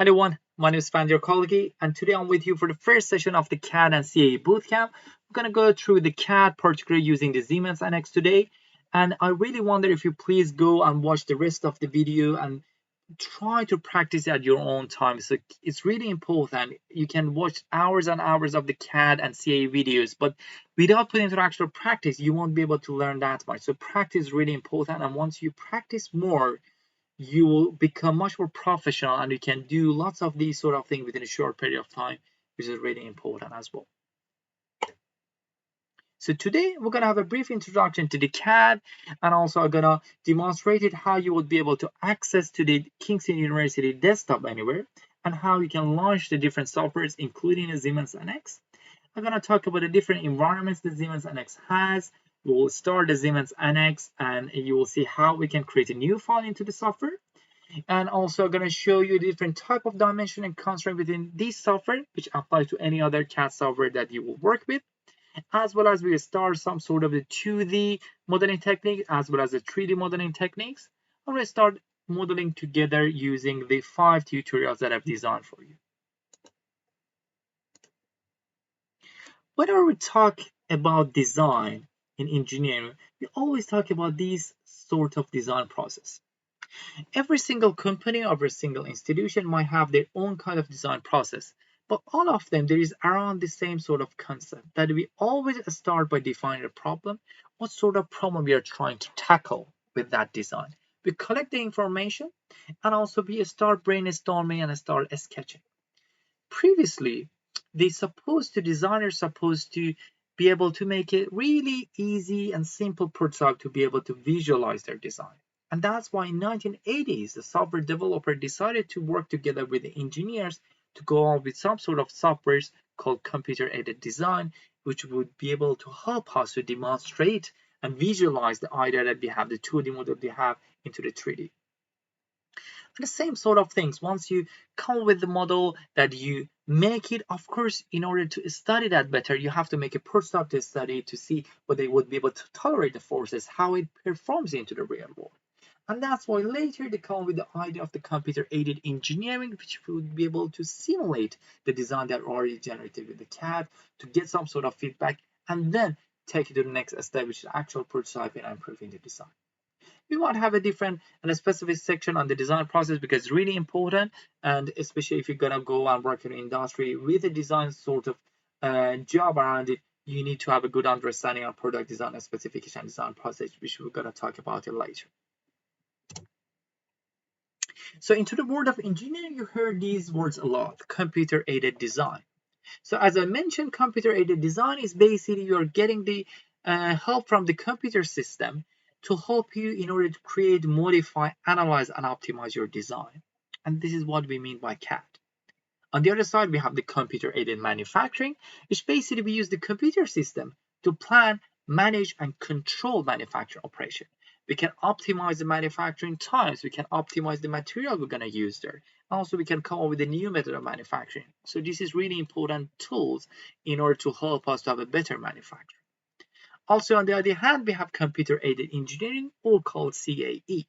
Hello everyone, my name is Esfandiar Khaleghi, and today I'm with you for the first session of the CAD and CAE Bootcamp. We're going to go through the CAD, particularly using the Siemens NX today. And I really wonder if you please go and watch the rest of the video and try to practice at your own time. So it's really important. You can watch hours and hours of the CAD and CAE videos, but without putting into actual practice, you won't be able to learn that much. So practice is really important. And once you practice more, you will become much more professional and you can do lots of these sort of things within a short period of time, which is really important as well. So today we're going to have a brief introduction to the CAD, and also I'm going to demonstrate it how you would be able to access to the Kingston University Desktop Anywhere and how you can launch the different softwares, including the Siemens NX. I'm going to talk about the different environments the Siemens NX has. We will start the Siemens NX and you will see how we can create a new file into the software. And also I'm going to show you the different type of dimension and constraint within this software, which applies to any other CAD software that you will work with. As well as we start some sort of the 2D modeling technique as well as the 3D modeling techniques. And we start modeling together using the 5 tutorials that I've designed for you. Whenever we talk about design in engineering, we always talk about these sort of design process. Every single company or every single institution might have their own kind of design process, but all of them there is around the same sort of concept that we always start by defining a problem, what sort of problem we are trying to tackle with that design. We collect the information and also we start brainstorming and start sketching. Previously, designers supposed to be able to make it really easy and simple prototype to be able to visualize their design. And that's why in 1980s, the software developer decided to work together with the engineers to go on with some sort of softwares called computer-aided design, which would be able to help us to demonstrate and visualize the idea that we have, the 2D model we have, into the 3D. And the same sort of things, once you come with the model that you make it, of course, in order to study that better, you have to make a prototype to study to see whether they would be able to tolerate the forces, how it performs into the real world. And that's why later they come with the idea of the computer-aided engineering, which would be able to simulate the design that already generated with the CAD to get some sort of feedback and then take it to the next step, which is actual prototyping and improving the design. We might have a different and a specific section on the design process because it's really important, and especially if you're gonna go and work in the industry with a design sort of job around it, you need to have a good understanding of product design and specification design process, which we're gonna talk about it later. So into the world of engineering, you heard these words a lot, computer-aided design. So as I mentioned, computer-aided design is basically you're getting the help from the computer system to help you in order to create, modify, analyze, and optimize your design. And this is what we mean by CAD. On the other side, we have the computer-aided manufacturing, which basically we use the computer system to plan, manage, and control manufacturing operation. We can optimize the manufacturing times. We can optimize the material we're going to use there. Also, we can come up with a new method of manufacturing. So this is really important tools in order to help us to have a better manufacturing. Also, on the other hand, we have computer-aided engineering, or called CAE.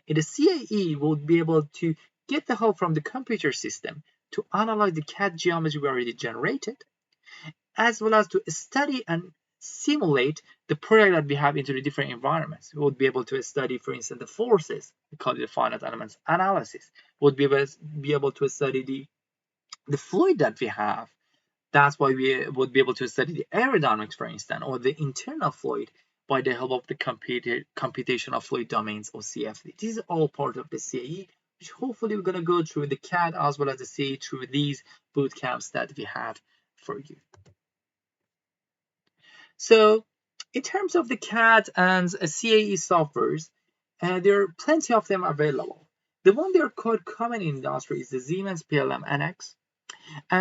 In the CAE, we'll be able to get the help from the computer system to analyze the CAD geometry we already generated, as well as to study and simulate the product that we have into the different environments. We would be able to study, for instance, the forces. We call it the finite elements analysis. We would be able to study the fluid that we have. That's why we would be able to study the aerodynamics, for instance, or the internal fluid by the help of the computational fluid domains, or CFD. This is all part of the CAE, which hopefully we're going to go through the CAD as well as the CAE through these boot camps that we have for you. So in terms of the CAD and CAE softwares, there are plenty of them available. The one they are quite common in industry is the Siemens PLM NX,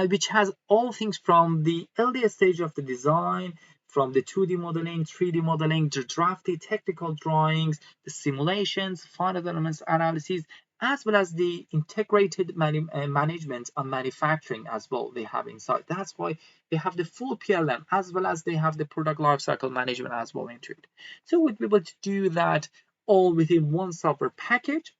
which has all things from the early stage of the design, from the 2D modeling, 3D modeling, the drafty technical drawings, the simulations, finite elements analysis, as well as the integrated management and manufacturing as well they have inside. That's why they have the full PLM as well as they have the product lifecycle management as well into it. So we'll be able to do that all within one software package.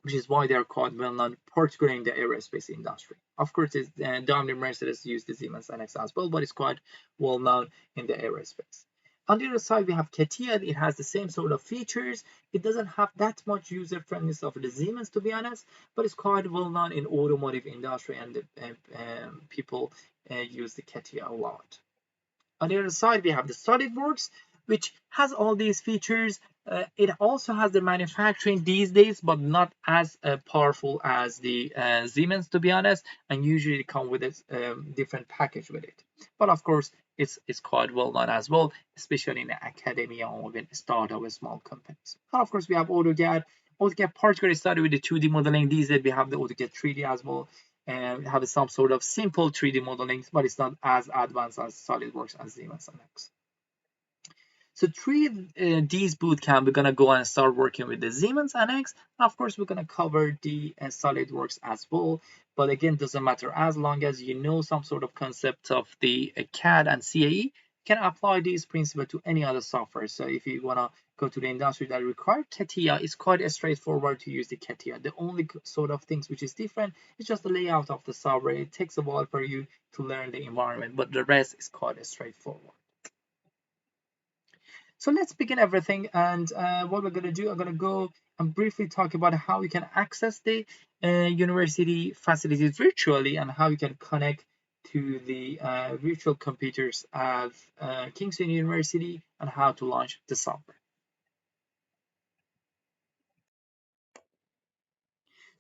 which is why they are quite well known, particularly in the aerospace industry. Of course, Daimler Mercedes use the Siemens NX as well, but it's quite well known in the aerospace. On the other side, we have CATIA. It has the same sort of features. It doesn't have that much user friendliness of the Siemens, to be honest, but it's quite well known in automotive industry, and people use the CATIA a lot. On the other side, we have the SolidWorks, which has all these features. It also has the manufacturing these days, but not as powerful as the Siemens, to be honest, and usually come with a different package with it. But of course, it's quite well known as well, especially in the academia or even startup with small companies. And of course, we have AutoCAD. AutoCAD particularly started with the 2D modeling. These days, we have the AutoCAD 3D as well, and have some sort of simple 3D modeling, but it's not as advanced as SolidWorks and Siemens NX. So these bootcamp, we're gonna go and start working with the Siemens NX. Of course, we're gonna cover the SolidWorks as well. But again, doesn't matter, as long as you know some sort of concept of the CAD and CAE, you can apply these principles to any other software. So if you wanna go to the industry that require CATIA, it's quite straightforward to use the CATIA. The only sort of things which is different is just the layout of the software. It takes a while for you to learn the environment, but the rest is quite straightforward. So let's begin everything, and what we're going to do, I'm going to go and briefly talk about how you can access the university facilities virtually and how you can connect to the virtual computers at Kingston University and how to launch the software.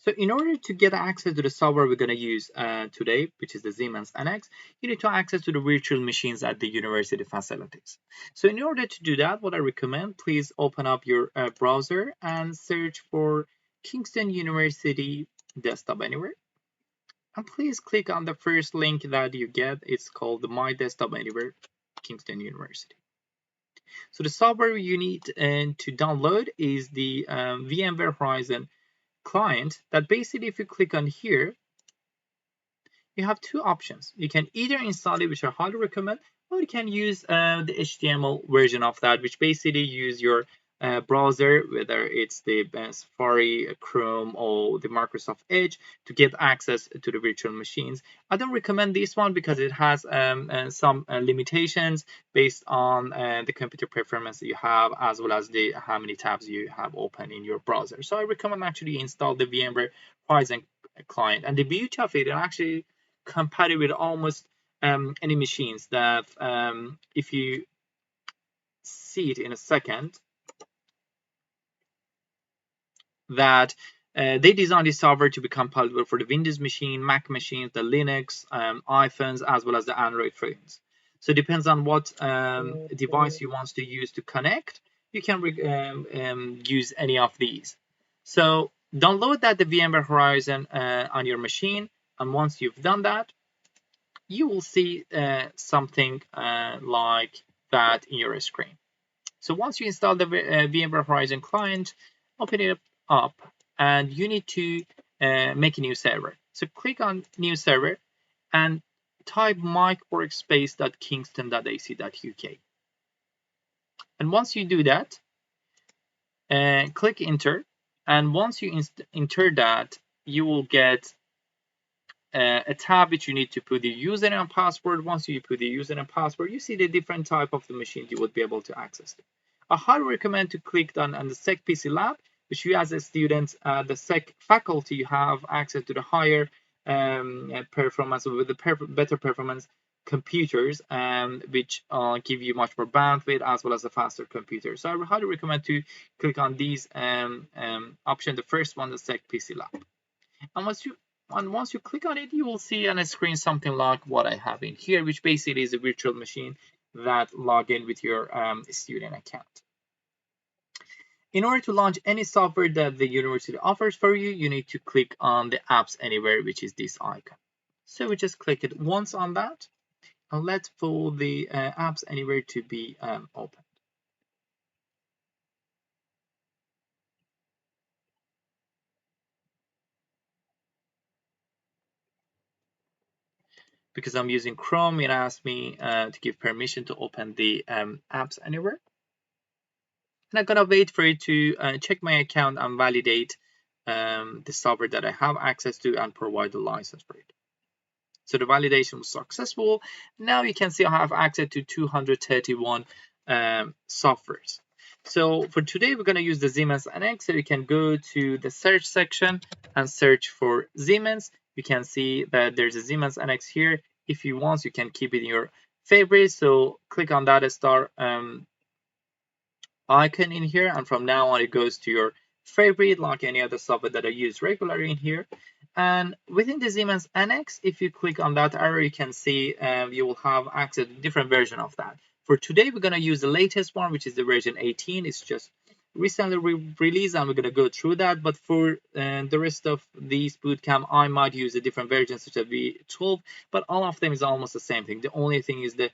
So in order to get access to the software we're going to use today, which is the Siemens NX, you need to access to the virtual machines at the university facilities. So in order to do that, what I recommend, please open up your browser and search for Kingston University Desktop Anywhere. And please click on the first link that you get. It's called the My Desktop Anywhere, Kingston University. So the software you need to download is the VMware Horizon client, that basically if you click on here, you have two options. You can either install it, which I highly recommend, or you can use the HTML version of that, which basically use your browser, whether it's the Safari, Chrome, or the Microsoft Edge, to get access to the virtual machines. I don't recommend this one because it has some limitations based on the computer performance that you have, as well as the how many tabs you have open in your browser. So I recommend actually install the VMware Horizon client. And the beauty of it actually compatible with almost any machines that if you see it in a second, that they designed this software to be compatible for the Windows machine, Mac machines, the Linux, iPhones, as well as the Android phones. So it depends on what device you want to use to connect. You can use any of these. So download that the VMware Horizon on your machine, and once you've done that, you will see something like that in your screen. So once you install the VMware Horizon client, open it up, and you need to make a new server. So click on new server and type micworkspace.kingston.ac.uk. And once you do that, click enter. And once you enter that, you will get a tab which you need to put the username and password. Once you put the username and password, you see the different type of the machine you would be able to access it. I highly recommend to click on the SEC PC Lab, which you as a student, the SEC faculty, you have access to the higher performance, with the better performance computers, which give you much more bandwidth as well as a faster computer. So I would highly recommend to click on these options. The first one, the SEC PC Lab. And once you click on it, you will see on a screen something like what I have in here, which basically is a virtual machine that log in with your student account. In order to launch any software that the university offers for you, you need to click on the Apps Anywhere, which is this icon. So we just click it once on that, and let's for the Apps Anywhere to be open. Because I'm using Chrome, it asks me to give permission to open the Apps Anywhere. And I'm gonna wait for it to check my account and validate the software that I have access to and provide the license for it. So the validation was successful. Now you can see I have access to 231 softwares. So for today, we're going to use the Siemens NX. So you can go to the search section and search for Siemens. You can see that there's a Siemens NX here. If you want, you can keep it in your favorites. So click on that star icon in here, and from now on it goes to your favorite, like any other software that I use regularly in here. And within the Siemens NX, if you click on that arrow, you can see you will have access to different version of that. For today, we're going to use the latest one, which is the version 18. It's just recently released, and we're going to go through that. But for the rest of these bootcamp, I might use a different version, such as V12, but all of them is almost the same thing. The only thing is the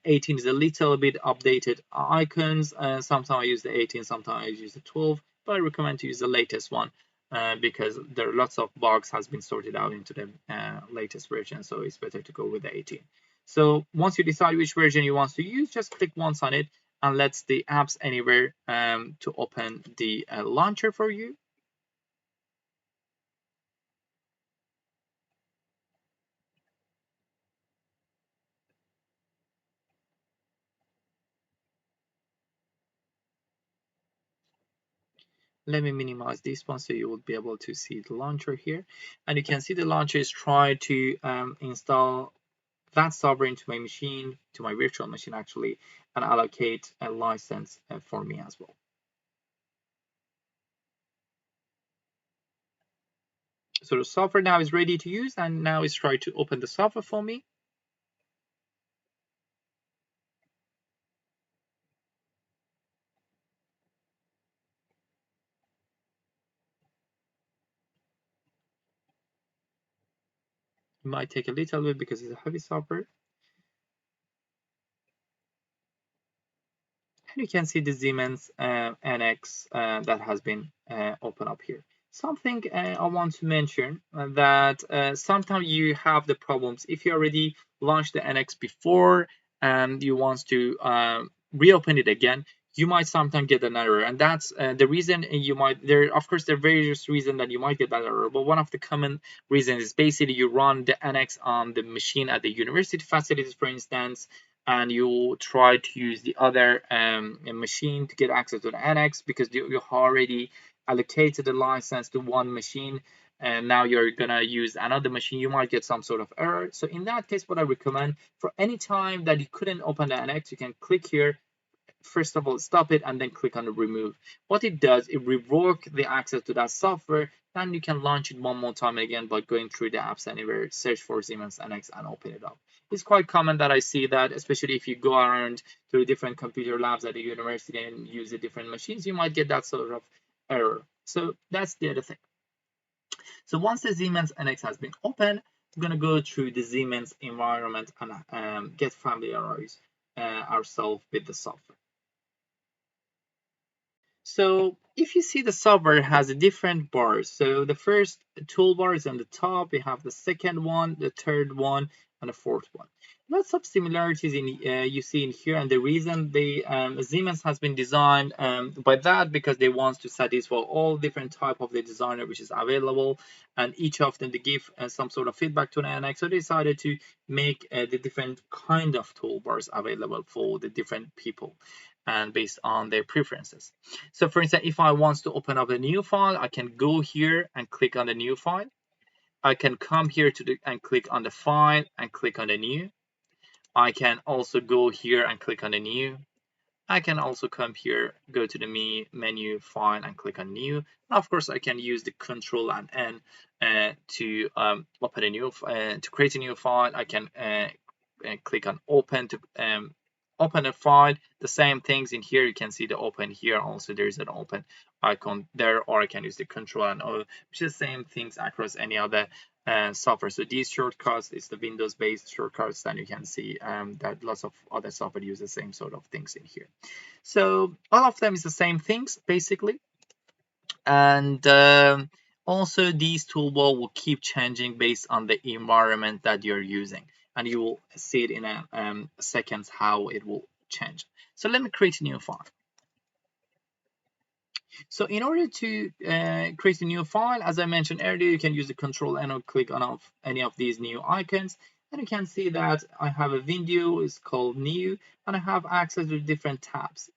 18 is a little bit updated icons. Sometimes I use the 18, sometimes I use the 12, but I recommend to use the latest one because there are lots of bugs has been sorted out into the latest version, so it's better to go with the 18. So once you decide which version you want to use, just click once on it and let's the apps anywhere to open the launcher for you. Let me minimize this one so you will be able to see the launcher here. And you can see the launcher is trying to install that software into my machine, to my virtual machine actually, and allocate a license for me as well. So the software now is ready to use, and now it's trying to open the software for me. It might take a little bit because it's a heavy software. And you can see the Siemens NX that has been opened up here. Something I want to mention that sometimes you have the problems if you already launched the NX before and you want to reopen it again. You might sometimes get an error, and that's the reason you might. There, of course, there are various reasons that you might get that error, but one of the common reasons is basically you run the NX on the machine at the university facilities, for instance, and you try to use the other machine to get access to the NX because you already allocated the license to one machine and now you're gonna use another machine, you might get some sort of error. So in that case, what I recommend, for any time that you couldn't open the NX, you can click here. First of all, stop it and then click on the remove. What it does, it revoke the access to that software, and you can launch it one more time again by going through the apps anywhere, search for Siemens NX and open it up. It's quite common that I see that, especially if you go around to different computer labs at the university and use the different machines, you might get that sort of error. So that's the other thing. So once the Siemens NX has been opened, we're going to go through the Siemens environment and get familiarized ourselves with the software. So if you see the software has a different bars. So the first toolbar is on the top. We have the second one, the third one, and the fourth one. Lots of similarities in you see in here, and the reason the Siemens has been designed by that because they want to satisfy all different type of the designer which is available, and each of them to give some sort of feedback to the NX. So they decided to make the different kind of toolbars available for the different people and based on their preferences. So for instance, if I want to open up a new file, I can go here and click on the new file. I can come here to the and click on the file and click on the new. I can also go here and click on the new. I can also come here, go to the menu, file, and click on new. And of course, I can use the Control and N to open a new, to create a new file. I can click on Open to open a file. The same things in here. You can see the Open here. Also, there's an Open icon there, or I can use the Control and O, which is the same things across any other software. So these shortcuts is the Windows-based shortcuts, and you can see that lots of other software use the same sort of things in here. So all of them is the same things basically, and also these toolbar will keep changing based on the environment that you're using, and you will see it in a seconds how it will change. So let me create a new file. So in order to create a new file, as I mentioned earlier, you can use the Control N or click on any of these new icons, and you can see that I have a window, it's called New, and I have access to different tabs.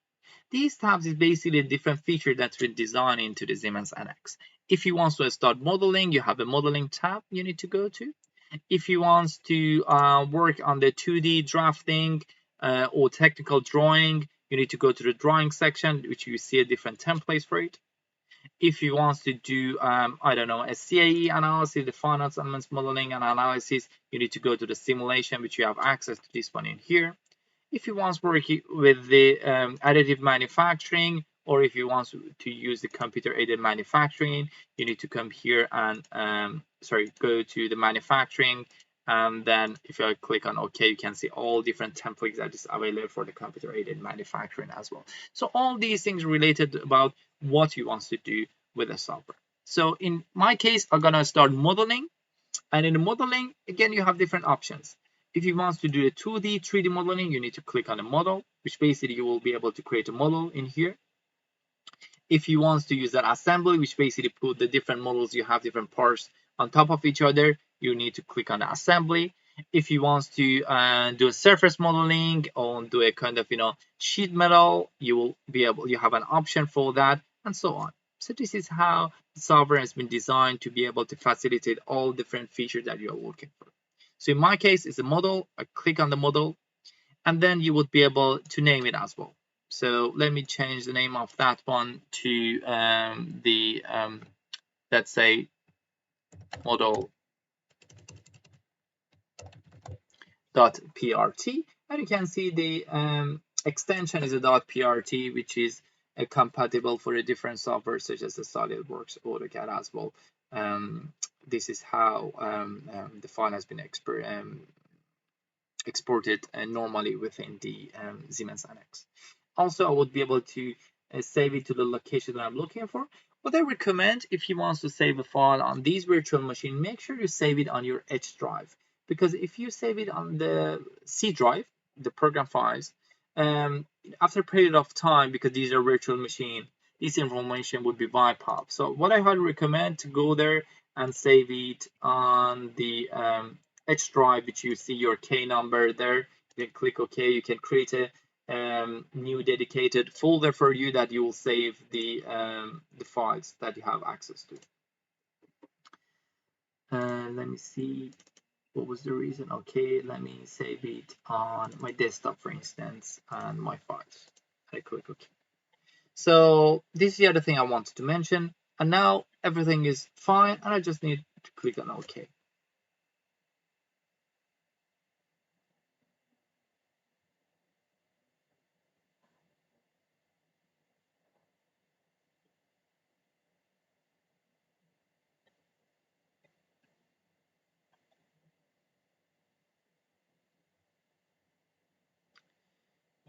These tabs is basically a different feature that's been designed into the Siemens NX. If you want to start modeling, you have a modeling tab you need to go to. If you want to work on the 2D drafting or technical drawing, you need to go to the drawing section, which you see a different templates for it. If you want to do, I don't know, a CAE analysis, the finance elements modeling and analysis, you need to go to the simulation, which you have access to this one in here. If you want to work with the additive manufacturing, or if you want to use the computer aided manufacturing, you need to come here and go to the manufacturing, and then if I click on OK, you can see all different templates that is available for the computer aided manufacturing as well. So all these things related about what you want to do with the software. So in my case, I'm gonna start modeling, and in the modeling, again, you have different options. If you want to do a 2D, 3D modeling, you need to click on a model, which basically you will be able to create a model in here. If you want to use an assembly, which basically put the different models, you have different parts on top of each other, you need to click on the assembly. If you want to do a surface modeling or do a kind of sheet metal, you have an option for that, and so on. So this is how the software has been designed to be able to facilitate all different features that you're looking for. So in my case, it's a model. I click on the model, and then you would be able to name it as well. So let me change the name of that one to let's say model .prt, and you can see the extension is a .prt, which is compatible for a different software such as the SolidWorks, AutoCAD as well. This is how the file has been exported normally within the Siemens NX. Also, I would be able to save it to the location that I'm looking for. What I recommend, if you want to save a file on these virtual machine, make sure you save it on your H drive, because if you save it on the C drive, the program files, after a period of time, because these are virtual machine, this information would be wiped out. So what I highly recommend to go there and save it on the H drive, which you see your K number there. You can click OK. You can create a new dedicated folder for you that you will save the files that you have access to. Let me see, what was the reason? Okay, let me save it on my desktop, for instance, and my files. I click OK. So this is the other thing I wanted to mention, and now everything is fine, and I just need to click on OK.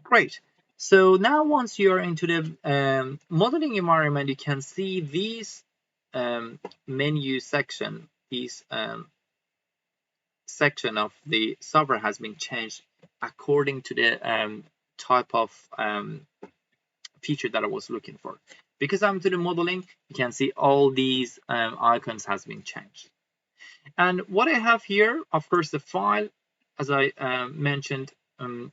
Great. So now once you're into the modeling environment, you can see these menu section, this section of the software has been changed according to the type of feature that I was looking for. Because I'm to the modeling, you can see all these icons has been changed. And what I have here, of course, the file, as I mentioned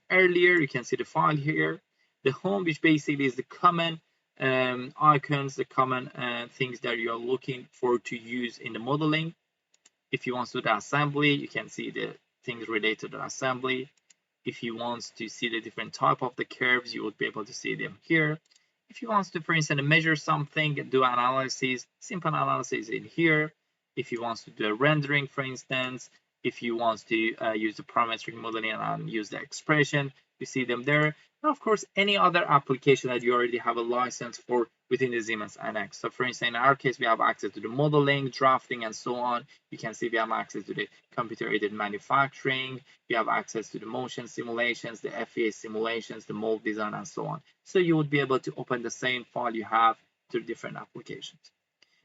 earlier, you can see the file here. The home, which basically is the common icons, the common things that you're looking for to use in the modeling. If you want to do the assembly, you can see the things related to the assembly. If you want to see the different type of the curves, you would be able to see them here. If you want to, for instance, measure something and do analysis, simple analysis in here. If you want to do a rendering, for instance, if you want to use the parametric modeling and use the expression, you see them there. And of course, any other application that you already have a license for within the Siemens NX. So for instance, in our case, we have access to the modeling, drafting, and so on. You can see we have access to the computer-aided manufacturing. We have access to the motion simulations, the FEA simulations, the mold design, and so on. So you would be able to open the same file you have to different applications.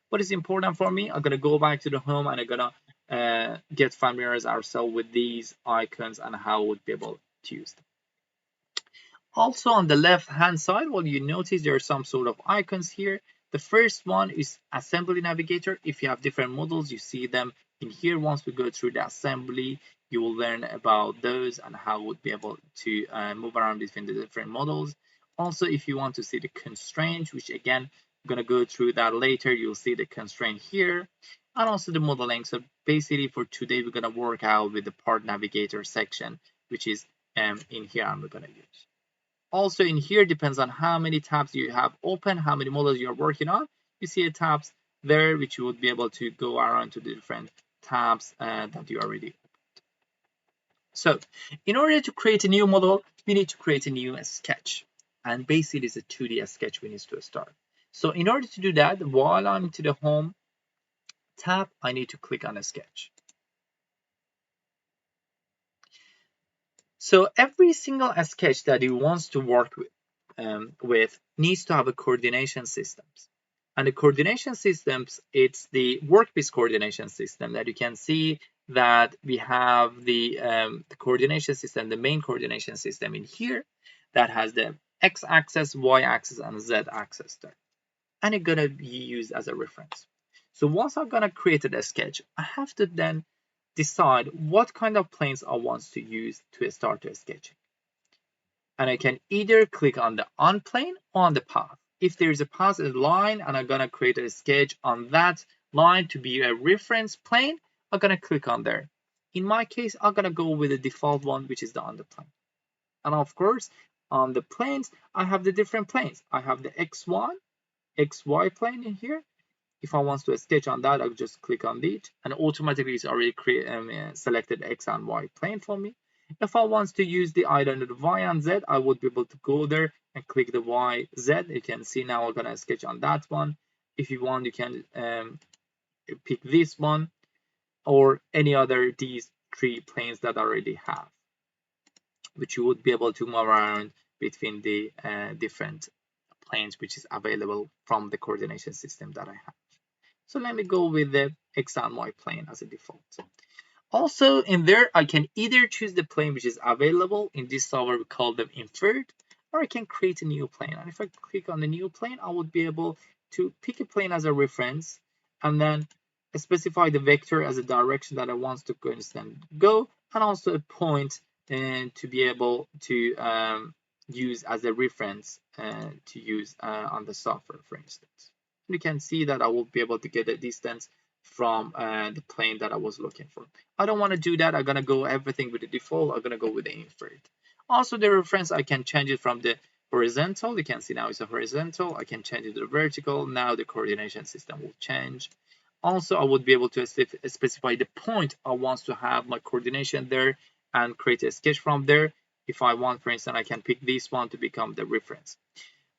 What is important for me, I'm going to go back to the home and I'm going to get familiarized ourselves with these icons and how we would be able to use them. Also on the left hand side, what you notice there are some sort of icons here. The first one is assembly navigator. If you have different models, you see them in here. Once we go through the assembly, you will learn about those and how we'll be able to move around between the different models. Also, if you want to see the constraints, which again, I'm going to go through that later, you'll see the constraint here, and also the modeling. So basically for today, we're going to work out with the part navigator section, which is in here, and we're going to use. Also in here, depends on how many tabs you have open, how many models you're working on. You see the tabs there, which you would be able to go around to the different tabs that you already. So in order to create a new model, we need to create a new sketch. And basically it's a 2D sketch we need to start. So in order to do that, while I'm to the home tab, I need to click on a sketch. So every single sketch that you want to work with needs to have a coordination systems. And the coordination systems, it's the workpiece coordination system that you can see that we have the coordination system, the main coordination system in here that has the x-axis, y-axis, and z-axis there. And it's gonna be used as a reference. So once I'm gonna create a sketch, I have to then decide what kind of planes I want to use to start the sketching. And I can either click on the on plane or on the path. If there's a path line and I'm gonna create a sketch on that line to be a reference plane, I'm gonna click on there. In my case, I'm gonna go with the default one, which is the on the plane. And of course, on the planes, I have the different planes. I have the x1, xy plane in here. If I want to sketch on that, I'll just click on it, and automatically it's already selected X and Y plane for me. If I want to use the either the Y and Z, I would be able to go there and click the Y, Z. You can see now I'm gonna sketch on that one. If you want, you can pick this one or any other these three planes that I already have, which you would be able to move around between the different planes which is available from the coordination system that I have. So let me go with the X and Y plane as a default. Also in there, I can either choose the plane which is available. In this software, we call them inferred, or I can create a new plane. And if I click on the new plane, I would be able to pick a plane as a reference and then specify the vector as a direction that I want to go, and also a point to be able to use as a reference to use on the software, for instance. You can see that I will be able to get a distance from the plane that I was looking for. I don't want to do that. I'm going to go everything with the default. I'm going to go with the inferred. Also, the reference, I can change it from the horizontal. You can see now it's a horizontal. I can change it to the vertical. Now the coordination system will change. Also, I would be able to specify the point I want to have my coordination there and create a sketch from there. If I want, for instance, I can pick this one to become the reference.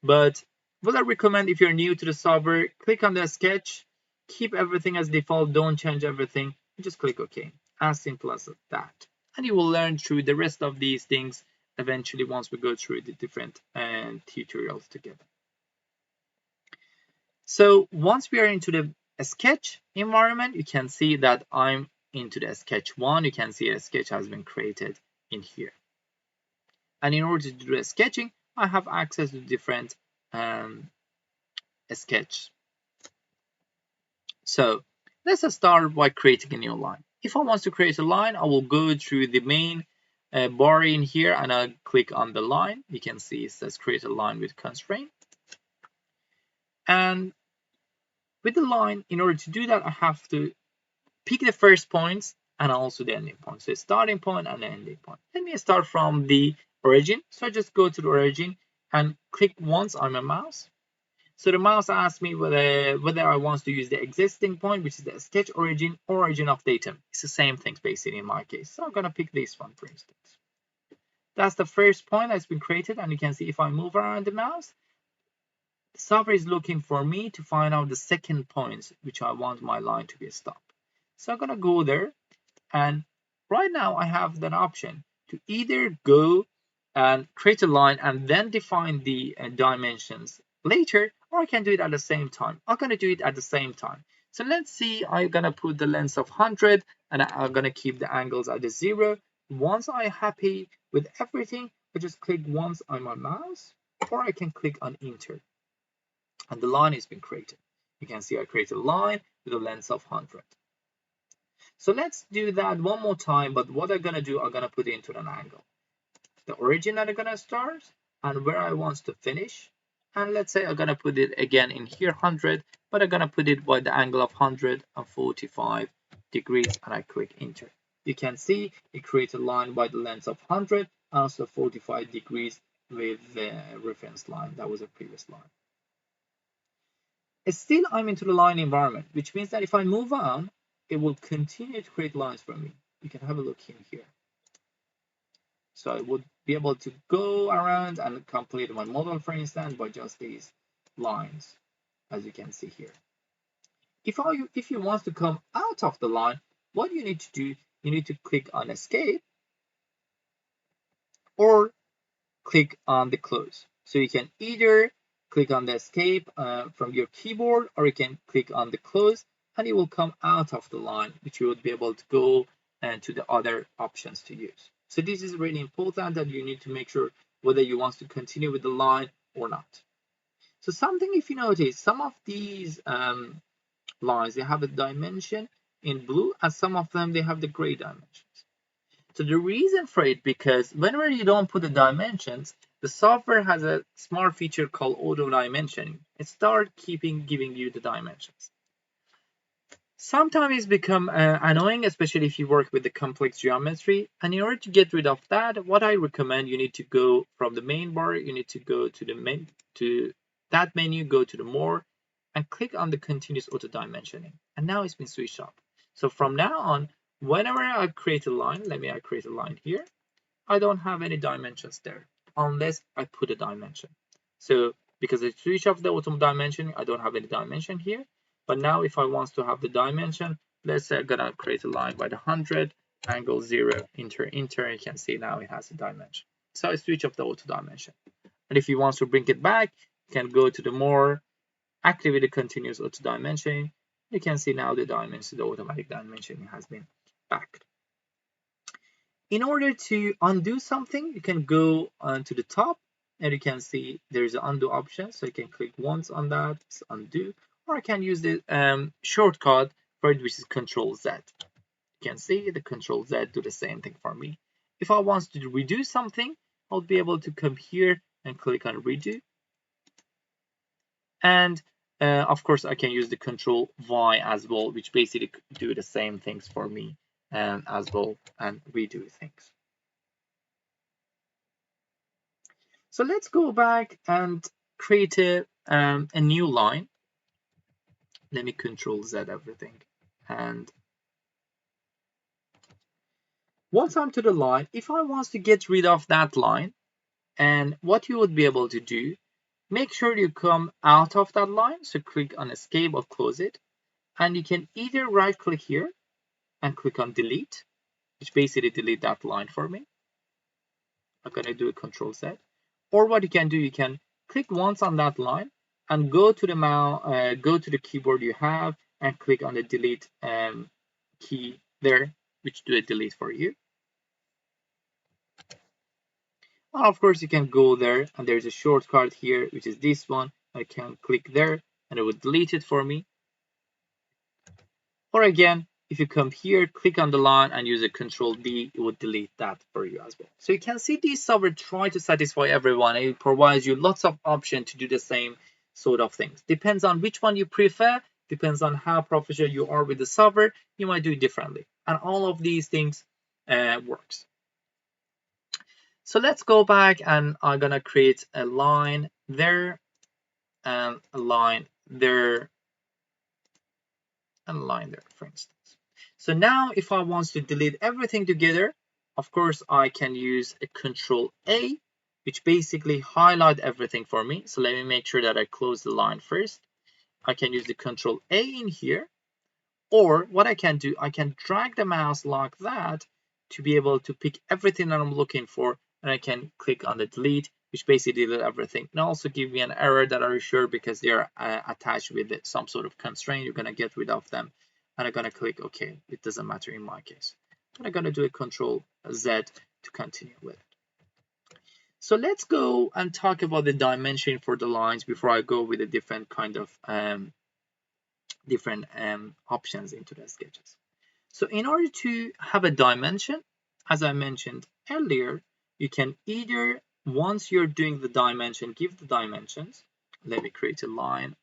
But what I recommend if you're new to the software, click on the sketch, keep everything as default, don't change everything, just click OK. As simple as that. And you will learn through the rest of these things eventually once we go through the different tutorials together. So once we are into the sketch environment, you can see that I'm into the sketch 1. You can see a sketch has been created in here. And in order to do the sketching, I have access to different sketch. So let's start by creating a new line. If I want to create a line, I will go through the main bar in here and I'll click on the line. You can see it says create a line with constraint. And with the line, in order to do that, I have to pick the first points and also the ending point. So starting point and the ending point. Let me start from the origin. So I just go to the origin and click once on my mouse. So the mouse asks me whether I want to use the existing point, which is the sketch origin or origin of datum. It's the same thing basically in my case. So I'm going to pick this one, for instance. That's the first point that's been created. And you can see if I move around the mouse, the software is looking for me to find out the second point, which I want my line to be stopped. So I'm going to go there. And right now I have an option to either go and create a line and then define the dimensions later, or I can do it at the same time. I'm going to do it at the same time. So let's see, I'm going to put the length of 100 and I'm going to keep the angles at the 0. Once I'm happy with everything, I just click once on my mouse, or I can click on enter. and the line has been created. You can see I created a line with a length of 100. So let's do that one more time, but what I'm gonna do, I'm gonna put it into an angle. The origin that I'm gonna start and where I want to finish. And let's say I'm gonna put it again in here 100, but I'm gonna put it by the angle of 145 degrees, and I click enter. You can see it creates a line by the length of 100, also 45 degrees with the reference line. That was a previous line. Still, I'm into the line environment, which means that if I move on, it will continue to create lines for me. You can have a look in here. So I would be able to go around and complete my model, for instance, by just these lines, as you can see here. If you want to come out of the line, what you need to do, you need to click on escape or click on the close. So you can either click on the escape from your keyboard, or you can click on the close, and it will come out of the line, which you would be able to go to the other options to use. So this is really important, that you need to make sure whether you want to continue with the line or not. So something, if you notice, some of these lines, they have a dimension in blue, and some of them, they have the gray dimensions. So the reason for it, because whenever you don't put the dimensions, the software has a smart feature called auto dimensioning. It starts giving you the dimensions. Sometimes it's become annoying, especially if you work with the complex geometry. And in order to get rid of that, what I recommend, you need to go from the main bar, you need to go to that menu, go to the more, and click on the continuous auto dimensioning. And now it's been switched off. So from now on, whenever I create a line, I create a line here, I don't have any dimensions there unless I put a dimension. So because I switch off the auto dimensioning, I don't have any dimension here. But now if I want to have the dimension, let's say I'm gonna create a line by the 100, angle 0, enter, you can see now it has a dimension. So I switch off the auto dimension. And if you want to bring it back, you can go to the more, activate the continuous auto dimensioning. You can see now the dimension, the automatic dimensioning has been back. In order to undo something, you can go to the top, and you can see there's an undo option. So you can click once on that, it's undo, or I can use the shortcut for it, which is Control Z. You can see the Control Z do the same thing for me. If I want to redo something, I'll be able to come here and click on redo. And of course, I can use the Control Y as well, which basically do the same things for me as well, and redo things. So let's go back and create a new line. Let me Control Z everything. And once I'm to the line, if I want to get rid of that line, and what you would be able to do, make sure you come out of that line. So click on escape or close it. And you can either right click here and click on delete, which basically delete that line for me. I'm going to do a Control Z. Or what you can do, you can click once on that line and go to the mouse, go to the keyboard you have and click on the delete key there, which do a delete for you. And of course, you can go there and there's a shortcut here, which is this one. I can click there and it would delete it for me. Or again, if you come here, click on the line and use a Control D, it would delete that for you as well. So you can see this software try to satisfy everyone. It provides you lots of options to do the same sort of things. Depends on which one you prefer, depends on how professional you are with the software, you might do it differently. And all of these things works. So let's go back and I'm gonna create a line there, and a line there, and a line there, for instance. So now if I want to delete everything together, of course, I can use a Control A, which basically highlight everything for me. So let me make sure that I close the line first. I can use the Control A in here, or what I can do, I can drag the mouse like that to be able to pick everything that I'm looking for, and I can click on the delete, which basically delete everything. And also give me an error that are sure because they are attached with some sort of constraint. You're gonna get rid of them. And I'm going to click OK. It doesn't matter in my case. And I'm going to do a Control Z to continue with it. So let's go and talk about the dimension for the lines before I go with a different kind of options into the sketches. So in order to have a dimension, as I mentioned earlier, you can either, once you're doing the dimension, give the dimensions. Let me create a line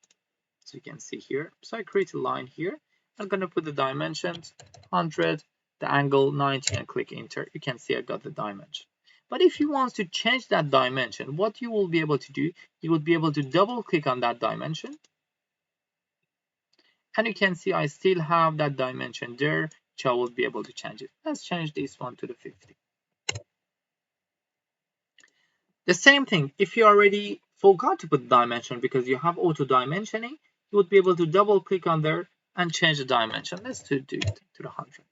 so you can see here. So I create a line here. I'm going to put the dimensions 100, the angle 90, and click enter. You can see I got the dimension. But if you want to change that dimension, what you will be able to do, you will be able to double click on that dimension. And you can see I still have that dimension there, which I will be able to change it. Let's change this one to the 50. The same thing, if you already forgot to put the dimension because you have auto dimensioning, you would be able to double click on there and change the dimension. Let's do it to the 100.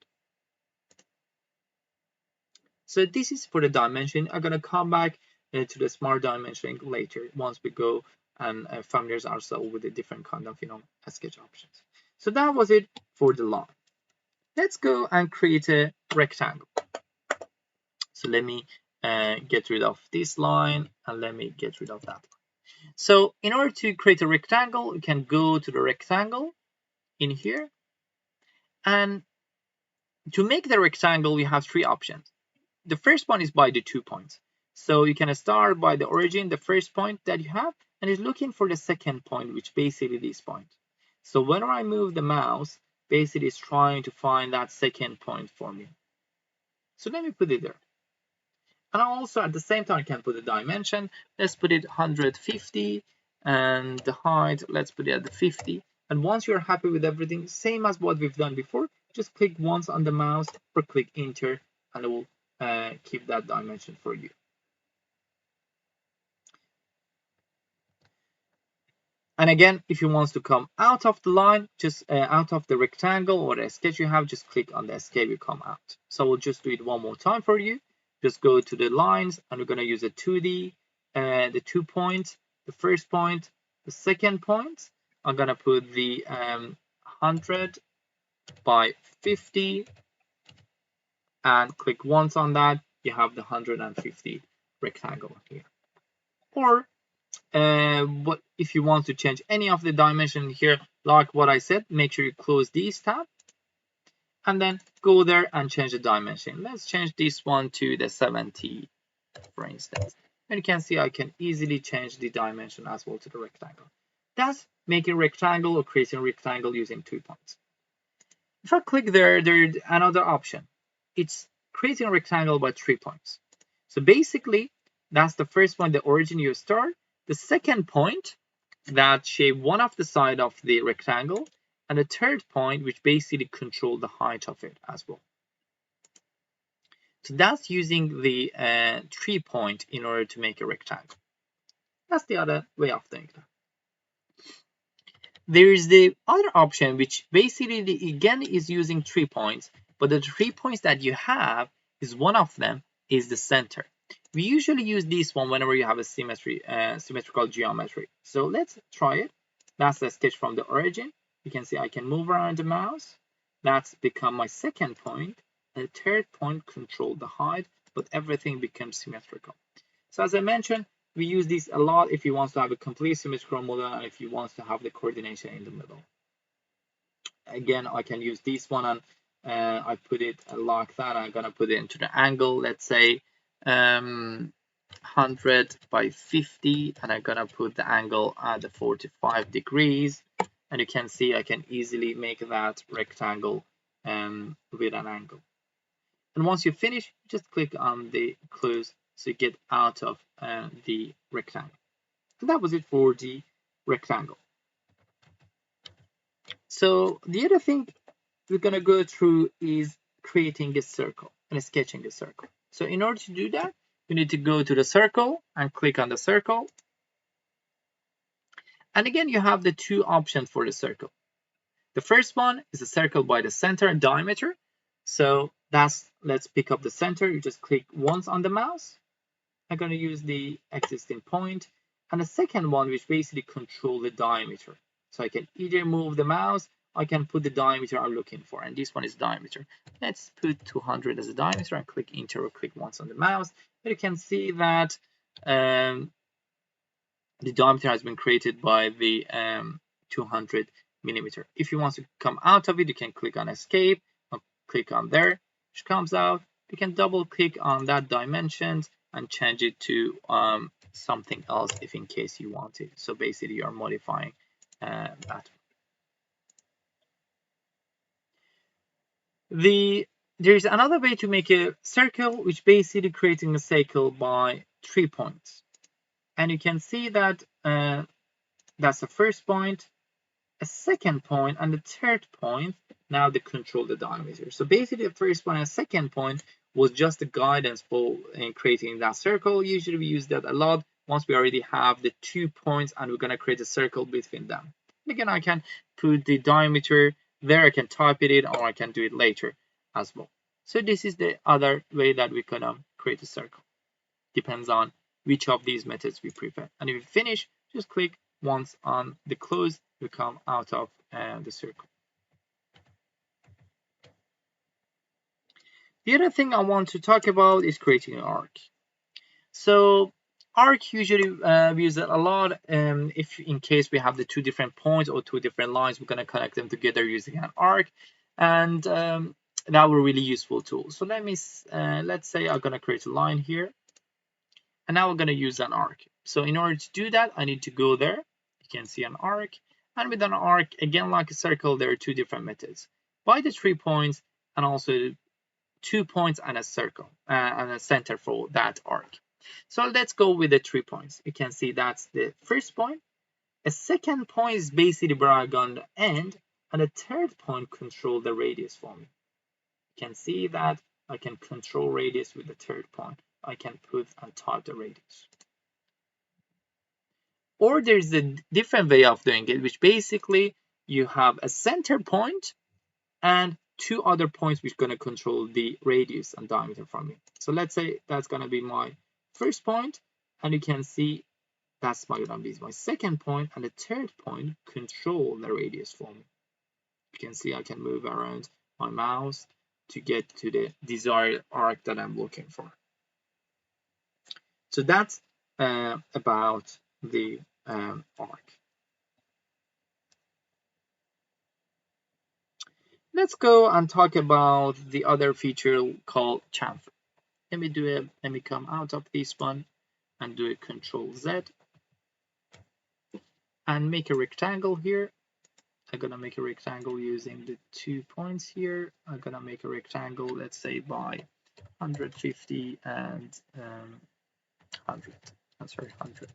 So this is for the dimension. I'm going to come back to the smart dimensioning later once we go and familiarize ourselves with the different kind of sketch options. So that was it for the line. Let's go and create a rectangle. So let me get rid of this line and let me get rid of that line. So in order to create a rectangle, you can go to the rectangle in here. And to make the rectangle, we have three options. The first one is by the 2 points. So you can start by the origin, the first point that you have, and it's looking for the second point, which basically this point. So whenever I move the mouse, basically it's trying to find that second point for me. So let me put it there. And also at the same time, I can put the dimension. Let's put it 150, and the height, let's put it at the 50. And once you're happy with everything, same as what we've done before, just click once on the mouse or click enter, and it will keep that dimension for you. And again, if you want to come out of the line, just out of the rectangle or the sketch you have, just click on the escape, you come out. So we'll just do it one more time for you. Just go to the lines, and we're going to use a 2D, the 2 points, the first point, the second point. I'm going to put the 100 by 50 and click once on that. You have the 150 rectangle here. Or but if you want to change any of the dimension here, like what I said, make sure you close this tab and then go there and change the dimension. Let's change this one to the 70, for instance. And you can see I can easily change the dimension as well to the rectangle. That's making a rectangle or creating a rectangle using 2 points. If I click there, there's another option. It's creating a rectangle by 3 points. So basically, that's the first one, the origin you start. The second point that shape one of the side of the rectangle, and the third point which basically control the height of it as well. So that's using the 3 point in order to make a rectangle. That's the other way of doing that. There is the other option which basically again is using 3 points, but the 3 points that you have is one of them is the center. We usually use this one whenever you have a symmetrical geometry. So let's try it. That's the sketch from the origin. You can see I can move around the mouse. That's become my second point. And the third point control the height, but everything becomes symmetrical. So as I mentioned, we use this a lot if you want to have a complete symmetrical model and if you want to have the coordination in the middle. Again, I can use this one and I put it like that. I'm going to put it into the angle, let's say 100 by 50, and I'm gonna put the angle at the 45 degrees, and you can see I can easily make that rectangle with an angle. And once you finish, just click on the close so you get out of the rectangle. And that was it for the rectangle. So the other thing we're gonna go through is creating a circle and sketching a circle. So in order to do that, you need to go to the circle and click on the circle. And again, you have the 2 options for the circle. The first one is a circle by the center and diameter. So let's pick up the center. You just click once on the mouse. I'm going to use the existing point. And the second one, which basically control the diameter. So I can either move the mouse, I can put the diameter I'm looking for. And this one is diameter. Let's put 200 as a diameter and click enter or click once on the mouse. But you can see that the diameter has been created by the 200 millimeter. If you want to come out of it, you can click on escape, or click on there, which comes out. You can double click on that dimensions and change it to something else if in case you want it. So basically you are modifying that. There's another way to make a circle, which basically creating a circle by 3 points. And you can see that that's the first point, a second point, and the third point. Now they control the diameter. So basically the first point and second point was just the guidance for creating that circle. Usually we use that a lot once we already have the 2 points and we're going to create a circle between them. Again, I can put the diameter there, I can type it in, or I can do it later as well. So this is the other way that we can create a circle. Depends on which of these methods we prefer. And if you finish, just click once on the close, you come out of the circle. The other thing I want to talk about is creating an arc. So arc usually we use it a lot if in case we have the 2 different points or 2 different lines, we're going to connect them together using an arc, and that were really useful tool. So let's say I'm going to create a line here, and now we're going to use an arc. So in order to do that, I need to go there. You can see an arc, and with an arc, again like a circle, there are 2 different methods: by the 3 points and also 2 points and a circle and a center for that arc. So let's go with the 3 points. You can see that's the first point. A second point is basically where I'm going to end, and a third point control the radius for me. You can see that I can control radius with the third point. I can put and type the radius. Or there's a different way of doing it, which basically you have a center point and 2 other points which are going to control the radius and diameter from me. So let's say that's going to be my first point, and you can see that's going to be my second point, and the third point control the radius for me. You can see I can move around my mouse to get to the desired arc that I'm looking for. So that's about the arc. Let's go and talk about the other feature called chamfer. Let me come out of this one and do a Control Z and make a rectangle here. I'm gonna make a rectangle using the 2 points here. I'm gonna make a rectangle, let's say by 150 and 100. I'm sorry, 100.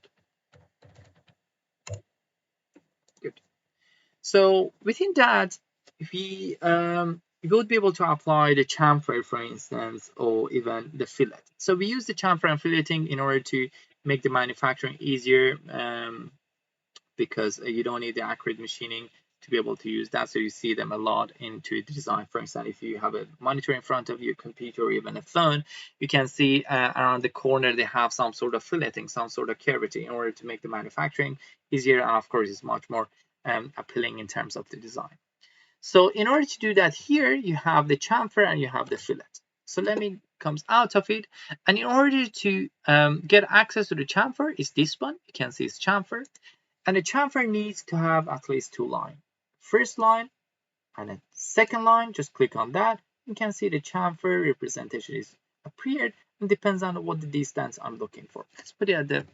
Good. So within that, we would be able to apply the chamfer, for instance, or even the fillet. So we use the chamfer and filleting in order to make the manufacturing easier, because you don't need the accurate machining to be able to use that. So you see them a lot into the design. For instance, if you have a monitor in front of you, computer, or even a phone, you can see around the corner they have some sort of filleting, some sort of curvature in order to make the manufacturing easier. And of course, it's much more appealing in terms of the design. So in order to do that, here you have the chamfer and you have the fillet. So let me come out of it. And in order to get access to the chamfer, is this one. You can see it's chamfer. And the chamfer needs to have at least 2 lines. First line and a second line, just click on that. You can see the chamfer representation is appeared, and depends on what the distance I'm looking for. Let's put it at the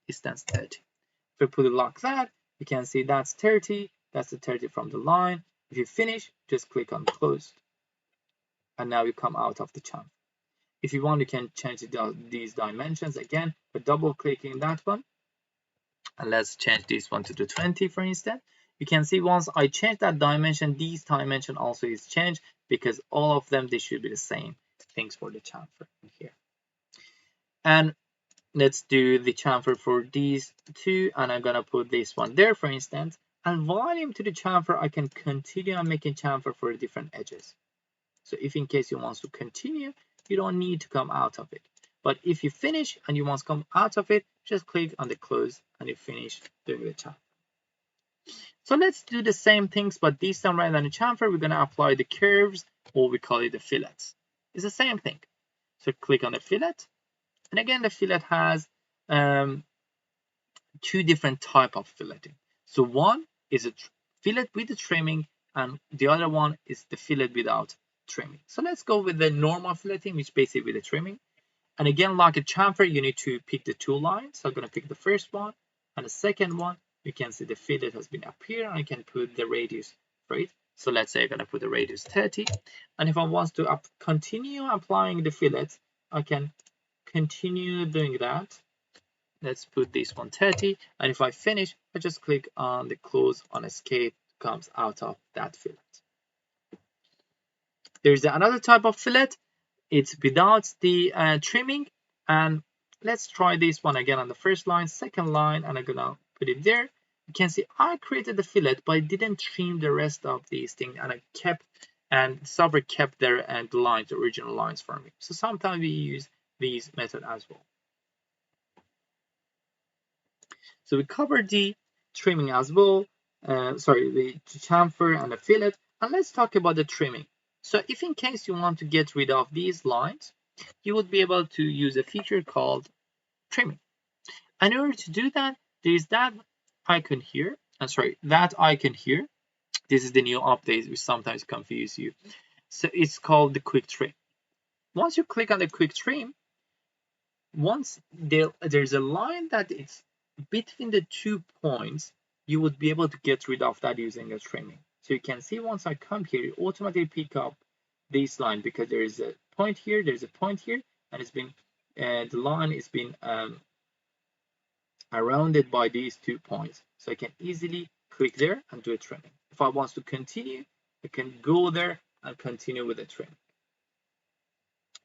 distance 30. If I put it like that, you can see that's 30. That's the 30 from the line. If you finish, just click on close. And now you come out of the chamfer. If you want, you can change these dimensions again by double clicking that one. And let's change this one to the 20, for instance. You can see once I change that dimension, these dimension also is changed, because all of them, they should be the same things for the chamfer here. And let's do the chamfer for these 2, and I'm gonna put this one there, for instance. And volume to the chamfer, I can continue on making chamfer for the different edges. So if in case you want to continue, you don't need to come out of it. But if you finish and you want to come out of it, just click on the close and you finish doing the chamfer. So let's do the same things, but this time rather than the chamfer, we're going to apply the curves, or we call it the fillets. It's the same thing. So click on the fillet. And again, the fillet has two different type of filleting. So one is a fillet with the trimming, and the other one is the fillet without trimming. So let's go with the normal filleting, which basically with the trimming. And again, like a chamfer, you need to pick the two lines. So I'm going to pick the first one and the second one. You can see the fillet has been up here, and I can put the radius for it. So let's say I'm going to put the radius 30. And if I want to continue applying the fillets, I can continue doing that. Let's put this one 30. And if I finish, I just click on the close on escape, comes out of that fillet. There's another type of fillet. It's without the trimming, and let's try this one again on the first line, second line, and I'm gonna put it there. You can see I created the fillet, but I didn't trim the rest of these things, and I kept, and software kept their the lines, the original lines for me. So sometimes we use these method as well. So we covered the trimming as well. Sorry, the chamfer and the fillet, and let's talk about the trimming. So if in case you want to get rid of these lines, you would be able to use a feature called trimming. And in order to do that, there is that icon here. That icon here. This is the new update, which sometimes confuse you. So it's called the quick trim. Once you click on the quick trim, once there's a line that is between the 2 points, you would be able to get rid of that using a trimming. So you can see once I come here, it automatically pick up this line because there is a point here, there's a point here, and it's been the line is been surrounded by these 2 points. So I can easily click there and do a trimming. If I want to continue, I can go there and continue with the trimming.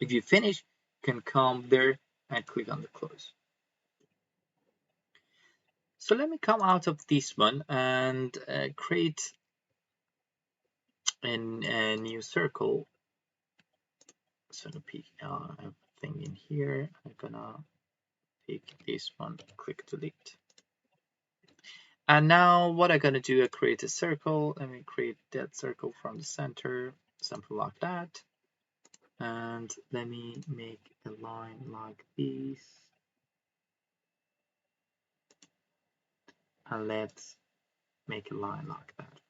If you finish, you can come there and click on the close. So let me come out of this one and create a new circle. So I'm gonna pick everything in here. I'm gonna pick this one, click delete. And now what I'm gonna do, I create a circle. Let me create that circle from the center, something like that. And let me make a line like this. And let's make a line like that.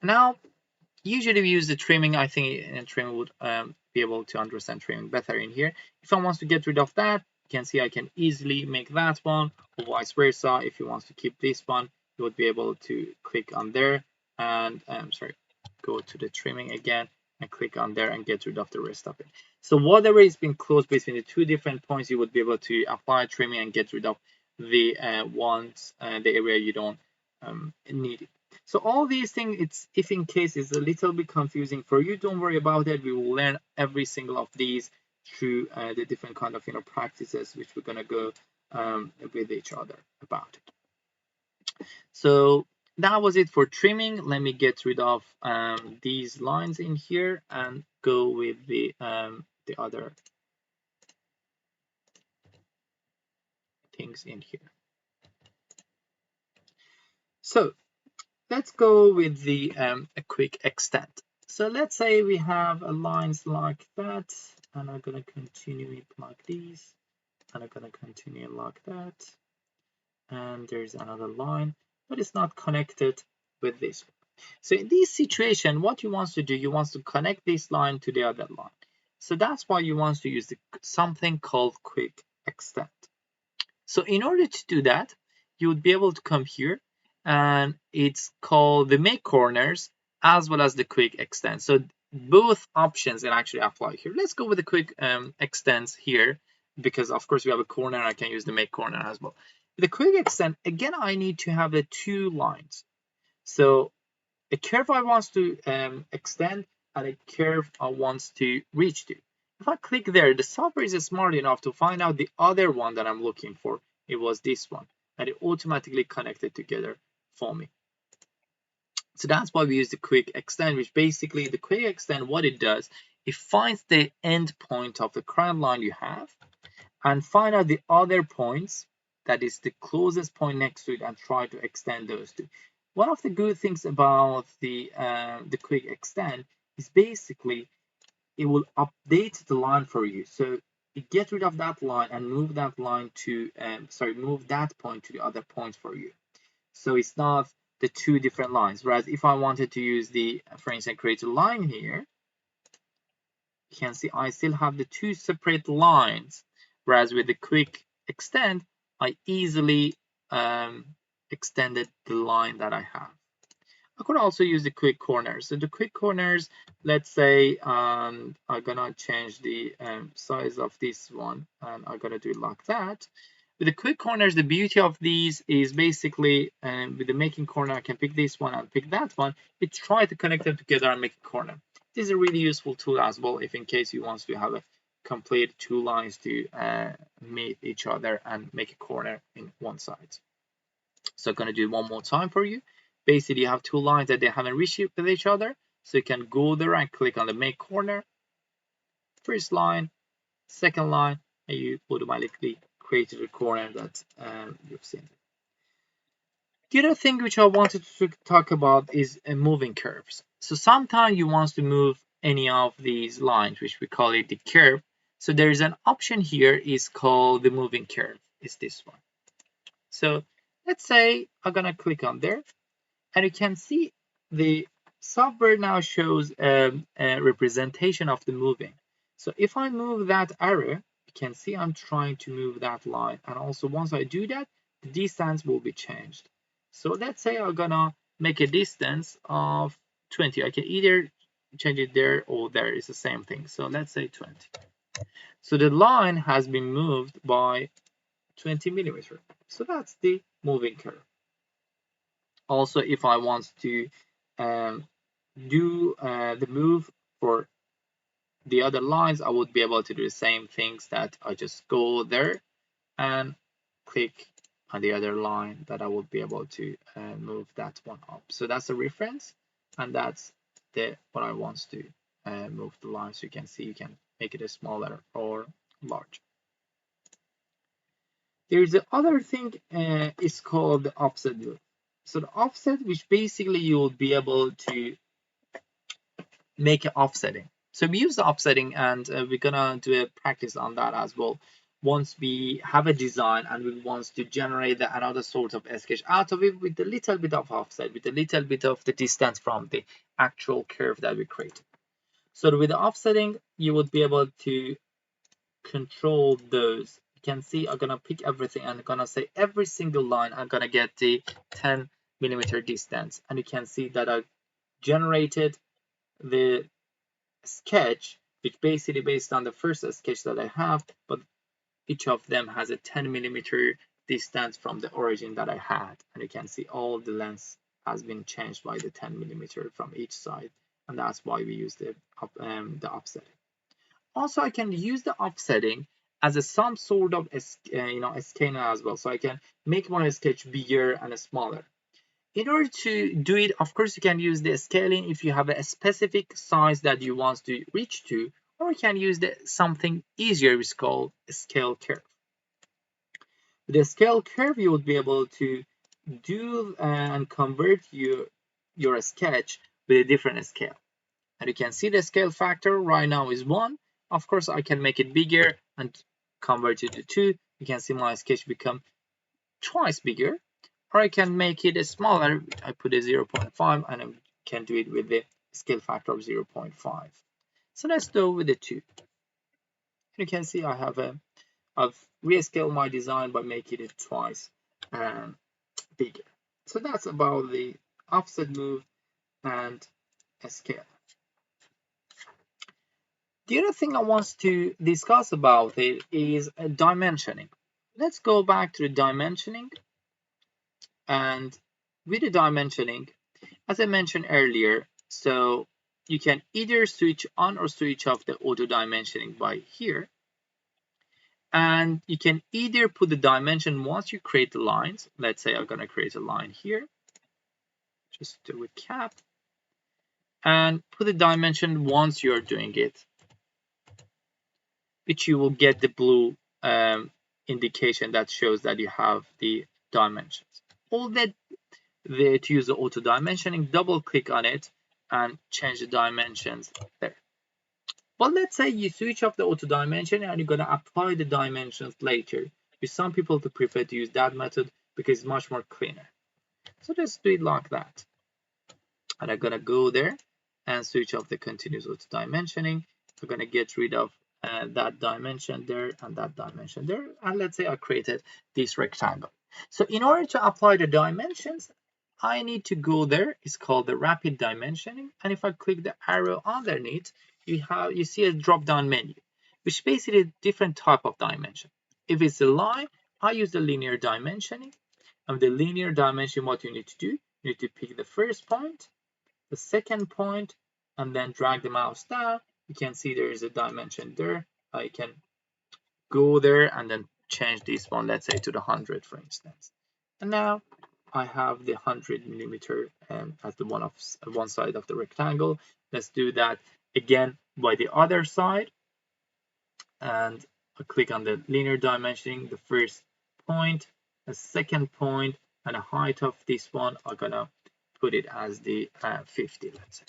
Now, usually we use the trimming. I think trimming would be able to understand trimming better in here. If I want to get rid of that, you can see I can easily make that one, or vice versa. If you want to keep this one, you would be able to click on there and go to the trimming again and click on there and get rid of the rest of it. So whatever is being closed between the 2 different points, you would be able to apply trimming and get rid of the ones, the area you don't need it. So all these things, it's if in case is a little bit confusing for you, don't worry about it. We will learn every single of these through the different kind of practices which we're gonna go with each other about it. So that was it for trimming. Let me get rid of these lines in here and go with the other things in here. So let's go with the a quick extend. So let's say we have lines like that, and I'm going to continue it like this, and I'm going to continue like that, and there's another line, but it's not connected with this one. So in this situation, what you want to do, you want to connect this line to the other line. So that's why you want to use something called quick extend. So in order to do that, you would be able to come here, and it's called the make corners as well as the quick extend. So both options can actually apply here. Let's go with the quick extends here, because of course we have a corner, I can use the make corner as well. The quick extend, again, I need to have the 2 lines. So a curve I want to extend and a curve I want to reach to. If I click there, the software is smart enough to find out the other one that I'm looking for. It was this one, and it automatically connected together for me. So that's why we use the quick extend, which basically the quick extend, what it does, it finds the end point of the current line you have and find out the other points that is the closest point next to it and try to extend those two. One of the good things about the quick extend is basically it will update the line for you. So you get rid of that line and move that line to, move that point to the other point for you. So it's not the two different lines. Whereas if I wanted to use the, for instance, create a line here, you can see I still have the two separate lines. Whereas with the quick extend, I easily extended the line that I have. I could also use the quick corners. So the quick corners, let's say I'm gonna change the size of this one, and I'm gonna do it like that. With the quick corners, the beauty of these is basically with the making corner, I can pick this one and pick that one. It try to connect them together and make a corner. This is a really useful tool as well, if in case you want to have a complete two lines to meet each other and make a corner in one side. So I'm going to do it one more time for you. Basically, you have two lines that they haven't reached with each other. So you can go there and click on the make corner. First line, second line, and you automatically created a corner that you've seen. The other thing which I wanted to talk about is moving curves. So sometimes you want to move any of these lines, which we call it the curve. So there is an option here is called the moving curve. It's this one. So let's say I'm gonna click on there, and you can see the software now shows a representation of the moving. So if I move that arrow, you can see I'm trying to move that line, and also once I do that, the distance will be changed. So let's say I'm gonna make a distance of 20. I can either change it there or there. It's the same thing. So let's say 20. So the line has been moved by 20 millimeters. So that's the moving curve. Also, if I want to do the move for the other lines, I would be able to do the same things, that I just go there and click on the other line, that I would be able to move that one up. So that's a reference, and that's what I want to move the line. So you can see you can make it a smaller or large. There's the other thing is called the offset move. So the offset, which basically you will be able to make an offsetting. So we use the offsetting, and we're gonna do a practice on that as well. Once we have a design and we want to generate another sort of sketch out of it with a little bit of offset, with a little bit of the distance from the actual curve that we create. So with the offsetting, you would be able to control those. You can see I'm gonna pick everything and I'm gonna say every single line I'm gonna get the 10 millimeter distance, and you can see that I generated the sketch, which basically based on the first sketch that I have, but each of them has a 10 millimeter distance from the origin that I had, and you can see all the length has been changed by the 10 millimeter from each side, and that's why we use the offsetting. Also, I can use the offsetting as some sort of a scaler as well, so I can make my sketch bigger and smaller. In order to do it, of course, you can use the scaling if you have a specific size that you want to reach to, or you can use something easier, which is called a scale curve. With a scale curve, you would be able to do and convert your sketch with a different scale. And you can see the scale factor right now is 1. Of course, I can make it bigger and convert it to 2. You can see my sketch become twice bigger. Or I can make it smaller. I put a 0.5 and I can do it with the scale factor of 0.5. So let's go with the 2. You can see I've rescaled my design by making it twice bigger. So that's about the offset move and a scale. The other thing I want to discuss about it is dimensioning. Let's go back to the dimensioning. And with the dimensioning, as I mentioned earlier, so you can either switch on or switch off the auto dimensioning by here. And you can either put the dimension once you create the lines. Let's say I'm going to create a line here. Just do a cap. And put the dimension once you're doing it, which you will get the blue indication that shows that you have the dimensions. All that to use the auto dimensioning, double click on it and change the dimensions there. But let's say you switch off the auto dimension and you're going to apply the dimensions later. With some people to prefer to use that method because it's much more cleaner. So let's do it like that. And I'm going to go there and switch off the continuous auto dimensioning. I'm going to get rid of that dimension there and that dimension there. And let's say I created this rectangle. So in order to apply the dimensions, I need to go there. It's called the rapid dimensioning. And if I click the arrow underneath, you see a drop down menu, which basically is a different type of dimension. If it's a line, I use the linear dimensioning. And the linear dimension, what you need to do, you need to pick the first point, the second point, and then drag the mouse down. You can see there is a dimension there. I can go there and then change this one, let's say to the 100, for instance. And now I have the 100 millimeter as the one side of the rectangle. Let's do that again by the other side. And I click on the linear dimensioning, the first point, the second point, and the height of this one, I'm gonna put it as the 50, let's say.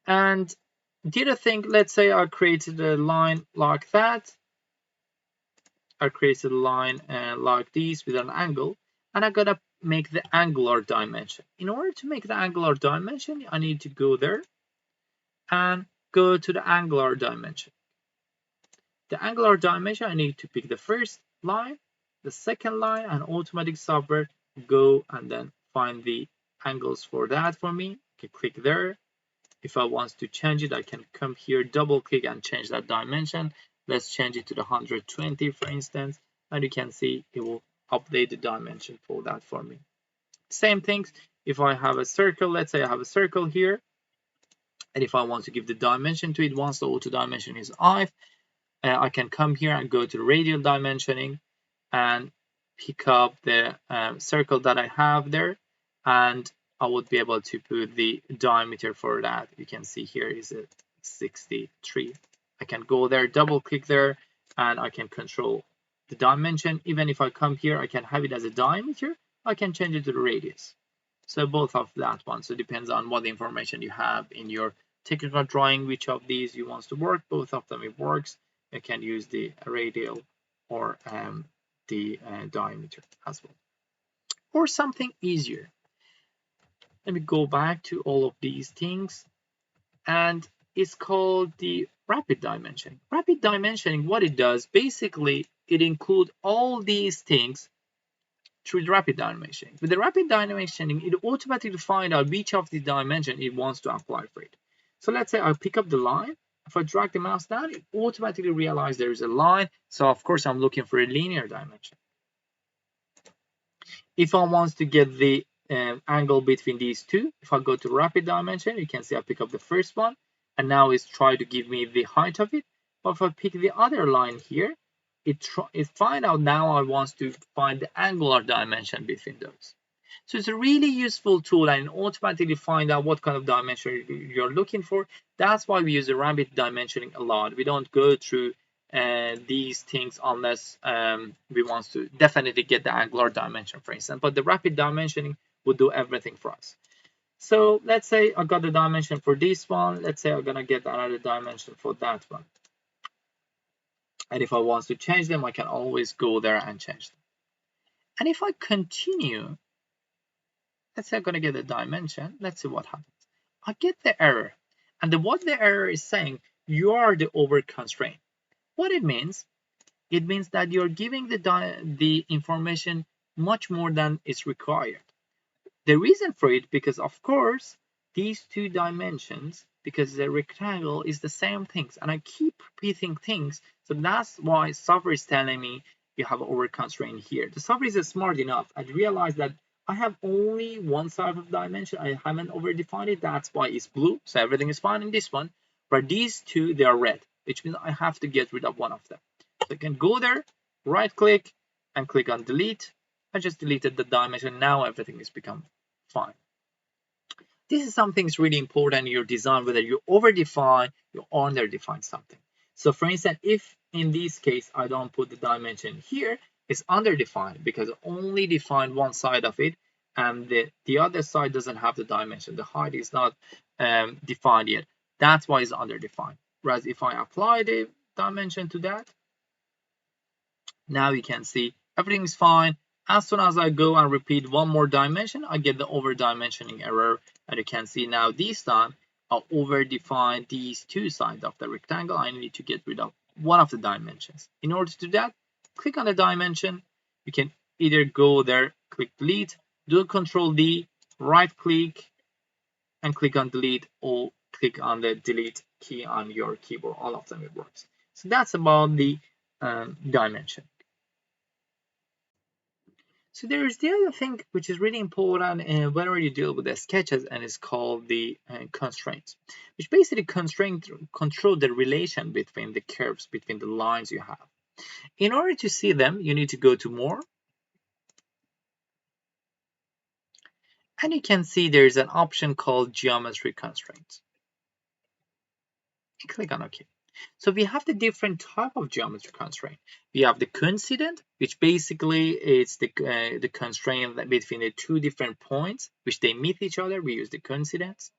And the other thing, let's say I created a line like that. I created a line like this with an angle, and I'm gonna make the angular dimension. In order to make the angular dimension, I need to go there and go to the angular dimension. The angular dimension, I need to pick the first line, the second line, and automatic software go and then find the angles for that for me. I can click there. If I want to change it, I can come here, double click and change that dimension. Let's change it to the 120, for instance, and you can see it will update the dimension for that for me. Same things, if I have a circle, let's say I have a circle here, and if I want to give the dimension to it, once the auto dimension is off, I can come here and go to radial dimensioning and pick up the circle that I have there, and I would be able to put the diameter for that. You can see here is a 63. I can go there, double click there, and I can control the dimension. Even if I come here, I can have it as a diameter. I can change it to the radius. So both of that one. So it depends on what information you have in your technical drawing, which of these you want to work. Both of them it works. You can use the radial or the diameter as well, or something easier. Let me go back to all of these things, and it's called the rapid dimensioning. Rapid dimensioning, what it does, basically it includes all these things through the rapid dimensioning. With the rapid dimensioning, it automatically finds out which of the dimension it wants to apply for it. So let's say I pick up the line. If I drag the mouse down, it automatically realizes there is a line. So of course I'm looking for a linear dimension. If I want to get the angle between these two, if I go to rapid dimension, you can see I pick up the first one, and now it's trying to give me the height of it. But if I pick the other line here, it find out now I want to find the angular dimension between those. So it's a really useful tool, and automatically find out what kind of dimension you're looking for. That's why we use the rapid dimensioning a lot. We don't go through these things unless we want to definitely get the angular dimension, for instance. But the rapid dimensioning will do everything for us. So let's say I got the dimension for this one. Let's say I'm gonna get another dimension for that one. And if I want to change them, I can always go there and change them. And if I continue, let's say I'm gonna get a dimension. Let's see what happens. I get the error, and what the error is saying, you are the over constraint. What it means that you're giving the information much more than is required. The reason for it, because of course these two dimensions, because the rectangle is the same things, and I keep repeating things, so that's why software is telling me you have over constraint here. The software is smart enough and realize that I have only one side of dimension. I haven't overdefined it. That's why it's blue, so everything is fine in this one. But these two, they are red, which means I have to get rid of one of them. So I can go there, right click, and click on delete. I just deleted the dimension. Now everything is become fine. This is something that's really important in your design, whether you overdefine or underdefine something. So for instance, if in this case I don't put the dimension here, it's underdefined because I only define one side of it, and the other side doesn't have the dimension. The height is not defined yet. That's why it's underdefined. Whereas if I apply the dimension to that, now you can see everything is fine. As soon as I go and repeat one more dimension, I get the over dimensioning error. And you can see now this time I over defined these two sides of the rectangle. I need to get rid of one of the dimensions. In order to do that, click on the dimension. You can either go there, click delete, do Control D, right click, and click on delete, or click on the delete key on your keyboard. All of them, it works. So that's about the dimension. So there is the other thing which is really important whenever you deal with the sketches, and it's called the constraints, which basically control the relation between the curves, between the lines you have. In order to see them, you need to go to more, and you can see there's an option called geometry constraints. Click on OK. So we have the different type of geometry constraint. We have the coincident, which basically is the constraint between the two different points which they meet each other. We use the coincidence.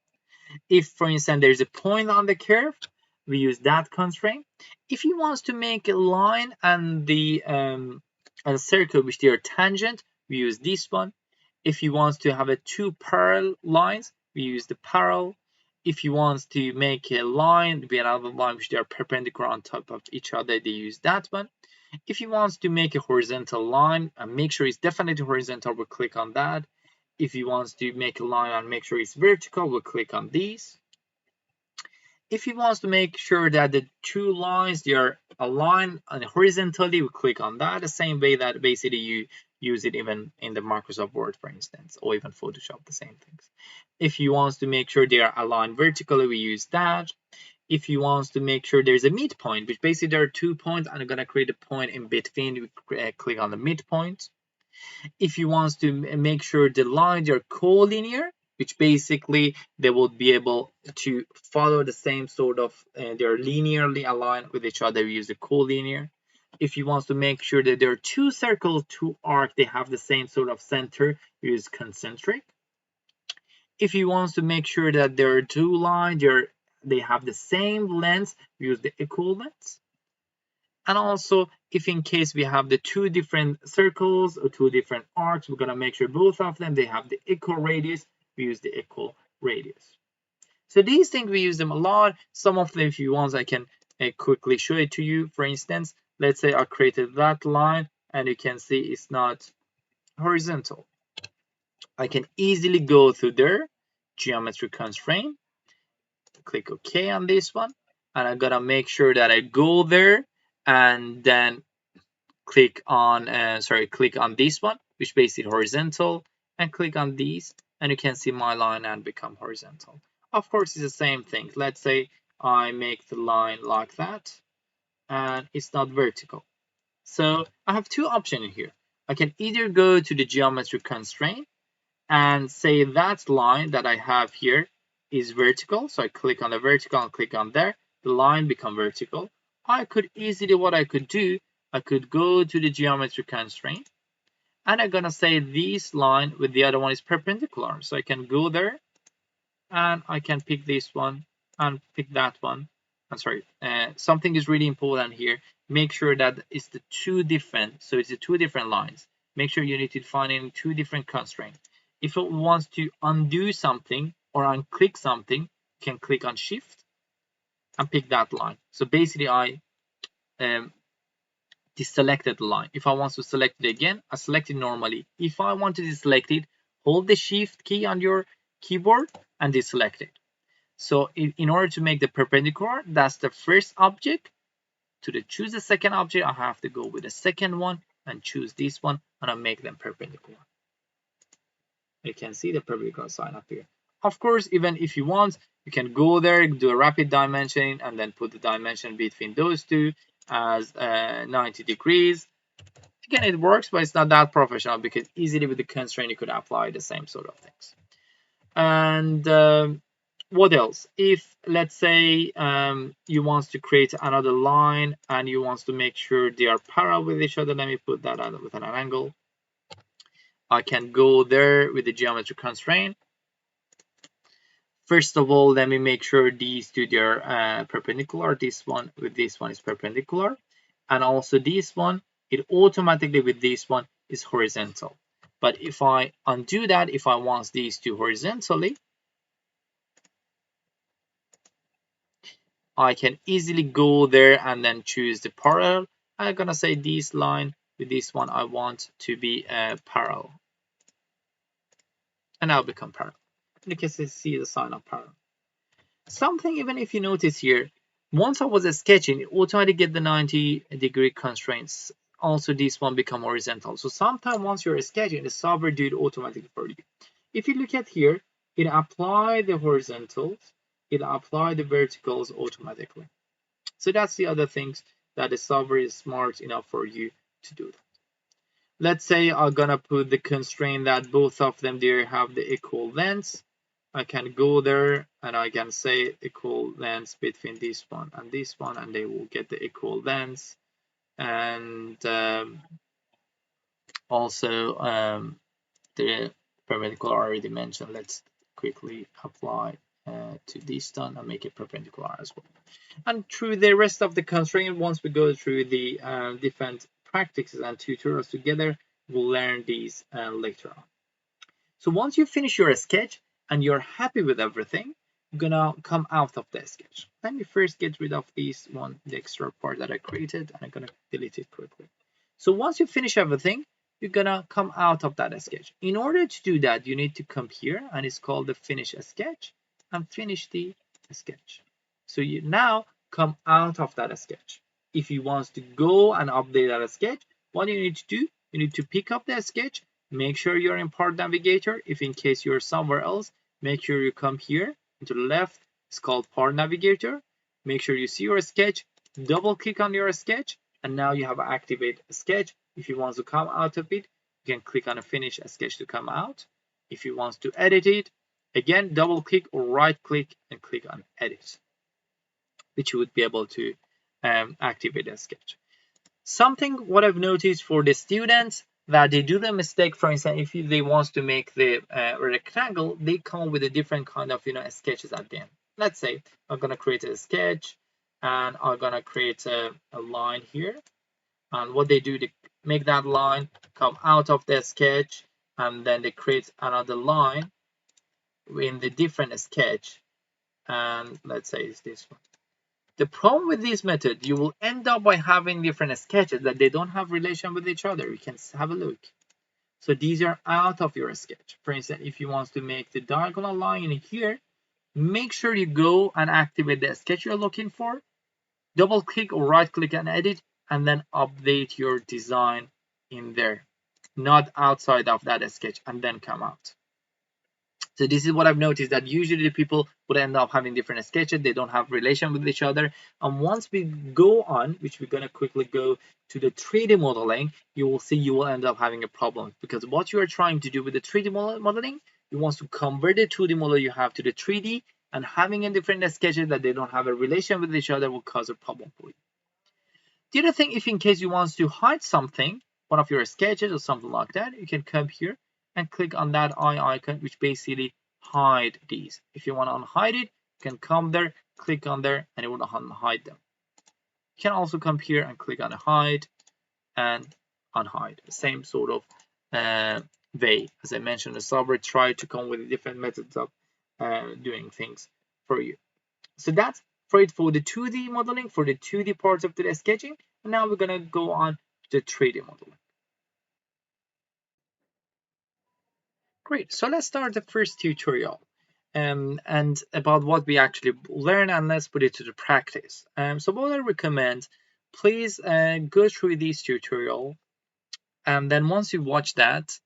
If, for instance, there's a point on the curve, we use that constraint. If you want to make a line and the a circle which they are tangent, we use this one. If you want to have two parallel lines, we use the parallel. If you want to make a line with another line which they are perpendicular on top of each other, they use that one. If you want to make a horizontal line and make sure it's definitely horizontal, we'll click on that. If you want to make a line and make sure it's vertical, we'll click on these. If you want to make sure that the two lines they are aligned and horizontally, we click on that. The same way that basically you use it even in the Microsoft Word, for instance, or even Photoshop, the same things. If you want to make sure they are aligned vertically, we use that. If you want to make sure there's a midpoint, which basically there are 2 points, and I'm going to create a point in between, we click on the midpoint. If you want to make sure the lines are collinear, which basically they will be able to follow the same sort of, they're linearly aligned with each other, we use the collinear. If you want to make sure that there are two circles, two arcs, they have the same sort of center, we use concentric. If you want to make sure that there are two lines, they have the same length, we use the equal length. And also, if in case we have the two different circles or two different arcs, we're going to make sure both of them, they have the equal radius, we use the equal radius. So these things, we use them a lot. Some of them, if you want, I can quickly show it to you. For instance, let's say I created that line, and you can see it's not horizontal. I can easily go through their geometry constraint, click OK on this one, and I'm going to make sure that I go there and then click on this one, which basically horizontal, and click on these, and you can see my line and become horizontal. Of course, it's the same thing. Let's say I make the line like that, and it's not vertical. So I have two options here. I can either go to the geometry constraint and say that line that I have here is vertical. So I click on the vertical and click on there. The line become vertical. I could easily, what I could do, I could go to the geometry constraint, and I'm gonna say this line with the other one is perpendicular. So I can go there, and I can pick this one and pick that one. I'm sorry, something is really important here. Make sure that it's the two different, so it's the two different lines. Make sure you need to define in two different constraints. If it wants to undo something or unclick something, you can click on Shift and pick that line. So basically, I deselected the line. If I want to select it again, I select it normally. If I want to deselect it, hold the Shift key on your keyboard and deselect it. So in order to make the perpendicular, that's the first object. To choose the second object, I have to go with the second one and choose this one, and I make them perpendicular. You can see the perpendicular sign up here. Of course, even if you want, you can go there, do a rapid dimensioning, and then put the dimension between those two as 90 degrees. Again, it works, but it's not that professional, because easily with the constraint, you could apply the same sort of things. And what else? If, let's say, you want to create another line and you want to make sure they are parallel with each other, let me put that with an angle. I can go there with the geometry constraint. First of all, let me make sure these two are perpendicular. This one with this one is perpendicular, and also this one, it automatically with this one is horizontal. But if I undo that, if I want these two horizontally, I can easily go there and then choose the parallel. I'm gonna say this line with this one I want to be parallel, and now become parallel. And you can see the sign of parallel. Something, even if you notice here, once I was sketching, it automatically get the 90-degree constraints. Also, this one become horizontal. So sometimes once you're sketching, the software do it automatically for you. If you look at here, it apply the horizontals, it apply the verticals automatically. So that's the other things that the software is smart enough for you to do that. Let's say I'm gonna put the constraint that both of them there have the equal lengths. I can go there and I can say equal lengths between this one, and they will get the equal lengths. And also the perpendicular I already mentioned. Let's quickly apply to this one and make it perpendicular as well. And through the rest of the constraint, once we go through the different practices and tutorials together, we'll learn these later on. So once you finish your sketch and you're happy with everything, you're gonna come out of the sketch. Let me first get rid of this one, the extra part that I created, and I'm gonna delete it quickly. So once you finish everything, you're gonna come out of that sketch. In order to do that, you need to come here, and it's called the finish sketch, and finish the sketch. So you now come out of that sketch. If you want to go and update that sketch, what you need to do, you need to pick up that sketch. Make sure you're in Part Navigator. If in case you're somewhere else, make sure you come here to the left. It's called Part Navigator. Make sure you see your sketch. Double click on your sketch, and now you have activated a sketch. If you want to come out of it, you can click on a finish sketch to come out. If you want to edit it, again, double click or right click and click on edit, which you would be able to activate a sketch. Something what I've noticed for the students that they do the mistake, for instance, if they want to make the rectangle, they come with a different kind of sketches at the end. Let's say I'm gonna create a sketch and I'm gonna create a line here, and what they do, they make that line come out of the sketch, and then they create another line in the different sketch, and let's say it's this one. The problem with this method, you will end up by having different sketches that they don't have relation with each other. You can have a look. So these are out of your sketch. For instance, if you want to make the diagonal line in here, make sure you go and activate the sketch you're looking for, double click or right click and edit, and then update your design in there, not outside of that sketch, and then come out. So this is what I've noticed, that usually the people would end up having different sketches. They don't have relation with each other. And once we go on, which we're going to quickly go to the 3D modeling, you will see you will end up having a problem, because what you are trying to do with the 3D modeling, you want to convert the 2D model you have to the 3D, and having a different sketches that they don't have a relation with each other will cause a problem for you. The other thing, if in case you want to hide something, one of your sketches or something like that, you can come here and click on that eye icon, which basically hide these. If you want to unhide it, you can come there, click on there, and it will unhide them. You can also come here and click on hide and unhide. Same sort of way. As I mentioned, the software tried to come with different methods of doing things for you. So that's for it for the 2D modeling, for the 2D parts of the sketching. And now we're going to go on to the 3D modeling. Great, so let's start the first tutorial and about what we actually learn, and let's put it to the practice. So what I recommend, please go through this tutorial, and then once you watch that,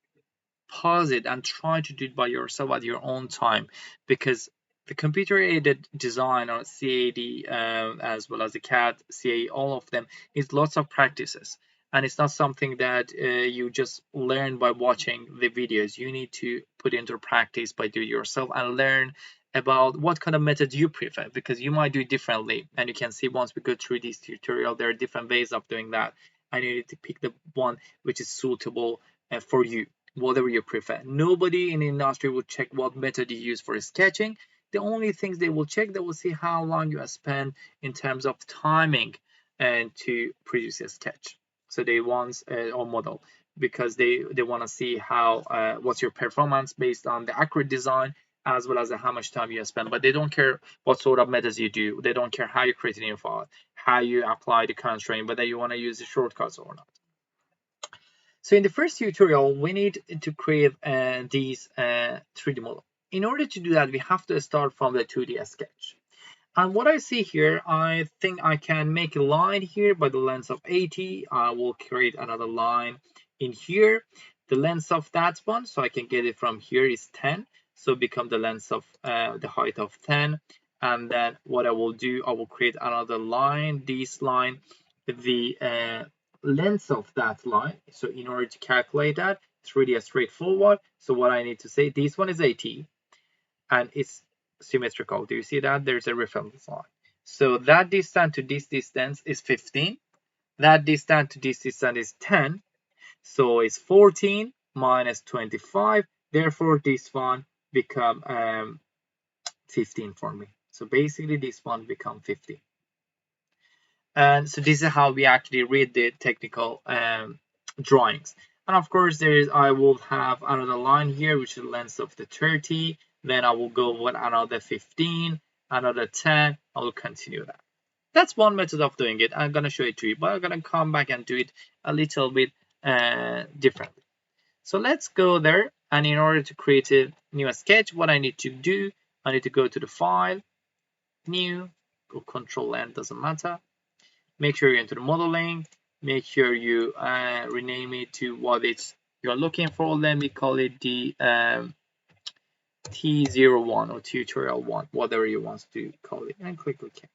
pause it and try to do it by yourself at your own time, because the computer-aided design, or CAD, as well as the CAD, CAE, all of them is lots of practices, and it's not something that you just learn by watching the videos. You need to put into practice by doing yourself and learn about what kind of method you prefer, because you might do it differently. And you can see once we go through this tutorial, there are different ways of doing that, and you need to pick the one which is suitable for you. whatever you prefer. Nobody in the industry will check what method you use for sketching. The only things they will check, they will see how long you have spent in terms of timing and to produce a sketch. So they want or model, because they want to see how what's your performance based on the accurate design, as well as how much time you have spent. But they don't care what sort of methods you do. They don't care how you create a new file, how you apply the constraint, whether you want to use the shortcuts or not. So in the first tutorial, we need to create these 3D model. In order to do that, we have to start from the 2D sketch. And what I see here, I think I can make a line here by the length of 80. I will create another line in here. The length of that one, so I can get it from here, is 10. So become the length of the height of 10. And then what I will do, I will create another line, this line, the length of that line. So in order to calculate that, it's really straightforward. So what I need to say, this one is 80 and it's symmetrical. Do you see that? There's a reference line. So that distance to this distance is 15. That distance to this distance is 10. So it's 14 minus 25. Therefore, this one become 15 for me. So basically, this one become 15. And so this is how we actually read the technical drawings. And of course, I will have another line here, which is the length of the 30. Then I will go with another 15, another 10. I will continue that. That's one method of doing it. I'm going to show it to you, but I'm going to come back and do it a little bit differently. So let's go there. And in order to create a new sketch, what I need to do, I need to go to the file, new, go Control N, doesn't matter. Make sure you're into the modeling. Make sure you rename it to what you're looking for. Let me call it the T01 or tutorial 1, whatever you want to call it, and click OK.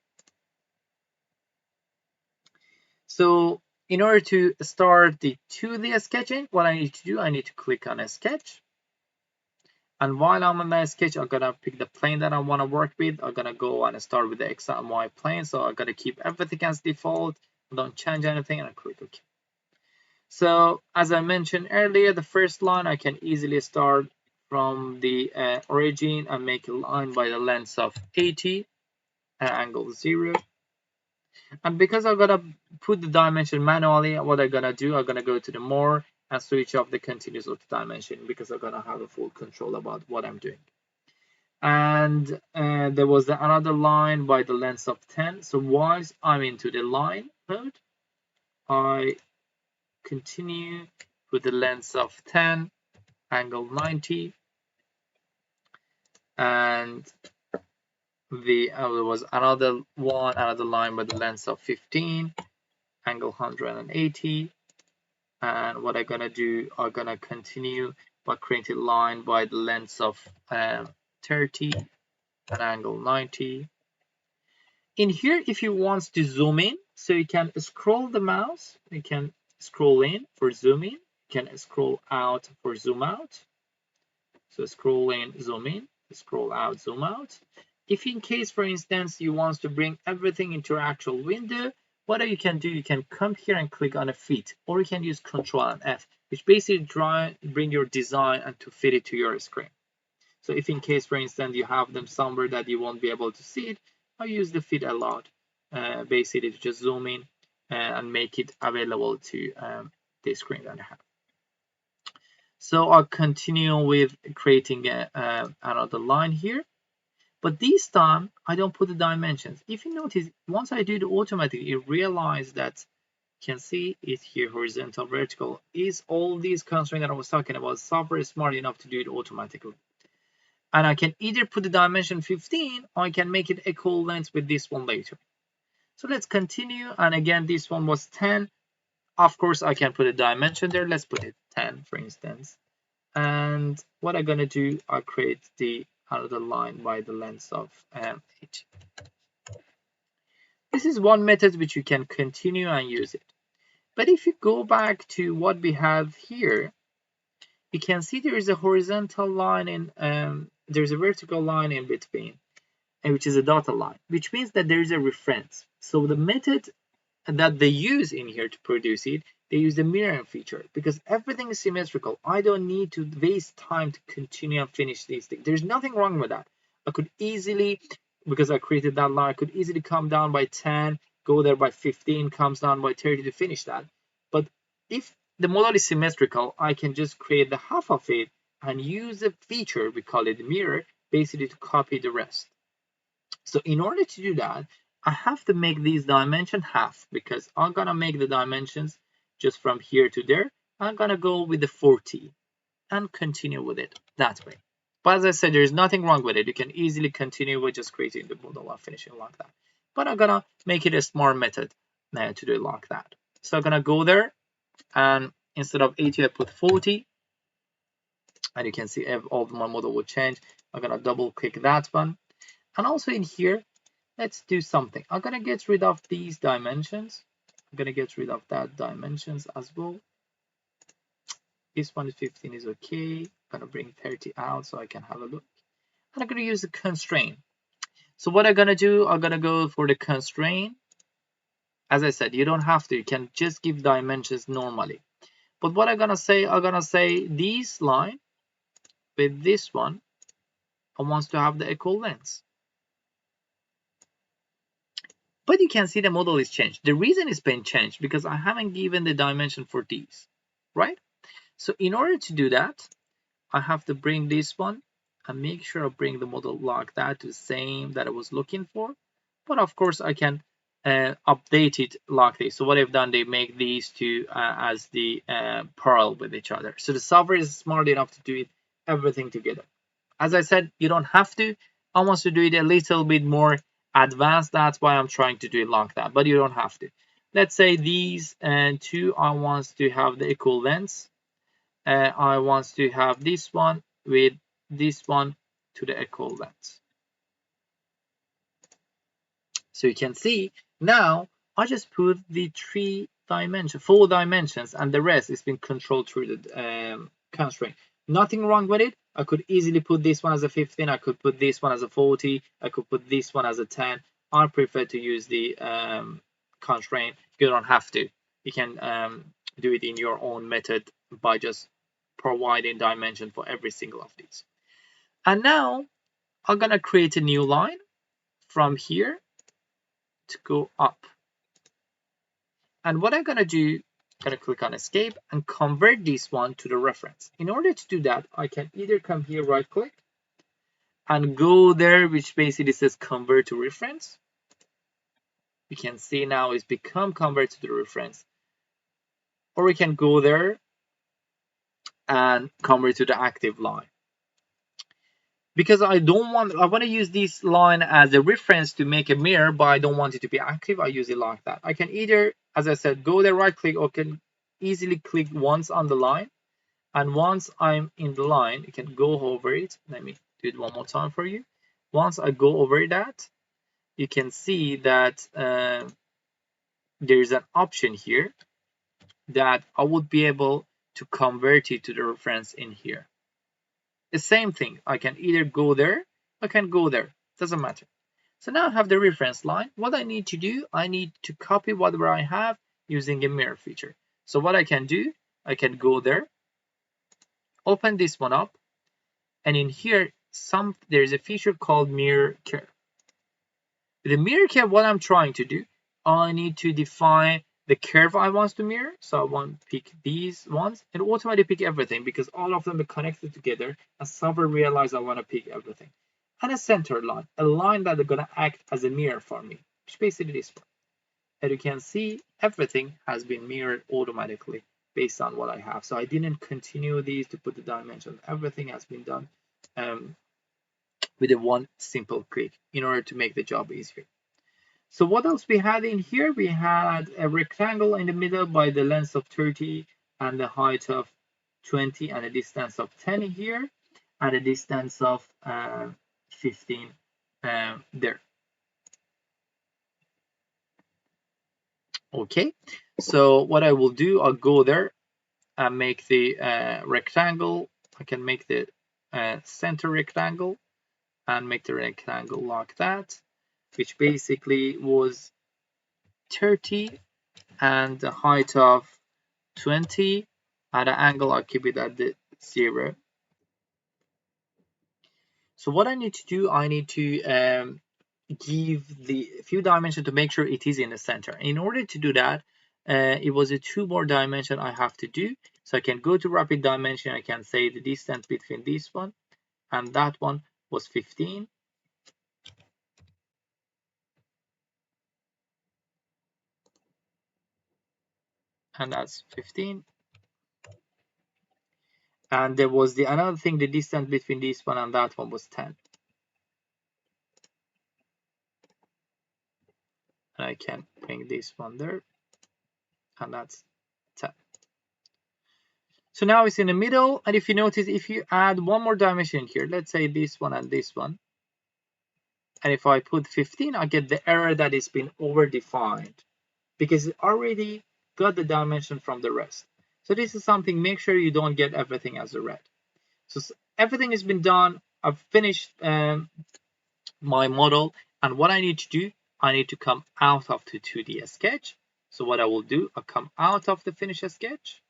So in order to start the 2D sketching, what I need to do, I need to click on a sketch. And while I'm on that sketch, I'm going to pick the plane that I want to work with. I'm going to go and start with the X and Y plane. So I'm going to keep everything as default. Don't change anything, and I click OK. So as I mentioned earlier, the first line, I can easily start from the origin and make a line by the length of 80 and angle 0. And because I'm going to put the dimension manually, what I'm going to do, I'm going to go to the more and switch off the continuous auto dimension, because I'm going to have a full control about what I'm doing. And there was another line by the length of 10. So whilst I'm into the line mode, I continue with the length of 10, angle 90, and there was another line by the length of 15, angle 180. And what I'm gonna do, I'm gonna continue by creating a line by the length of 30 and angle 90. In here, if you want to zoom in, so you can scroll the mouse, you can scroll in for zoom in, you can scroll out for zoom out. So scroll in, zoom in, scroll out, zoom out. If in case, for instance, you want to bring everything into your actual window, what you can do, you can come here and click on a fit, or you can use Control and F, which basically bring your design and to fit it to your screen. So if in case, for instance, you have them somewhere that you won't be able to see it, I use the fit allowed, basically to just zoom in and make it available to the screen that I have. So I'll continue with creating another line here. But this time, I don't put the dimensions. If you notice, once I do it automatically, you realize that you can see it here, horizontal, vertical, is all these constraints that I was talking about. Software is smart enough to do it automatically. And I can either put the dimension 15, or I can make it equal length with this one later. So let's continue. And again, this one was 10. Of course, I can put a dimension there. Let's put it 10, for instance. And what I'm going to do, I'll create another line by the length of 8. This is one method which you can continue and use it. But if you go back to what we have here, you can see there is a horizontal line and there's a vertical line in between, which is a dotted line, which means that there is a reference. So the method that they use in here to produce it they use the mirroring feature because everything is symmetrical. I don't need to waste time to continue and finish these things. There's nothing wrong with that. I could easily, because I created that line, I could easily come down by 10, go there by 15, comes down by 30 to finish that. But if the model is symmetrical, I can just create the half of it and use a feature, we call it mirror, basically to copy the rest. So in order to do that, I have to make these dimension half because I'm gonna make the dimensions just from here to there. I'm gonna go with the 40 and continue with it that way. But as I said, there's nothing wrong with it. You can easily continue with just creating the model and finishing like that. But I'm gonna make it a smart method to do it like that. So I'm gonna go there and instead of 80, I put 40. And you can see all my model will change. I'm gonna double click that one. And also in here, let's do something. I'm gonna get rid of these dimensions. I'm gonna get rid of that dimensions as well. This one is 15 is okay. I'm gonna bring 30 out so I can have a look. And I'm gonna use the constraint. So what I'm gonna do, I'm gonna go for the constraint. As I said, you don't have to, you can just give dimensions normally. But what I'm gonna say this line with this one, I want to have the equal lengths. But you can see the model is changed. The reason it's been changed because I haven't given the dimension for these, right? So in order to do that, I have to bring this one and make sure I bring the model like that to the same that I was looking for. But of course, I can update it like this. So what I've done, they make these two as the parallel with each other. So the software is smart enough to do it everything together. As I said, you don't have to. I want to do it a little bit more advanced. That's why I'm trying to do it like that, but you don't have to. Let's say these two, I want to have the equal lengths. I want to have this one with this one to the equal lengths. So you can see now I just put the 4 dimensions, and the rest is being controlled through the constraint. Nothing wrong with it. I could easily put this one as a 15. I could put this one as a 40. I could put this one as a 10. I prefer to use the constraint. You don't have to. You can do it in your own method by just providing dimension for every single of these. And now I'm gonna create a new line from here to go up. And what I'm gonna do, I'm gonna click on escape and convert this one to the reference. In order to do that, I can either come here, right click, and go there, which basically says convert to reference. You can see now it's become convert to the reference. Or we can go there and convert to the active line. Because I want to use this line as a reference to make a mirror, but I don't want it to be active. I use it like that. I can either, as I said, go there, right click, or can easily click once on the line. And once I'm in the line, you can go over it. Let me do it one more time for you. Once I go over that, you can see that there's an option here that I would be able to convert it to the reference in here. The same thing, I can either go there, I can go there, doesn't matter. So now I have the reference line. What I need to do, I need to copy whatever I have using a mirror feature. So what I can do, I can go there, open this one up, and in here, there's a feature called mirror curve. With the mirror curve, what I'm trying to do, I need to define the curve I want to mirror. So I want to pick these ones and automatically pick everything because all of them are connected together, and software realize I want to pick everything. And a center line, a line that is going to act as a mirror for me, which basically this one. And you can see everything has been mirrored automatically based on what I have. So I didn't continue these to put the dimensions. Everything has been done with a one simple click in order to make the job easier. So what else we had in here? We had a rectangle in the middle by the length of 30 and the height of 20 and a distance of 10 here and a distance of 15 there. Okay, so what I will do, I'll go there and make the rectangle. I can make the center rectangle and make the rectangle like that, which basically was 30 and the height of 20, and the angle I keep it at the 0. So what I need to do, I need to give the few dimension to make sure it is in the center. In order to do that, it was a 2 more dimension I have to do. So I can go to rapid dimension. I can say the distance between this one and that one was 15. And that's 15. And there was the another thing, the distance between this one and that one was 10. And I can bring this one there, and that's 10. So now it's in the middle, and if you notice, if you add one more dimension here, let's say this one and this one, and if I put 15, I get the error that it's been overdefined because it already got the dimension from the rest. So this is something, make sure you don't get everything as a red. So everything has been done. I've finished my model, and what I need to do, I need to come out of the 2D sketch. So what I will do, I'll come out of the finished sketch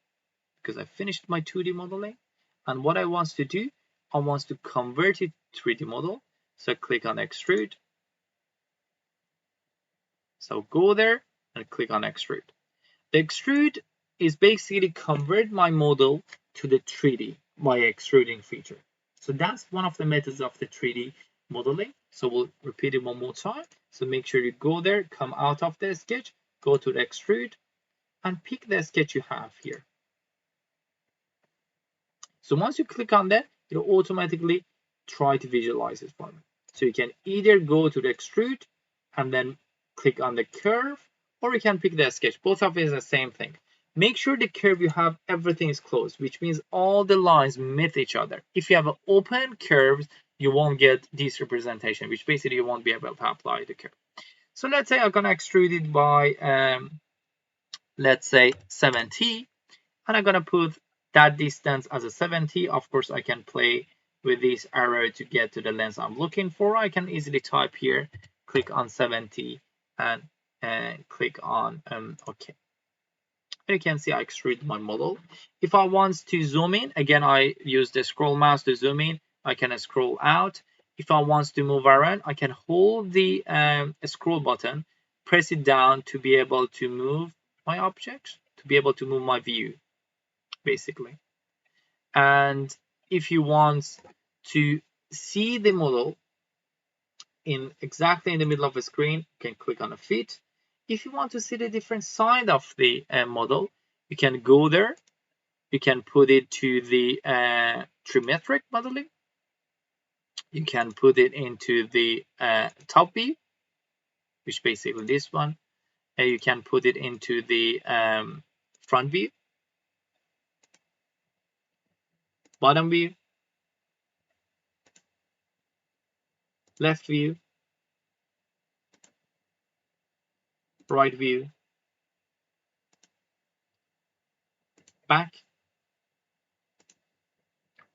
because I finished my 2D modeling. And what I want to do, I want to convert it to 3D model. So click on extrude. So go there and click on extrude. The extrude is basically convert my model to the 3D by extruding feature. So that's one of the methods of the 3D modeling. So we'll repeat it one more time. So make sure you go there, come out of the sketch, go to the extrude, and pick the sketch you have here. So once you click on that, it'll automatically try to visualize it for me. So you can either go to the extrude and then click on the curve, or you can pick the sketch. Both of it is the same thing. Make sure the curve you have, everything is closed, which means all the lines meet each other. If you have an open curves, you won't get this representation, which basically you won't be able to apply the curve. So let's say I'm gonna extrude it by, let's say 70, and I'm gonna put that distance as a 70. Of course, I can play with this arrow to get to the length I'm looking for. I can easily type here, click on 70, and click on OK. You can see I extrude my model. If I want to zoom in, again, I use the scroll mouse to zoom in. I can scroll out. If I want to move around, I can hold the scroll button, press it down to be able to move my objects, to be able to move my view, basically. And if you want to see the model exactly in the middle of the screen, you can click on a fit. If you want to see the different side of the model, you can go there. You can put it to the trimetric modeling. You can put it into the top view, which basically this one. You can put it into the front view, bottom view, left view, right view, back,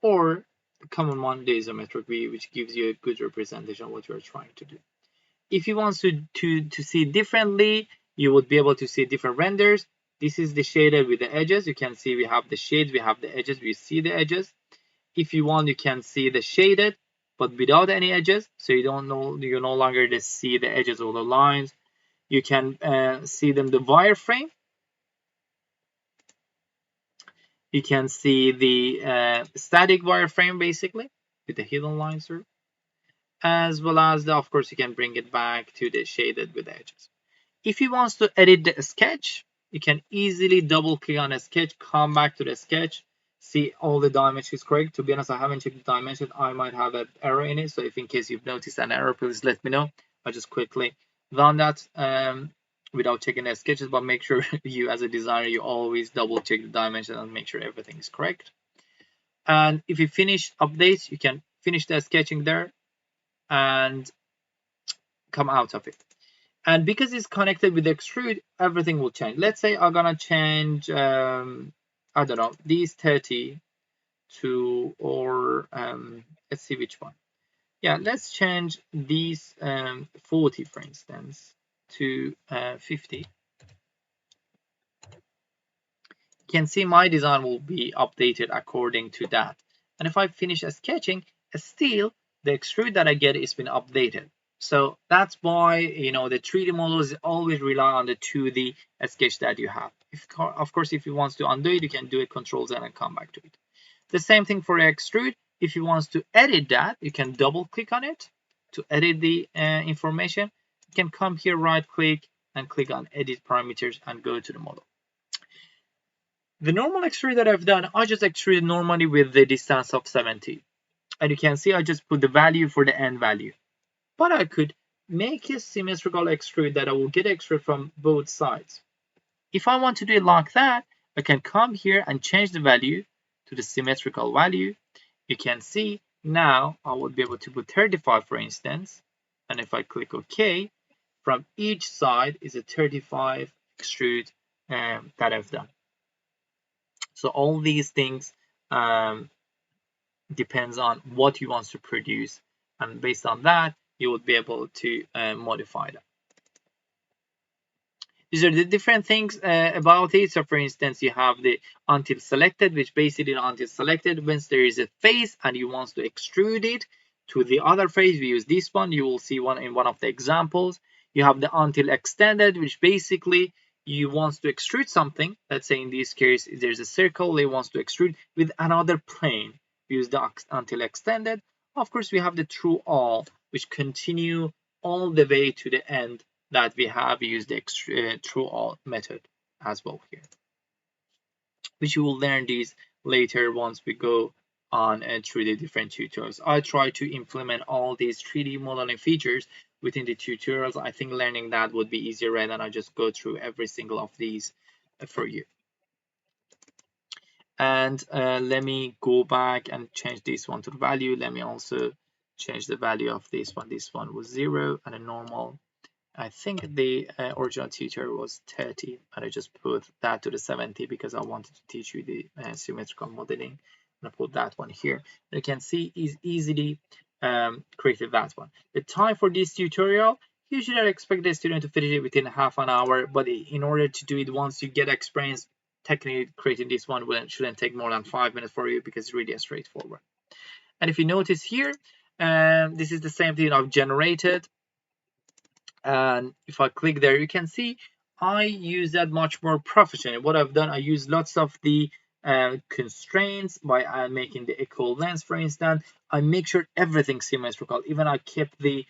or the common one, the isometric view, which gives you a good representation of what you're trying to do. If you want to see differently, you would be able to see different renders. This is the shaded with the edges. You can see we have the shades, we have the edges, we see the edges. If you want, you can see the shaded, but without any edges. So you no longer just see the edges or the lines. You can see them the wireframe. You can see the static wireframe basically with the hidden lines through, as well as of course you can bring it back to the shaded with the edges. If you want to edit the sketch, you can easily double click on a sketch, come back to the sketch, see all the dimensions correct. To be honest, I haven't checked the dimension. I might have an error in it. So if in case you've noticed an error, please let me know. I just quickly run that without checking the sketches, but make sure you as a designer, you always double check the dimension and make sure everything is correct. And if you finish updates, you can finish the sketching there and come out of it. And because it's connected with extrude, everything will change. Let's say I'm gonna change, I don't know, these 30 to, or let's see which one. Yeah, let's change these 40, for instance, to 50. can see my design will be updated according to that. And if I finish sketching, still the extrude that I get is been updated. So that's why, you know, the 3D models always rely on the 2D sketch that you have. Of course, if you want to undo it, you can do it Control Z and come back to it. The same thing for extrude. If you want to edit that, you can double click on it to edit the information. You can come here, right click, and click on edit parameters and go to the model. The normal extrude that I've done, I just extruded normally with the distance of 70. And you can see I just put the value for the end value. But I could make a symmetrical extrude that I will get extrude from both sides. If I want to do it like that, I can come here and change the value to the symmetrical value. You can see now I would be able to put 35, for instance. And if I click OK, from each side is a 35 extrude that I've done. So all these things depends on what you want to produce, and based on that you would be able to modify that. These are the different things about it. So for instance, you have the until selected, which basically until selected, once there is a face and you want to extrude it to the other face, we use this one. You will see one in one of the examples. You have the until extended, which basically you want to extrude something. Let's say in this case there's a circle, it wants to extrude with another plane. We use the until extended. Of course, we have the through all, which continue all the way to the end that we have used the through all method as well here, which you will learn these later once we go on through the different tutorials. I try to implement all these 3D modeling features within the tutorials. I think learning that would be easier rather than I just go through every single of these for you. And let me go back and change this one to the value. Let me also change the value of this one. This one was 0 and a normal. I think the original tutorial was 30, and I just put that to the 70 because I wanted to teach you the symmetrical modeling. And I put that one here. You can see is easily created that one. The time for this tutorial, usually I expect the student to finish it within half an hour, but in order to do it once you get experience, technically creating this one shouldn't take more than 5 minutes for you because it's really straightforward. And if you notice here, this is the same thing I've generated. And if I click there, you can see I use that much more professionally. What I've done, I use lots of the constraints by making the equal lengths, for instance. I make sure everything's symmetrical. Even I kept the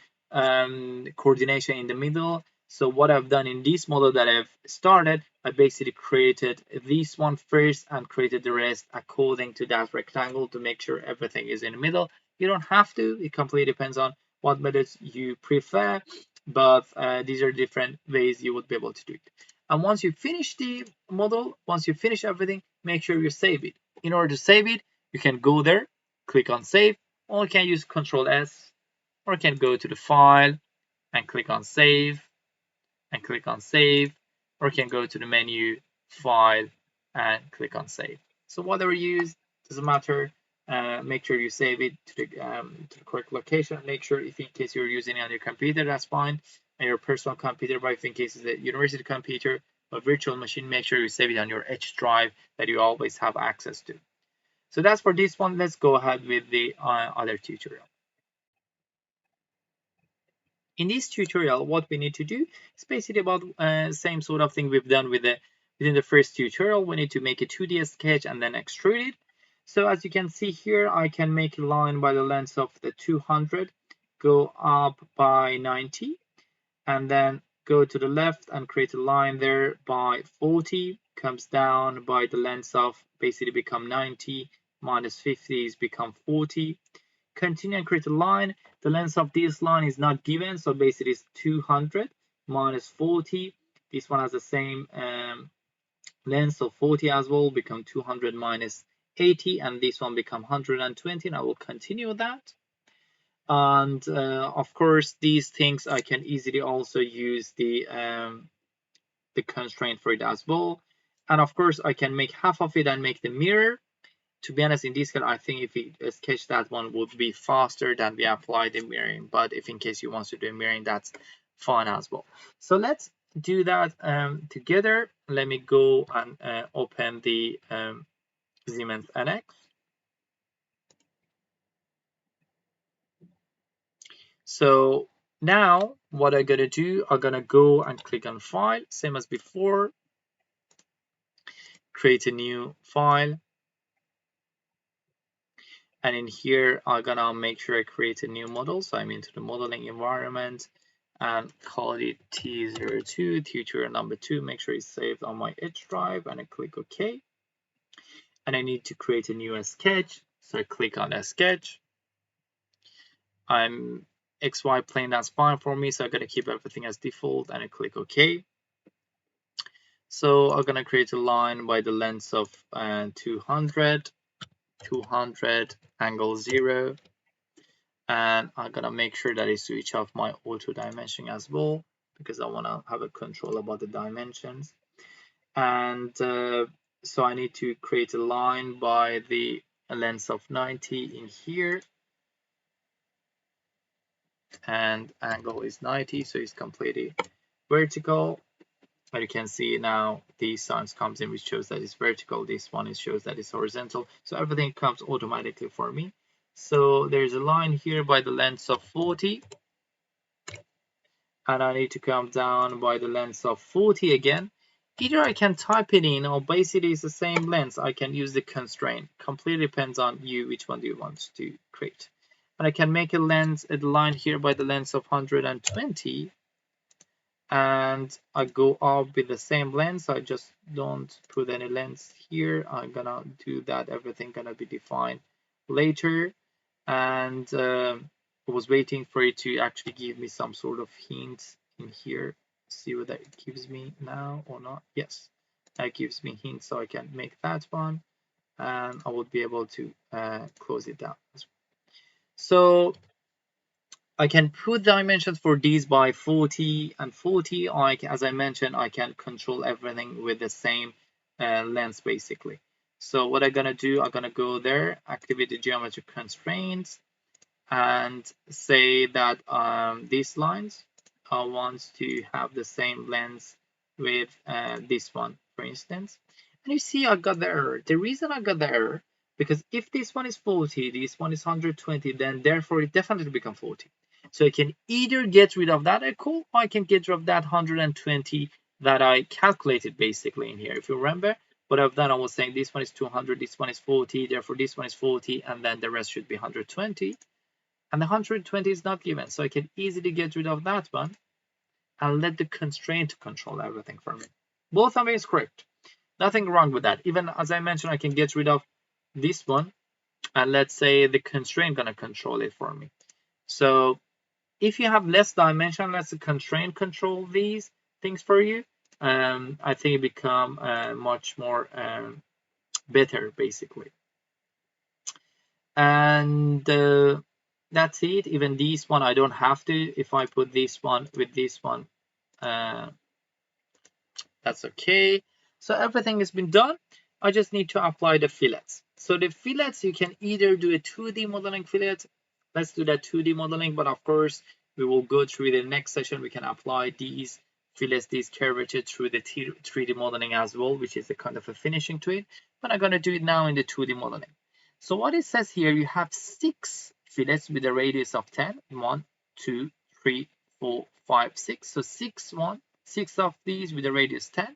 coordination in the middle. So what I've done in this model that I've started, I basically created this one first and created the rest according to that rectangle to make sure everything is in the middle. You don't have to. It completely depends on what methods you prefer, but these are different ways you would be able to do it. And once you finish the model, once you finish everything, make sure you save it. In order to save it, you can go there, click on save, or you can use Control S, or you can go to the file and click on save, and click on save, or you can go to the menu, file, and click on save. So whatever you use, doesn't matter. Make sure you save it to the correct location. Make sure if in case you're using it on your computer, that's fine, and your personal computer, but if in case it's a university computer or virtual machine, make sure you save it on your H drive that you always have access to. So that's for this one. Let's go ahead with the other tutorial. In this tutorial, what we need to do is basically about same sort of thing we've done within the first tutorial. We need to make a 2D sketch and then extrude it. So as you can see here, I can make a line by the length of the 200, go up by 90, and then go to the left and create a line there by 40, comes down by the length of basically become 90, minus 50 is become 40. Continue and create a line. The length of this line is not given, so basically it's 200 minus 40. This one has the same length, so 40 as well, become 200 minus 80, and this one become 120, and I will continue that. And of course, these things I can easily also use the constraint for it as well. And of course, I can make half of it and make the mirror. To be honest, in this case, I think if we sketch that one would be faster than we apply the mirroring. But if in case you want to do mirroring, that's fine as well. So let's do that together, let me go and open the Siemens NX. So now what I'm gonna do, I'm gonna go and click on File, same as before, create a new file, and in here I'm gonna make sure I create a new model. So I'm into the modeling environment and call it T02, tutorial number 2. Make sure it's saved on my H drive, and I click OK. And I need to create a new sketch, so I click on a sketch. I'm XY plane, that's fine for me, so I'm gonna keep everything as default, and I click OK. So I'm gonna create a line by the length of 200, 200, angle 0, and I'm gonna make sure that I switch off my auto dimension as well, because I wanna have a control about the dimensions. And so I need to create a line by the length of 90 in here, and angle is 90, so it's completely vertical. But you can see now these signs comes in, which shows that it's vertical. This one shows that it's horizontal. So everything comes automatically for me. So there's a line here by the length of 40, and I need to come down by the length of 40 again. Either I can type it in, or basically it's the same length. I can use the constraint. Completely depends on you, which one do you want to create. And I can make a line here by the length of 120, and I go up with the same length. I just don't put any length here. I'm gonna do that, everything gonna be defined later. And I was waiting for it to actually give me some sort of hint in here. See what that gives me now or not. Yes, that gives me hints, so I can make that one, and I would be able to close it down. So I can put dimensions for these by 40 and 40. As I mentioned, I can control everything with the same length basically. So what I'm gonna do, I'm gonna go there, activate the geometric constraints, and say that these lines I want to have the same length with this one, for instance. And you see I got the error. The reason I got the error, because if this one is 40, this one is 120, then therefore it definitely becomes 40. So I can either get rid of that echo, or I can get rid of that 120 that I calculated basically in here. If you remember what I've done, I was saying this one is 200, this one is 40, therefore this one is 40, and then the rest should be 120. And the 120 is not given, so I can easily get rid of that one and let the constraint control everything for me. Both of them is correct. Nothing wrong with that. Even as I mentioned, I can get rid of this one, and let's say the constraint gonna control it for me. So if you have less dimension, let the constraint control these things for you. I think it become much more better basically. And that's it. Even this one I don't have to. If I put this one with this one, that's okay. So everything has been done. I just need to apply the fillets. So the fillets, you can either do a 2D modeling fillet. Let's do that 2D modeling, but of course we will go through the next session. We can apply these fillets, these curvature through the 3D modeling as well, which is a kind of a finishing to it. But I'm going to do it now in the 2D modeling. So what it says here, you have 6 fillets with a radius of 10. 1, 2, 3, 4, 5, 6. So 6 of these with a radius 10.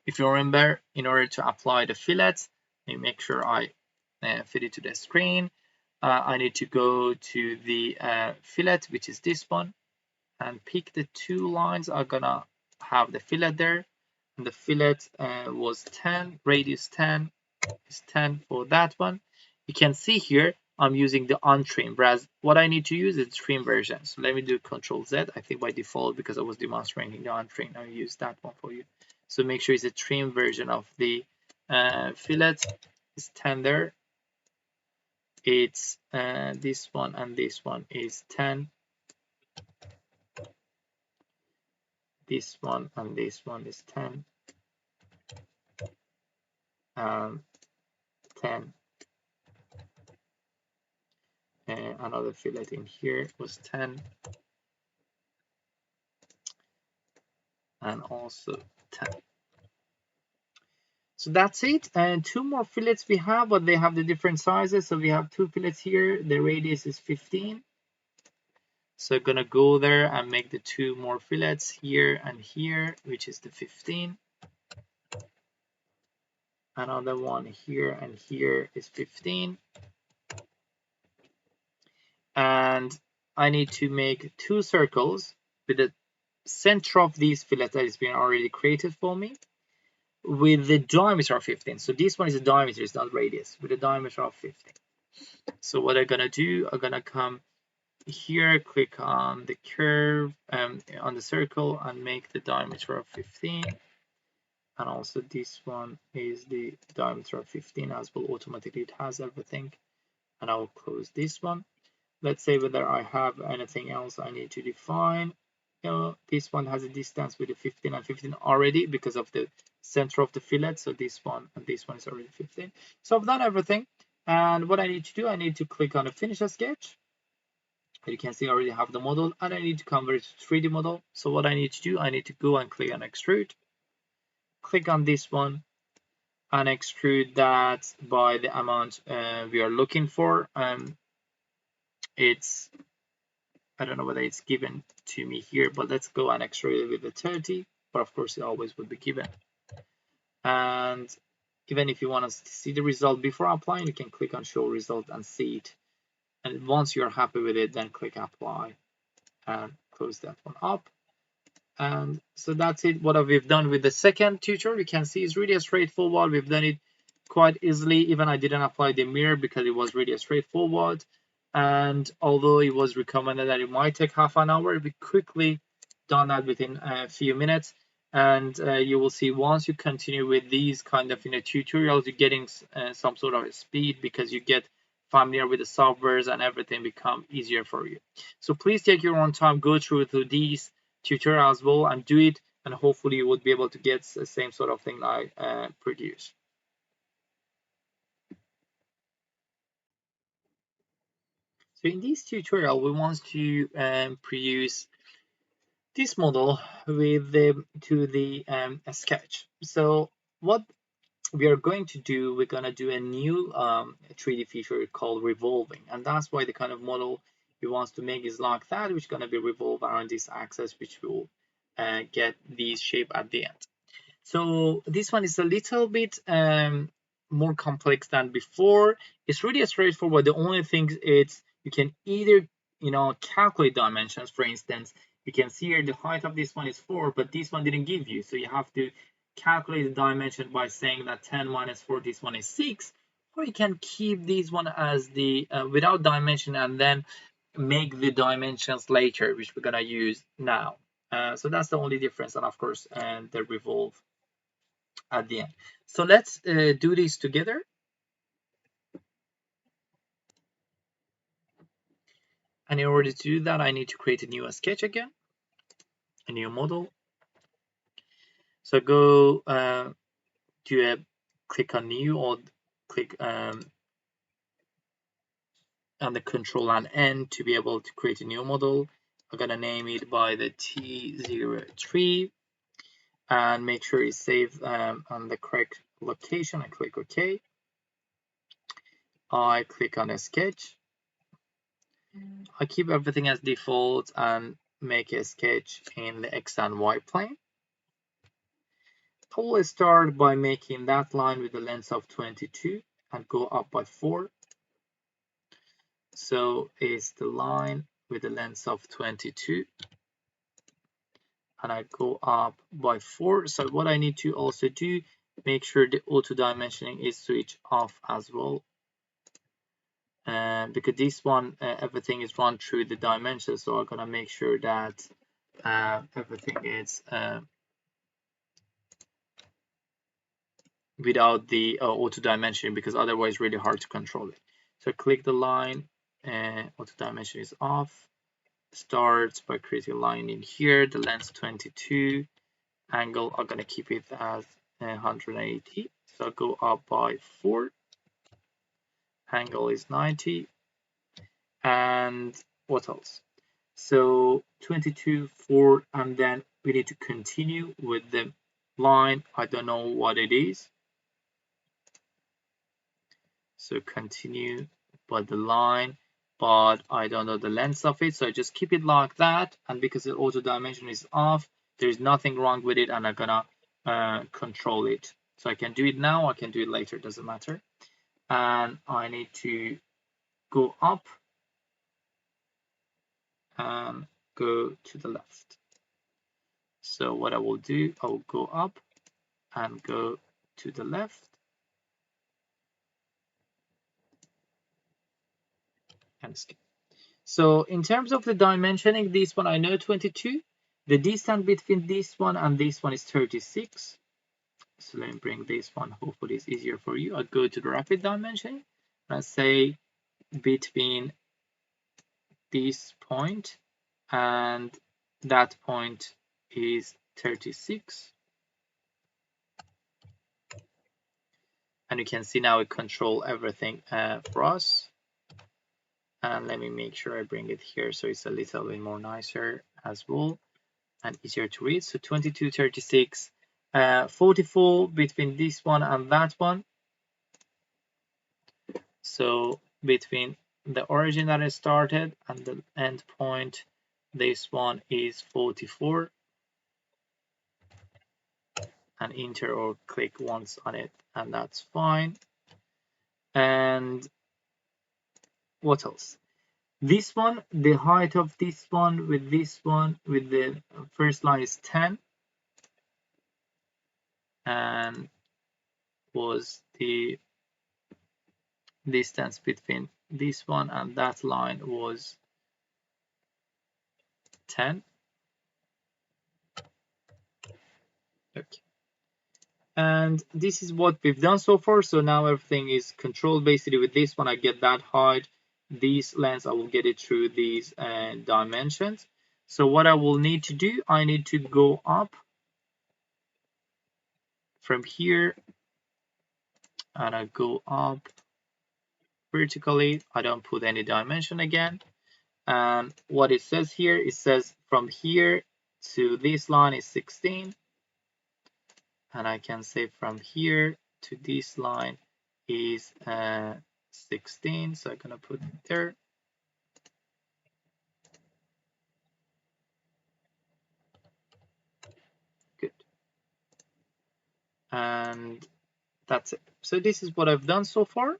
If you remember, in order to apply the fillets, let me make sure I fit it to the screen. I need to go to the fillet, which is this one, and pick the 2 lines. I'm gonna have the fillet there, and the fillet was 10, radius 10 is 10 for that one. You can see here I'm using the untrimmed, whereas what I need to use is trim version. So let me do Control Z. I think by default, because I was demonstrating the untrimmed, I'll use that one for you. So make sure it's a trim version of the fillet. It's 10 there. It's this one and this one is 10. This one and this one is 10. 10. Another fillet in here was 10. and also 10. So that's it. And 2 more fillets we have, but they have the different sizes. So we have 2 fillets here. The radius is 15. So I'm gonna go there and make the 2 more fillets here and here, which is the 15. Another one here and here is 15. And I need to make 2 circles with the center of these fillets that is being already created for me with the diameter of 15. So this one is a diameter, it's not radius, with a diameter of 15. So what I'm gonna do, I'm gonna come here, click on the curve on the circle and make the diameter of 15. And also this one is the diameter of 15 as well. Automatically it has everything. And I will close this one. Let's say whether I have anything else I need to define. This one has a distance with the 15 and 15 already because of the center of the fillet. So this one and this one is already 15. So I've done everything. And what I need to do, I need to click on the finish a sketch. You can see I already have the model and I need to convert it to 3D model. So what I need to do, I need to go and click on extrude. Click on this one and extrude that by the amount we are looking for. It's, I don't know whether it's given to me here, but let's go and extrude it with the 30, but of course it always would be given. And even if you want to see the result before applying, you can click on show result and see it. And once you're happy with it, then click apply and close that one up. And so that's it. What we've done with the second tutorial, you can see it's really straightforward. We've done it quite easily. Even I didn't apply the mirror because it was really straightforward. And although it was recommended that it might take half an hour, we quickly done that within a few minutes. And you will see once you continue with these kind of tutorials, you're getting some sort of speed because you get familiar with the softwares and everything become easier for you. So please take your own time, go through these tutorial as well and do it, and hopefully you would be able to get the same sort of thing I produce. So in this tutorial we want to produce this model with the sketch. So what we are going to do, we're going to do a new 3D feature called revolving, and that's why the kind of model we want to make is like that, which is going to be revolve around this axis, which will get this shape at the end. So this one is a little bit more complex than before. It's really straightforward. The only thing is you can either calculate dimensions. For instance, you can see here the height of this one is 4, but this one didn't give you, so you have to calculate the dimension by saying that 10 minus 4, this one is 6, or you can keep this one as the without dimension and then make the dimensions later, which we're gonna use now. So that's the only difference, and of course the revolve at the end. So let's do this together. And in order to do that, I need to create a new sketch again, a new model. So go click on new, or click on the Control and N to be able to create a new model. I'm gonna name it by the T03 and make sure it's saved on the correct location. I click OK. I click on a sketch. I keep everything as default and make a sketch in the X and Y plane. I will start by making that line with the length of 22 and go up by 4. So it's the line with the length of 22 and I go up by 4. So what I need to also do, make sure the auto dimensioning is switched off as well. Because this one, everything is run through the dimensions, so I'm gonna make sure that everything is without the auto dimensioning, because otherwise it's really hard to control it. So click the line, auto dimension is off. Starts by creating a line in here, the length 22, angle I'm gonna keep it as 180. So I'll go up by 4. Angle is 90. And what else? So 22, 4, and then we need to continue with the line. I don't know what it is. So continue by the line, but I don't know the length of it. So I just keep it like that. And because the auto dimension is off, there's nothing wrong with it, and I'm gonna control it. So I can do it now, I can do it later, doesn't matter. And I need to go up and go to the left. So what I will do, I will go up and go to the left. And skip. So in terms of the dimensioning, this one I know 22. The distance between this one and this one is 36. So let me bring this one. Hopefully it's easier for you. I'll go to the rapid dimensioning and say between this point and that point is 36. And you can see now it control everything for us. And let me make sure I bring it here so it's a little bit more nicer as well and easier to read. So 22, 36, 44 between this one and that one. So between the origin that I started and the end point, this one is 44. And enter or click once on it, and that's fine. And what else? This one, the height of this one with the first line is 10, and was the distance between this one and that line was 10. Okay. And this is what we've done so far. So now everything is controlled. Basically with this one, I get that height, these lengths, I will get it through these dimensions. So what I will need to do, I need to go up from here, and I go up vertically. I don't put any dimension again. And what it says here, it says from here to this line is 16. And I can say from here to this line is 16. So I'm gonna put it there. Good. And that's it. So this is what I've done so far.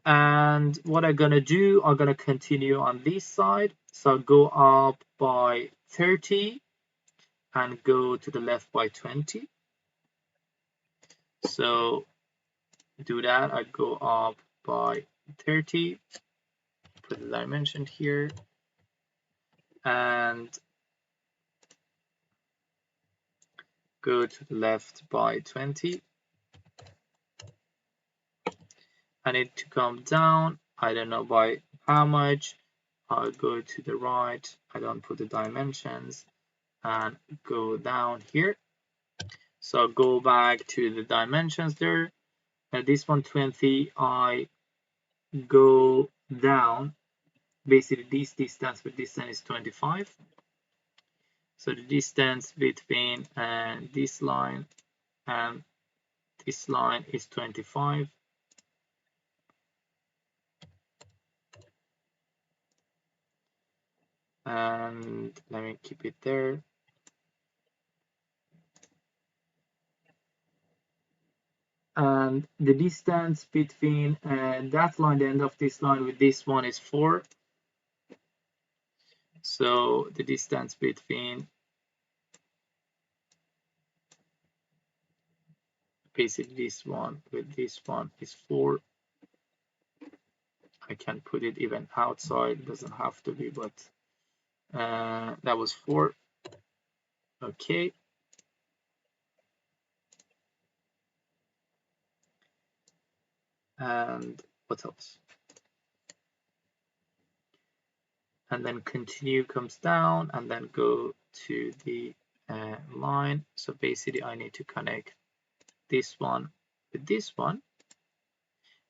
And what I'm gonna do, I'm gonna continue on this side. So I'll go up by 30 and go to the left by 20. So do that. I go up by 30, put the dimension here, and go to the left by 20. I need to come down. I don't know by how much. I'll go to the right. I don't put the dimensions and go down here. So I'll go back to the dimensions there. Now this 120, I go down. Basically, this distance with this one is 25. So the distance between this line and this line is 25. And let me keep it there. And the distance between that line, the end of this line with this one is 4. So the distance between basically this one with this one is 4. I can put it even outside, it doesn't have to be, but that was 4. Okay. And what else? And then continue comes down and then go to the line. So basically I need to connect this one with this one,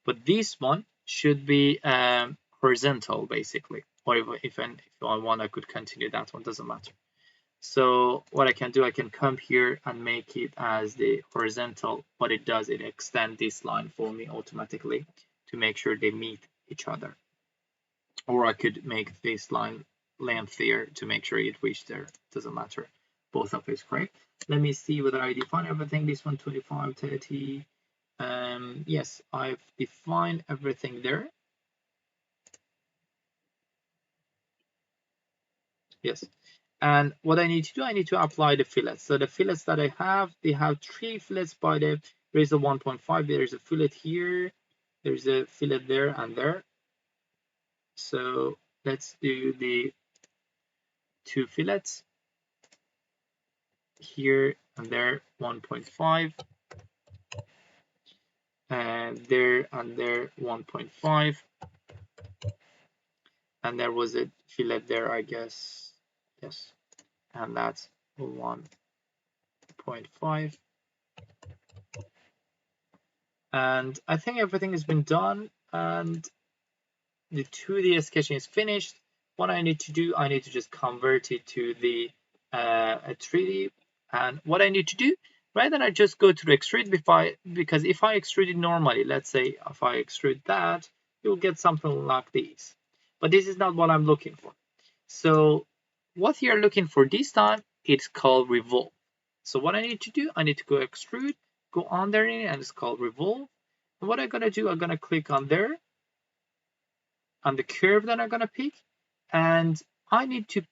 but this one should be horizontal basically, or if I want I could continue that one, doesn't matter. So what I can do, I can come here and make it as the horizontal. What it does, it extends this line for me automatically to make sure they meet each other. Or I could make this line lengthier to make sure it reaches there. Doesn't matter. Both of it is correct. Let me see whether I define everything. This one 25, 30. Yes, I've defined everything there. Yes. And what I need to do, I need to apply the fillets. So the fillets that I have, they have 3 fillets by the, there is a 1.5, there's a fillet here, there's a fillet there and there. So let's do the 2 fillets here and there, 1.5, and there and there, 1.5, and there was a fillet there, I guess. Yes, and that's 1.5. And I think everything has been done, and the 2D sketching is finished. What I need to do, I need to just convert it to the 3D. And what I need to do, rather than I just go to the extrude, because if I extrude it normally, let's say if I extrude that, you'll get something like this. But this is not what I'm looking for. So what you're looking for this time, it's called revolve. So what I need to do, I need to go extrude, go under it, and it's called revolve. And what I'm gonna do, I'm gonna click on there, on the curve that I'm gonna pick, and I need to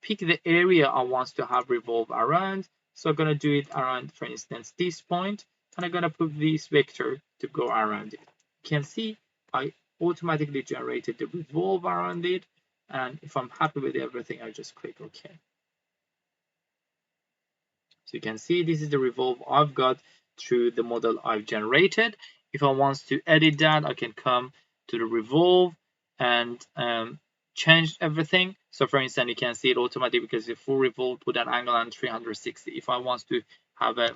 pick the area I want to have revolve around. So I'm gonna do it around, for instance, this point, and I'm gonna put this vector to go around it. You can see I automatically generated the revolve around it, and if I'm happy with everything, I just click OK. So you can see this is the revolve I've got through the model I've generated. If I want to edit that, I can come to the revolve and change everything. So for instance, you can see it automatically because the full revolve put an angle on 360. If I want to have a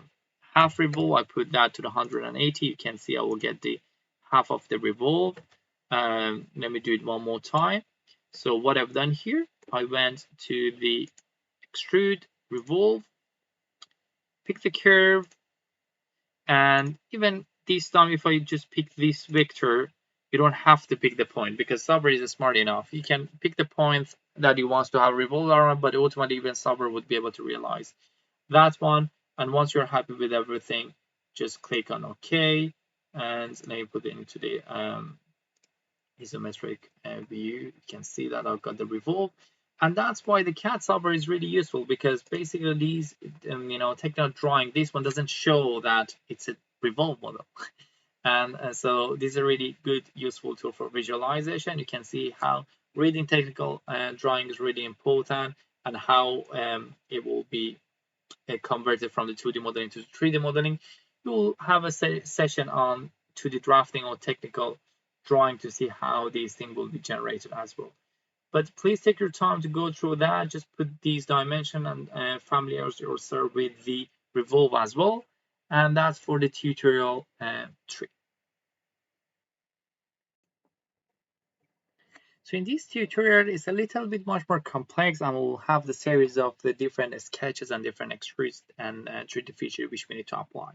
half revolve, I put that to the 180. You can see I will get the half of the revolve. Let me do it one more time. So what I've done here, I went to the extrude, revolve, pick the curve, and even this time if I just pick this vector, you don't have to pick the point because Solver is smart enough. You can pick the point that you want to have revolve around, but ultimately even Solver would be able to realize that one. And once you're happy with everything, just click on OK, and let me put it into the isometric view. You can see that I've got the revolve. And that's why the CAD software is really useful, because basically these, technical drawing, this one doesn't show that it's a revolve model. And so this is a really good, useful tool for visualization. You can see how reading technical drawing is really important, and how it will be converted from the 2D modeling to 3D modeling. We will have a session on 2D drafting or technical drawing to see how these things will be generated as well. But please take your time to go through that. Just put these dimensions and familiarize yourself with the revolve as well. And that's for the tutorial 3. So in this tutorial, it's a little bit much more complex, and we'll have the series of the different sketches and different extrudes and 3D features which we need to apply.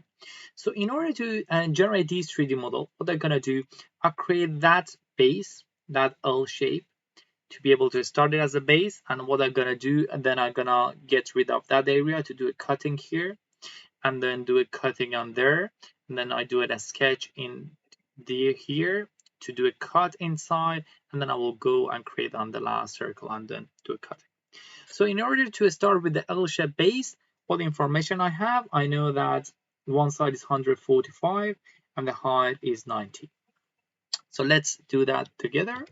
So in order to generate this 3D model, what I'm gonna do, I'll create that base, that L shape, to be able to start it as a base. And what I'm gonna do, and then I'm gonna get rid of that area to do a cutting here, and then do a cutting on there, and then I do it a sketch in here to do a cut inside, and then I will go and create on the last circle and then do a cutting. So in order to start with the L-shape base, what information I have, I know that one side is 145 and the height is 90. So let's do that together.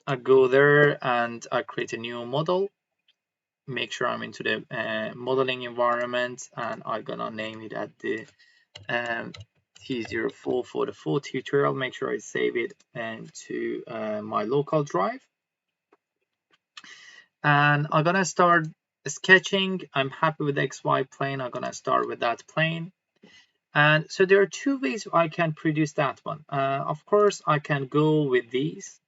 I go there and I create a new model. Make sure I'm into the modeling environment, and I'm gonna name it at the T04 for the full tutorial. Make sure I save it to my local drive. And I'm gonna start sketching. I'm happy with the XY plane. I'm gonna start with that plane. And so there are 2 ways I can produce that one. Of course, I can go with these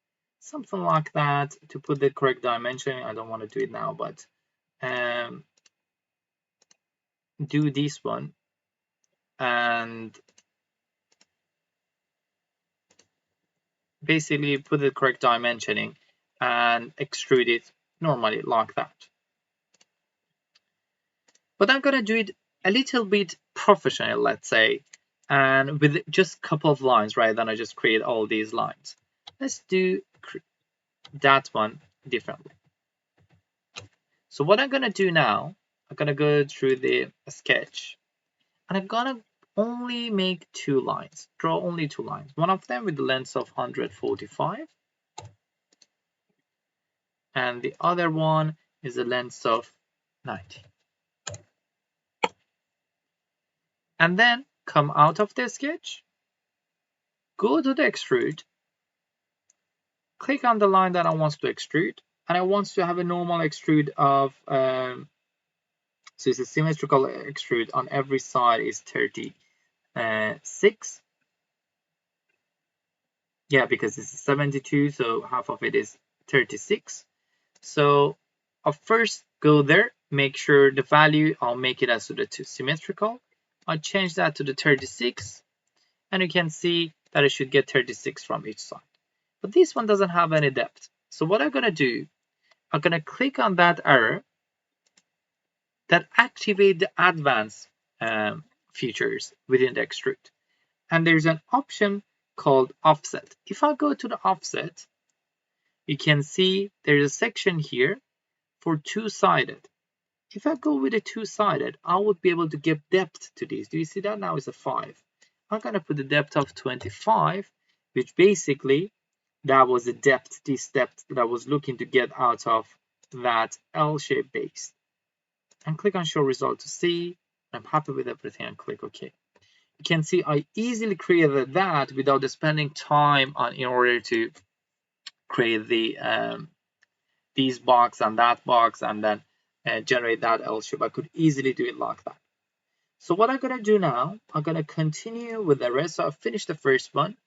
something like that to put the correct dimension. I don't want to do it now, but do this one and basically put the correct dimensioning and extrude it normally like that. But I'm going to do it a little bit professional, let's say, and with just a couple of lines rather than I just create all these lines. Let's do that one differently. So what I'm going to do now, I'm going to go through the sketch and I'm going to only make 2 lines, draw only 2 lines. One of them with the length of 145 and the other one is the length of 90. And then come out of the sketch, go to the extrude, click on the line that I want to extrude, and I want to have a normal extrude of, so it's a symmetrical extrude on every side is 36. Yeah, because it's 72, so half of it is 36. So I'll first go there, make sure the value, I'll make it as to the symmetrical. I'll change that to the 36, and you can see that I should get 36 from each side. But this one doesn't have any depth. So what I'm going to do, I'm going to click on that arrow that activate the advanced features within the extrude. And there's an option called offset. If I go to the offset, you can see there's a section here for two-sided. If I go with a two-sided, I would be able to give depth to this. Do you see that? Now it's a 5. I'm going to put the depth of 25, which basically that was the depth, this depth that I was looking to get out of that L-shaped base. And click on show result to see. I'm happy with everything and click OK. You can see I easily created that without spending time on in order to create the these box and that box and then generate that L shape. I could easily do it like that. So what I'm going to do now, I'm going to continue with the rest. So I've finished the first one,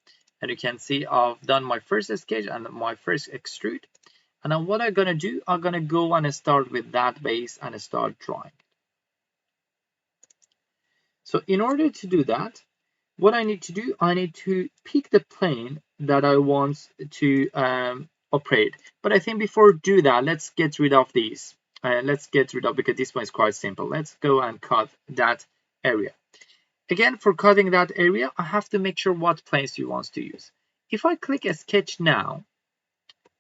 and you can see I've done my first sketch and my first extrude. And then what I'm going to do, I'm going to go and start with that base and start drawing. So in order to do that, what I need to do, I need to pick the plane that I want to operate. But I think before do that, let's get rid of these. Let's get rid of, because this one is quite simple. Let's go and cut that area. Again, for cutting that area, I have to make sure what planes you want to use. If I click a sketch now,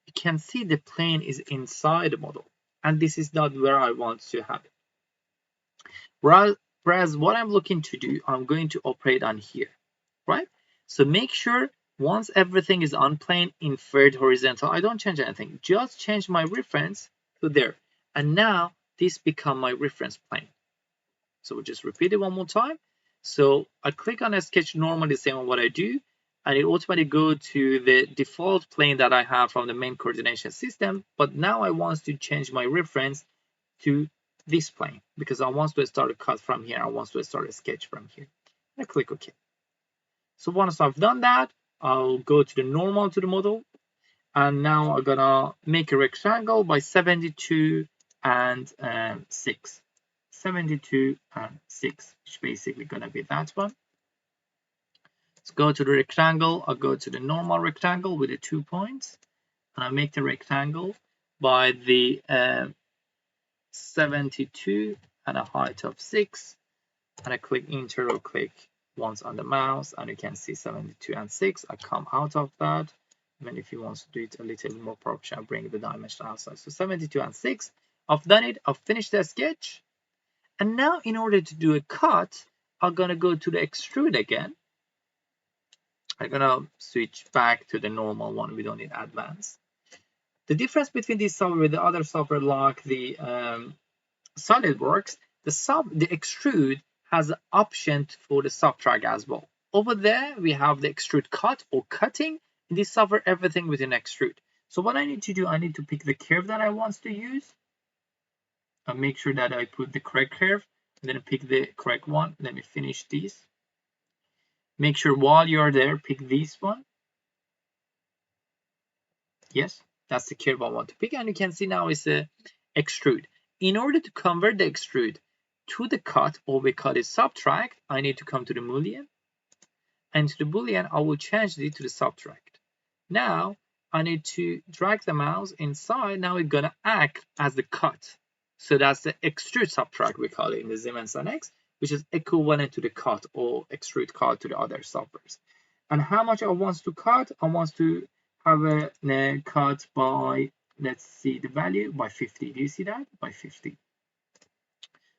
you can see the plane is inside the model. And this is not where I want to have it. Whereas what I'm looking to do, I'm going to operate on here, right? So make sure once everything is on plane, invert horizontal, I don't change anything, just change my reference to there. And now this become my reference plane. So we'll just repeat it one more time. So I click on a sketch normally, the same on what I do, and it automatically go to the default plane that I have from the main coordination system. But now I want to change my reference to this plane because I want to start a cut from here. I want to start a sketch from here. I click OK. So once I've done that, I'll go to the normal to the model. And now I'm going to make a rectangle by 72 and 6. 72 and 6, which basically going to be that one. Let's go to the rectangle. I'll go to the normal rectangle with the 2 points. And I make the rectangle by the 72 and a height of 6. And I click enter or click once on the mouse, and you can see 72 and 6. I come out of that. Even if you want to do it a little more proportional, bring the dimension outside. So 72 and 6. I've done it. I've finished the sketch. And now in order to do a cut, I'm going to go to the extrude again. I'm going to switch back to the normal one. We don't need advanced. The difference between this software with the other software like the SolidWorks, the extrude has an option for the subtract as well. Over there, we have the extrude cut or cutting. In this software, everything within extrude. So what I need to do, I need to pick the curve that I want to use. And make sure that I put the correct curve. And then pick the correct one. Let me finish this. Make sure while you're there, pick this one. Yes, that's the curve I want to pick. And you can see now it's a extrude. In order to convert the extrude to the cut, or we call it subtract, I need to come to the Boolean. And to the Boolean, I will change it to the subtract. Now, I need to drag the mouse inside. Now it's gonna act as the cut. So that's the extrude subtract, we call it in the Siemens NX, which is equivalent to the cut or extrude cut to the other softwares. And how much I want to cut? I want to have a cut by, let's see the value, by 50. Do you see that? By 50.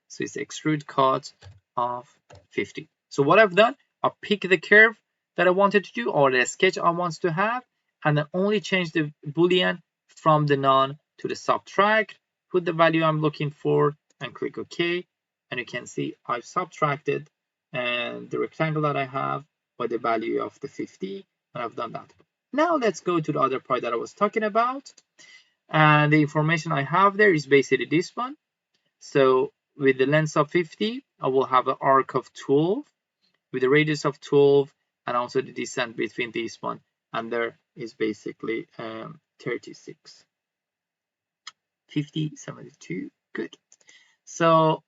So it's extrude cut of 50. So what I've done, I pick the curve that I wanted to do, or the sketch I want to have, and then only change the Boolean from the none to the subtract, put the value I'm looking for, and click OK. And you can see I've subtracted the rectangle that I have by the value of the 50, and I've done that. Now let's go to the other part that I was talking about. And the information I have there is basically this one. So with the length of 50, I will have an arc of 12 with a radius of 12, and also the distance between this one and there is basically 36. 50, 72, good. So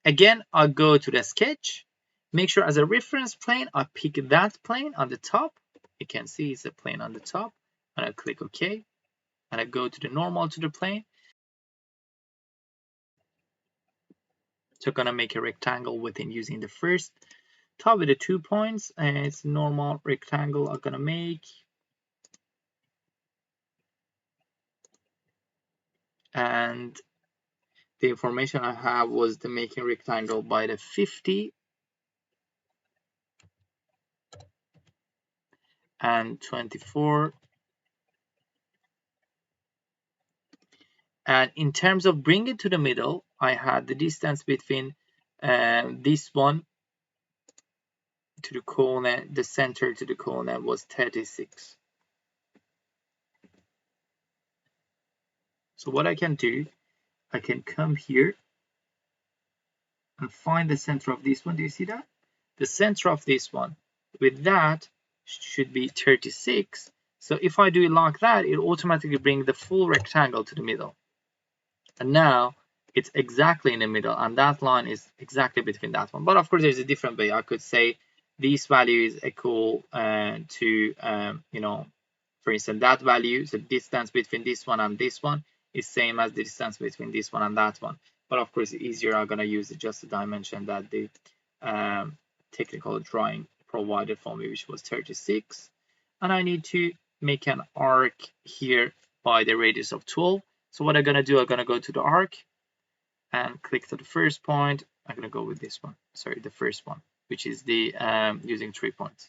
again, I'll go to the sketch, make sure as a reference plane, I pick that plane on the top. You can see it's a plane on the top, and I click OK, and I go to the normal to the plane. So I'm gonna make a rectangle within using the first top with the 2 points, and it's normal rectangle I'm gonna make. And the information I have was the making rectangle by the 50 and 24. And in terms of bring it to the middle, I had the distance between this one to the corner, the center to the corner was 36. So what I can do, I can come here and find the center of this one. Do you see that? The center of this one with that should be 36. So if I do it like that, it automatically brings the full rectangle to the middle. And now it's exactly in the middle, and that line is exactly between that one. But of course, there's a different way. I could say this value is equal to, you know, for instance, that value, the distance between this one and this one is same as the distance between this one and that one. But of course, easier, I'm going to use just the dimension that the technical drawing provided for me, which was 36. And I need to make an arc here by the radius of 12. So what I'm going to do, I'm going to go to the arc and click to the first point. I'm going to go with this one. Sorry, the first one, which is the using 3 points.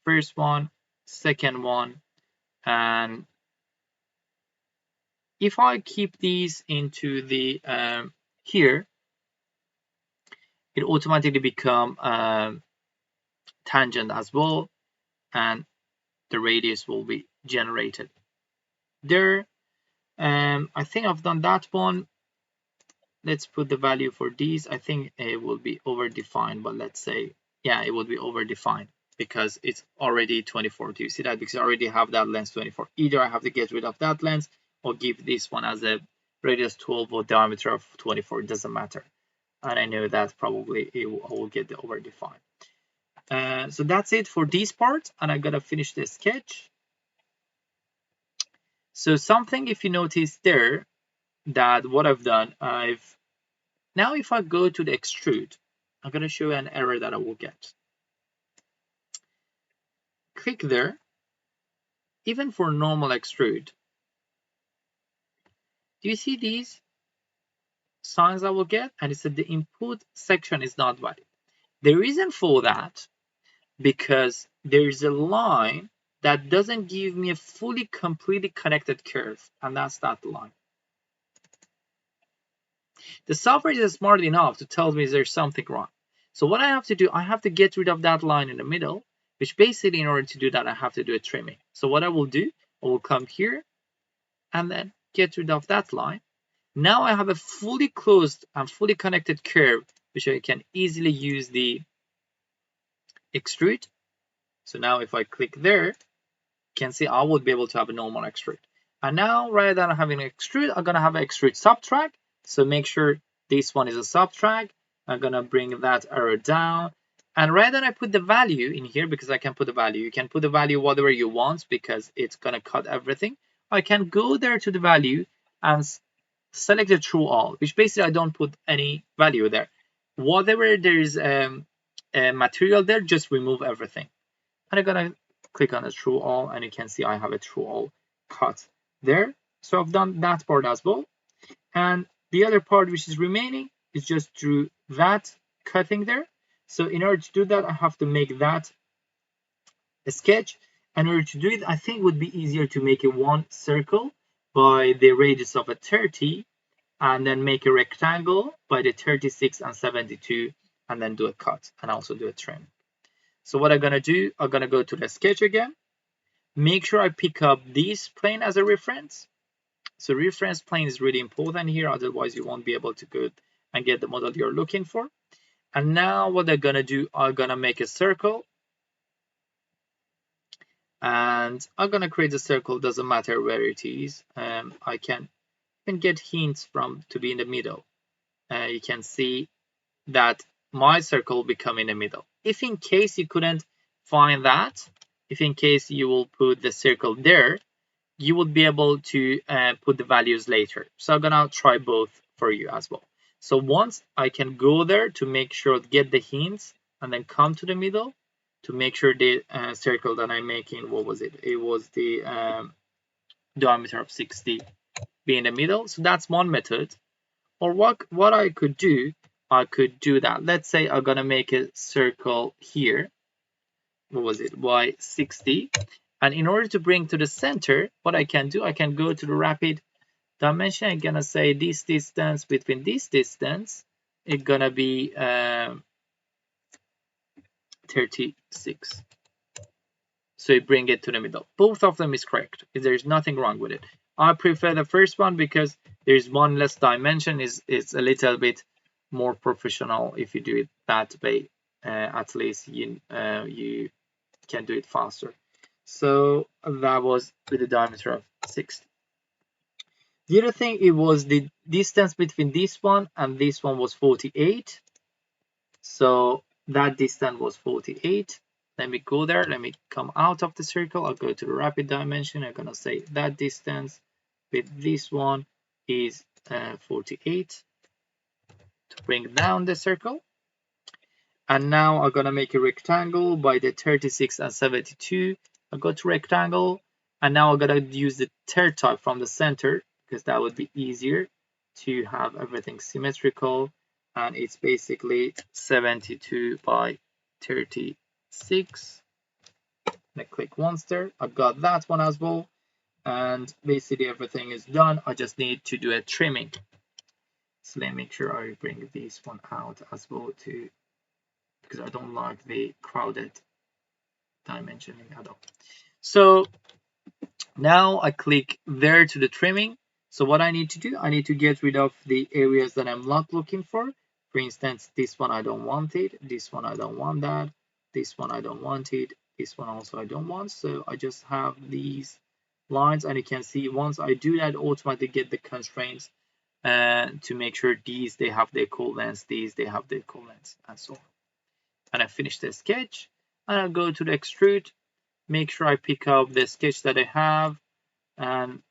First one, second one, and if I keep these into the here, it automatically become tangent as well, and the radius will be generated there. I think I've done that one. Let's put the value for these. I think it will be over-defined, but let's say, yeah, it will be over-defined because it's already 24. Do you see that? Because I already have that length 24. Either I have to get rid of that length or give this one as a radius 12 or diameter of 24. It doesn't matter. And I know that probably I will get the over-defined. So that's it for this part, and I'm gonna finish the sketch. So something, if you notice there, that what I've done, now if I go to the extrude, I'm gonna show you an error that I will get. Click there. Even for normal extrude, do you see these signs I will get? And it said the input section is not valid. The reason for that, because there is a line that doesn't give me a fully completely connected curve, and that's that line. The software is smart enough to tell me there's something wrong. So what I have to do, I have to get rid of that line in the middle, which basically in order to do that, I have to do a trimming. So what I will do, I will come here and then get rid of that line. Now I have a fully closed and fully connected curve, which I can easily use the extrude. So now if I click there, you can see I would be able to have a normal extrude. And now rather than having an extrude, I'm gonna have an extrude subtract. So make sure this one is a subtract. I'm gonna bring that arrow down. And rather than I put the value in here, because I can put the value, you can put the value whatever you want because it's gonna cut everything. I can go there to the value and select the true all, which basically I don't put any value there. Whatever there is a material there, just remove everything. And I'm gonna click on the true all, and you can see I have a true all cut there. So I've done that part as well. And the other part which is remaining is just through that cutting there. So in order to do that, I have to make that a sketch. In order to do it, I think it would be easier to make it one circle by the radius of a 30, and then make a rectangle by the 36 and 72, and then do a cut and also do a trim. So what I'm gonna do, I'm gonna go to the sketch again. Make sure I pick up this plane as a reference. So reference plane is really important here, otherwise you won't be able to go and get the model you're looking for. And now what I'm gonna do, I'm gonna make a circle. And I'm gonna create a circle, doesn't matter where it is. I can get hints from to be in the middle. You can see that my circle will become in the middle. If in case you couldn't find that, if in case you will put the circle there, you would be able to put the values later. So I'm gonna try both for you as well. So once I can go there to make sure get the hints and then come to the middle to make sure the circle that I'm making, what was it? It was the diameter of 60 be in the middle. So that's one method. Or what I could do, I could do that. Let's say I'm gonna make a circle here. What was it? Y 60. And in order to bring to the center, what I can do, I can go to the rapid dimension. I'm gonna say this distance between this distance, it's gonna be 36. So you bring it to the middle. Both of them is correct. There's nothing wrong with it. I prefer the first one because there's one less dimension. It's a little bit more professional if you do it that way. At least you can do it faster. So that was with a diameter of 60. The other thing, it was the distance between this one and this one was 48. So that distance was 48. Let me go there. Let me come out of the circle. I'll go to the rapid dimension. I'm gonna say that distance with this one is 48 to bring down the circle. And now I'm gonna make a rectangle by the 36 and 72. I'll go to rectangle, and now I'm gonna use the third type from the center because that would be easier to have everything symmetrical. And it's basically 72 by 36. I click once there. I've got that one as well. And basically everything is done. I just need to do a trimming. So let me make sure I bring this one out as well too, because I don't like the crowded dimensioning at all. So now I click there to the trimming. So what I need to do, I need to get rid of the areas that I'm not looking for. For instance, this one I don't want it, this one I don't want that, this one I don't want it, this one also I don't want. So I just have these lines, and you can see once I do that, automatically get the constraints to make sure these they have the equal lengths, these they have the equal lengths, and so on. And I finish the sketch, and I'll go to the extrude, make sure I pick up the sketch that I have, and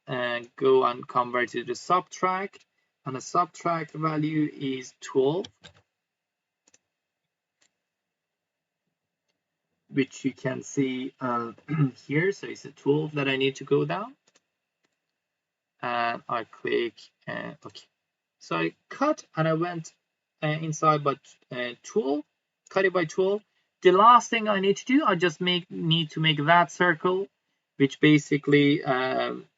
go and convert it to the subtract. And the subtract value is 12, which you can see here. So it's a 12 that I need to go down. And I click OK. So I cut and I went inside by 12, cut it by 12. The last thing I need to do, I just need to make that circle, which basically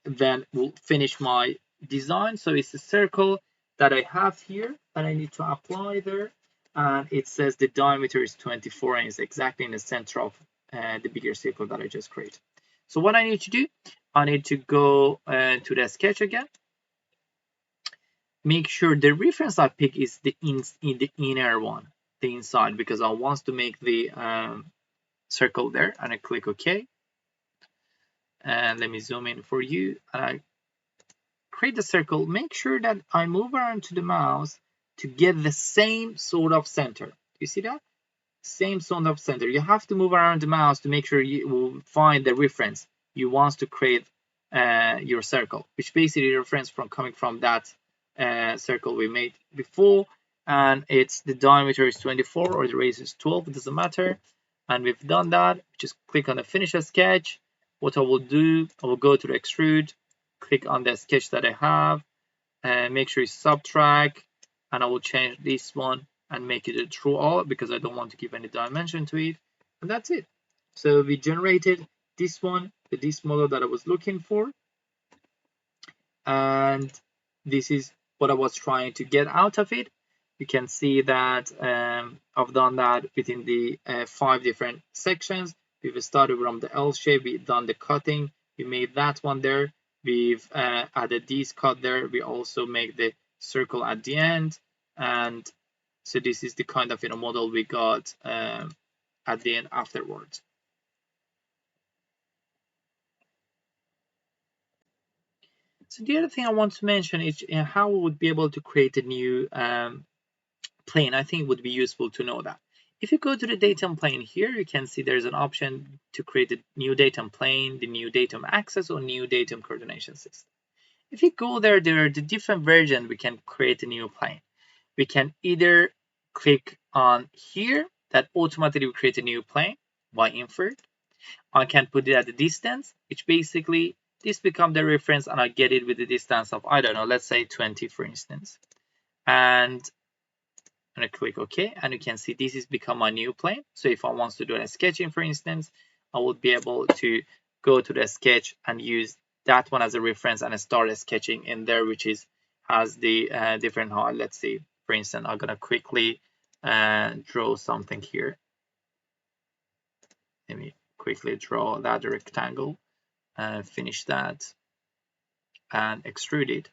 then will finish my design. So it's a circle that I have here that I need to apply there. And it says the diameter is 24 and it's exactly in the center of the bigger circle that I just created. So what I need to do, I need to go to the sketch again. Make sure the reference I pick is the inner one, the inside, because I want to make the circle there, and I click OK. And let me zoom in for you, and I create the circle, make sure that I move around to the mouse to get the same sort of center. You see that? Same sort of center. You have to move around the mouse to make sure you will find the reference you want to create your circle, which basically reference from coming from that circle we made before, and it's the diameter is 24 or the radius is 12, it doesn't matter. And we've done that. Just click on the finish a sketch. What I will do, I will go to the extrude, click on the sketch that I have, and make sure you subtract, and I will change this one and make it a true all because I don't want to give any dimension to it, and that's it. So we generated this one with this model that I was looking for, and this is what I was trying to get out of it. You can see that I've done that within the 5 different sections. We've started from the L shape, we've done the cutting, we made that one there, we've added this cut there, we also make the circle at the end, and so this is the kind of model we got at the end afterwards. So the other thing I want to mention is how we would be able to create a new plane. I think it would be useful to know that. If you go to the datum plane here, you can see there's an option to create a new datum plane, the new datum axis, or new datum coordination system. If you go there, there are the different versions we can create a new plane. We can either click on here, that automatically will create a new plane by invert. I can put it at a distance, which basically this becomes the reference, and I get it with the distance of, I don't know, let's say 20, for instance. And I'm going to click OK, and you can see this has become my new plane. So if I want to do a sketching, for instance, I would be able to go to the sketch and use that one as a reference and start sketching in there, which has the different height. Let's see, for instance, I'm going to quickly draw something here. Let me quickly draw that rectangle and finish that and extrude it.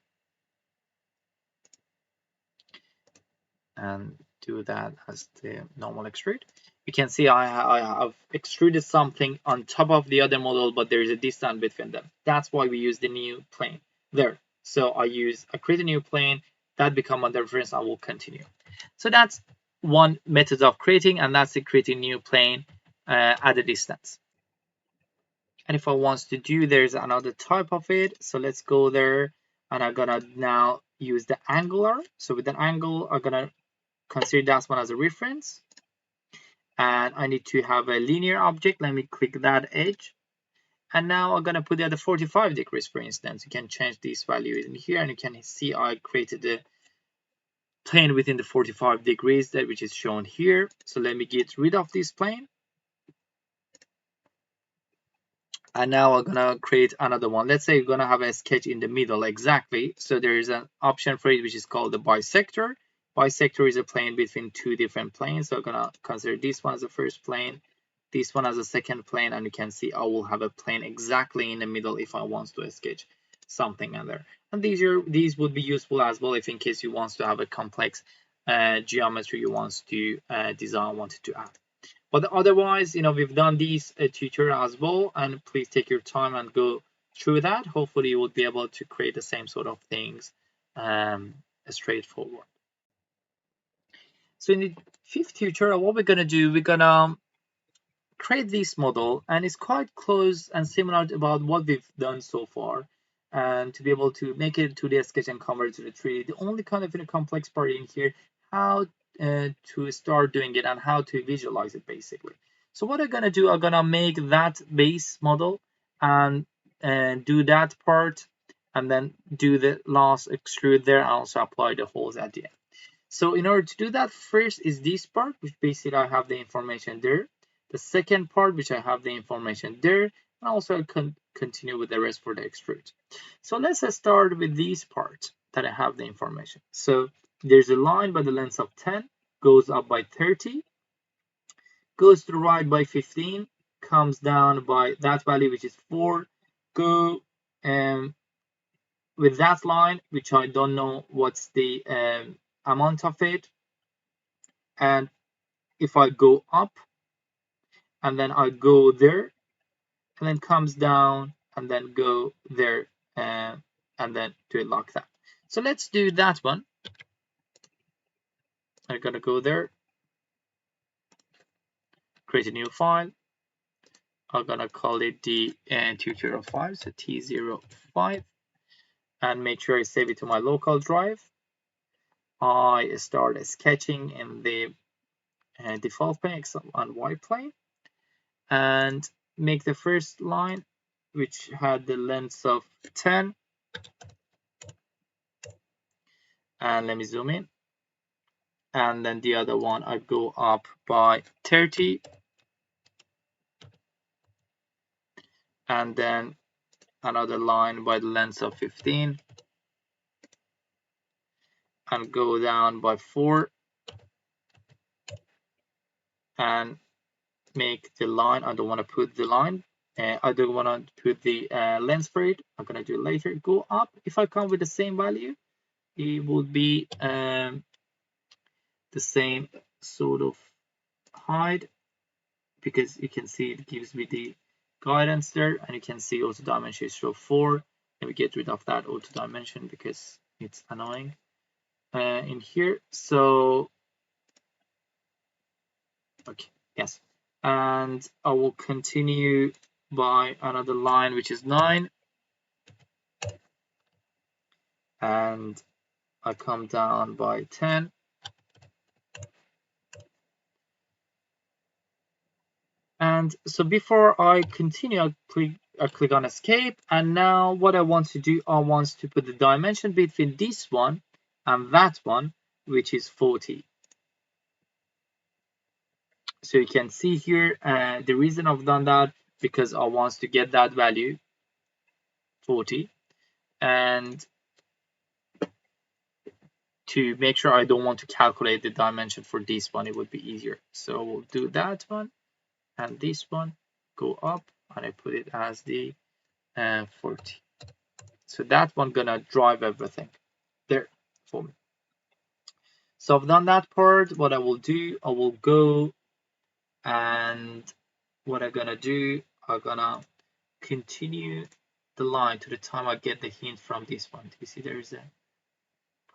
And do that as the normal extrude. You can see I have extruded something on top of the other model, but there is a distance between them. That's why we use the new plane there. So I create a new plane that become my reference. I will continue. So that's one method of creating, and that's creating new plane at a distance. And if I want to do, there's another type of it. So let's go there, and I'm gonna now use the angular. So with an angle, I'm gonna consider that one as a reference, and I need to have a linear object. Let me click that edge, and now I'm going to put it at 45 degrees, for instance. You can change this value in here, and you can see I created a plane within the 45 degrees that which is shown here. So let me get rid of this plane, and now I'm going to create another one. Let's say you're going to have a sketch in the middle exactly. So there is an option for it which is called the bisector. Bisector is a plane between 2 different planes. So I'm going to consider this one as the first plane, this one as a second plane, and you can see I will have a plane exactly in the middle if I want to sketch something in there. And these would be useful as well if in case you want to have a complex geometry you want to design, wanted to add. But otherwise, we've done these tutorial as well, and please take your time and go through that. Hopefully you will be able to create the same sort of things straightforward. So in the 5th tutorial, what we're going to do, we're going to create this model, and it's quite close and similar about what we've done so far, and to be able to make it 2D sketch and convert it to the 3D. The only kind of complex part in here, how to start doing it and how to visualize it basically. So what I'm gonna do, I'm gonna make that base model and do that part, and then do the last extrude there and also apply the holes at the end. So in order to do that, first is this part, which basically I have the information there. The second part, which I have the information there, and also I continue with the rest for the extrude. So let's start with this part that I have the information. So there's a line by the length of 10, goes up by 30, goes to the right by 15, comes down by that value, which is 4, go with that line, which I don't know what's the amount of it, and if I go up and then I go there and then comes down and then go there and then do it like that. So let's do that one. I'm gonna go there, create a new file. I'm gonna call it the tutorial file, so T05, and make sure I save it to my local drive. I start sketching in the default plane, X and Y plane, and make the first line, which had the length of 10, and let me zoom in, and then the other one I go up by 30, and then another line by the length of 15, and go down by 4, and make the line. I don't want to put the line, I don't want to put the length for it. I'm gonna do it later. Go up. If I come with the same value, it would be the same sort of height, because you can see it gives me the guidance there, and you can see also dimension is show 4. And we get rid of that auto dimension because it's annoying in here. So okay, yes, and I will continue by another line which is 9, and I come down by 10, and so before I continue, I click on escape, and now what I want to do, I want to put the dimension between this one and that one, which is 40. So you can see here the reason I've done that, because I want to get that value 40, and to make sure I don't want to calculate the dimension for this one, it would be easier. So we'll do that one, and this one go up, and I put it as the 40. So that one gonna drive everything there for me. So I've done that part. What I will do, I will go, and what I'm gonna do, I'm gonna continue the line to the time I get the hint from this one. Do you see there is a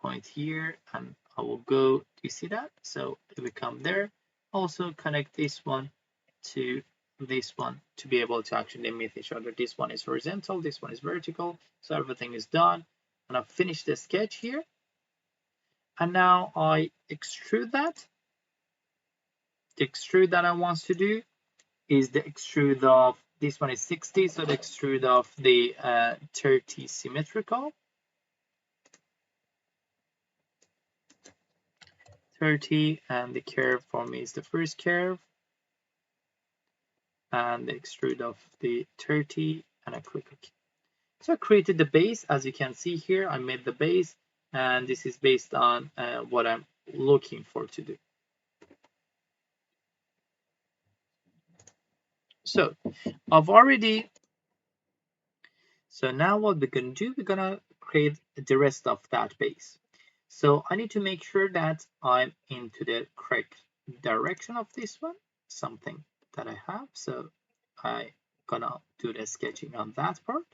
point here, and I will go, do you see that? So if we come there, also connect this one to this one to be able to actually meet each other. This one is horizontal, this one is vertical, so everything is done, and I've finished the sketch here, and now I extrude that. The extrude that I want to do is the extrude of, this one is 60, so the extrude of the 30 symmetrical, 30, and the curve for me is the first curve, and the extrude of the 30, and I click OK. So I created the base. As you can see here, I made the base, and this is based on what I'm looking for to do. So I've already, so now what we're going to do, we're going to create the rest of that base. So I need to make sure that I'm into the correct direction of this one, something that I have. So I'm gonna do the sketching on that part.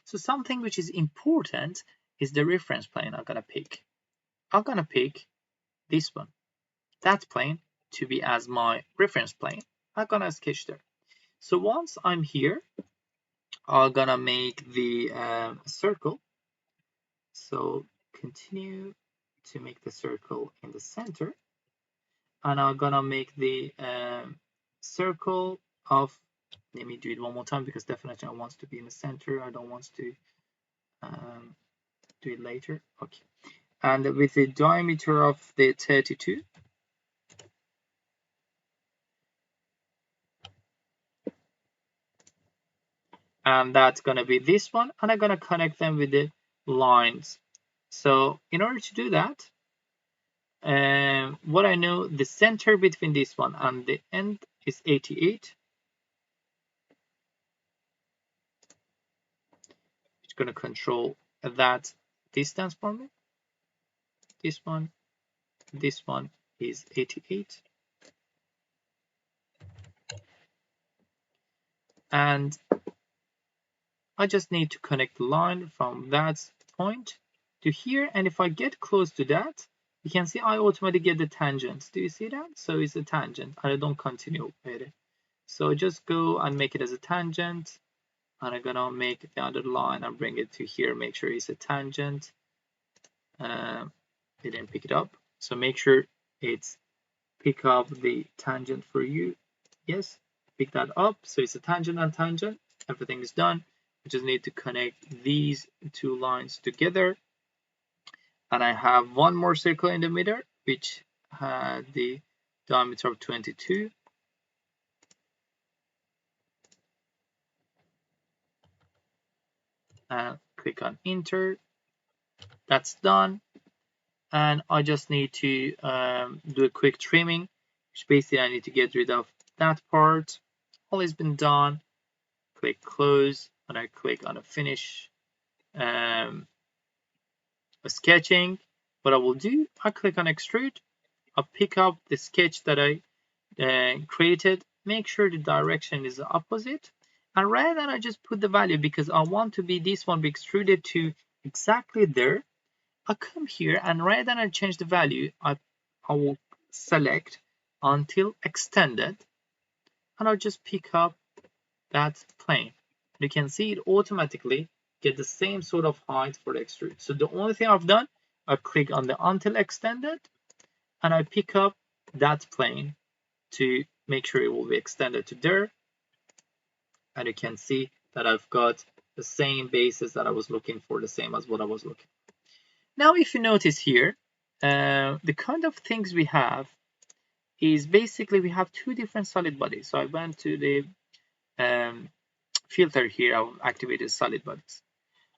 So something which is important is the reference plane I'm gonna pick. I'm gonna pick this one, that plane, to be as my reference plane. I'm gonna sketch there. So once I'm here, I'm gonna make the circle. So continue to make the circle in the center, and I'm gonna make the circle of, let me do it one more time, because definitely I want to be in the center. I don't want to do it later. Okay, and with the diameter of the 32, and that's gonna be this one, and I'm gonna connect them with the lines. So in order to do that, what I know, the center between this one and the end is 88. It's going to control that distance for me. This one is 88. And I just need to connect the line from that point to here, and if I get close to that, you can see I automatically get the tangent. Do you see that? So it's a tangent, and I don't continue with it. So just go and make it as a tangent, and I'm gonna make the other line and bring it to here, make sure it's a tangent. It didn't pick it up, so make sure it's pick up the tangent for you. Yes, pick that up, so it's a tangent and tangent. Everything is done. We just need to connect these two lines together, and I have one more circle in the middle which had the diameter of 22. And click on enter. That's done, and I just need to do a quick trimming, which basically I need to get rid of that part. All has been done. Click close, and I click on a finish sketching. What I will do, I click on extrude. I'll pick up the sketch that I created, make sure the direction is the opposite, and rather than I just put the value because I want to be this one be extruded to exactly there, I come here and rather than I change the value, I will select until extended, and I'll just pick up that plane. You can see it automatically get the same sort of height for the extrude. So the only thing I've done, I click on the until extended, and I pick up that plane to make sure it will be extended to there, and you can see that I've got the same basis that I was looking for, the same as what I was looking for. Now if you notice here, the kind of things we have is basically we have two different solid bodies. So I went to the filter here, I've activated solid bodies,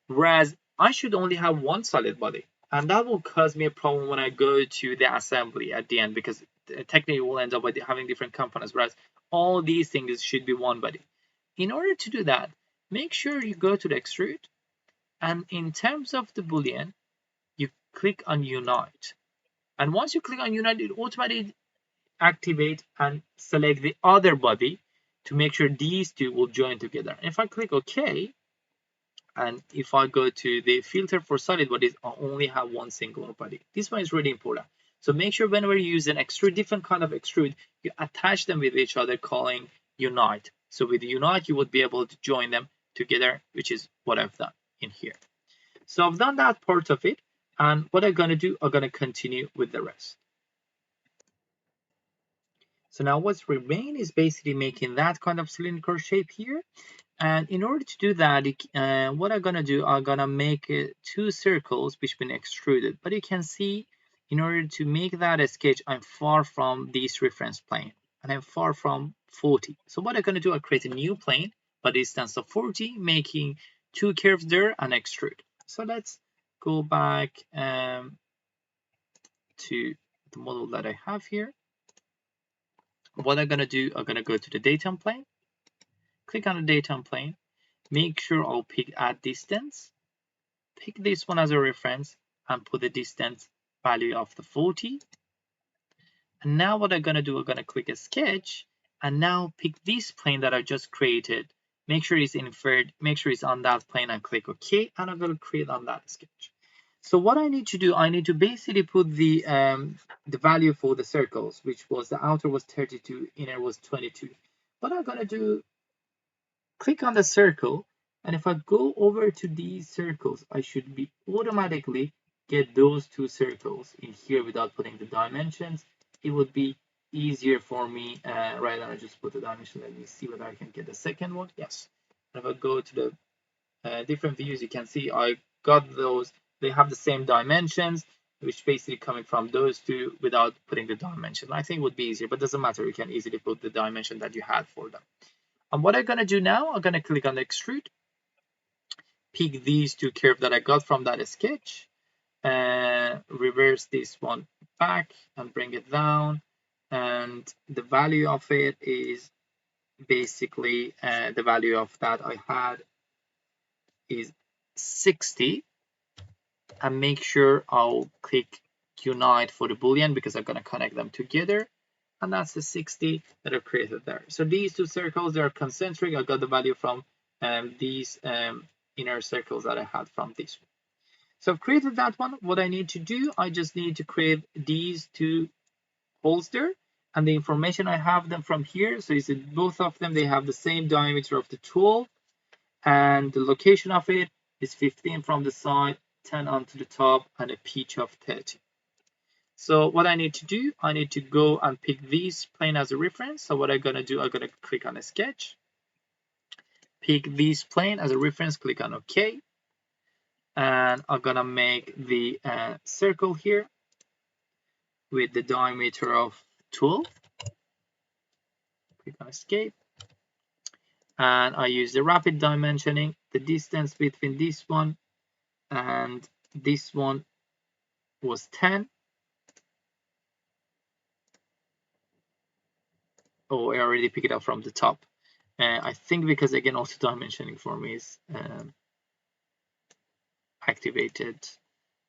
whereas I should only have one solid body, and that will cause me a problem when I go to the assembly at the end, because technically we'll end up with having different components, whereas all these things should be one body. In order to do that, make sure you go to the extrude, and in terms of the boolean, you click on unite, and once you click on unite, it automatically activate and select the other body to make sure these two will join together. And if I click OK, and if I go to the filter for solid bodies, I only have one single body. This one is really important. So make sure whenever you use an extrude, different kind of extrude, you attach them with each other, calling unite. So with unite, you would be able to join them together, which is what I've done in here. So I've done that part of it. And what I'm going to do, I'm going to continue with the rest. So now what's remain is basically making that kind of cylindrical shape here. And in order to do that, what I'm gonna do, I'm gonna make two circles which been extruded. But you can see, in order to make that a sketch, I'm far from this reference plane, and I'm far from 40. So what I'm gonna do, I create a new plane, but distance of 40, making two curves there and extrude. So let's go back to the model that I have here. What I'm gonna do, I'm gonna go to the datum plane, click on the datum plane, make sure I'll pick add distance, pick this one as a reference, and put the distance value of the 40. And now what I'm gonna do, I'm gonna click a sketch, and now pick this plane that I just created, make sure it's inferred, make sure it's on that plane, and click OK, and I'm gonna create on that sketch. So what I need to do, I need to basically put the value for the circles, which was the outer was 32, inner was 22. What I'm gonna do, click on the circle, and if I go over to these circles, I should be automatically get those two circles in here without putting the dimensions. It would be easier for me rather than I just put the dimension. Let me see whether I can get the second one. Yes. And if I go to the different views, you can see I got those. They have the same dimensions, which basically coming from those two without putting the dimension. I think it would be easier, but doesn't matter. You can easily put the dimension that you had for them. And what I'm going to do now, I'm going to click on the extrude, pick these two curves that I got from that sketch, reverse this one back and bring it down. And the value of it is basically the value of that I had is 60. And make sure I'll click unite for the boolean because I'm going to connect them together. And that's the 60 that I've created there. So these two circles, they are concentric. I got the value from these inner circles that I had from this one. So I've created that one. What I need to do, I just need to create these two holes there, and the information I have them from here. So is it both of them, they have the same diameter of the tool, and the location of it is 15 from the side, 10 onto the top, and a pitch of 30. So what I need to do, I need to go and pick this plane as a reference. So what I'm gonna do, I'm gonna click on a sketch, pick this plane as a reference, click on OK, and I'm gonna make the circle here with the diameter of 12. Click on escape, and I use the rapid dimensioning. The distance between this one and this one was 10. Oh, I already picked it up from the top. I think because again auto dimensioning for me is activated.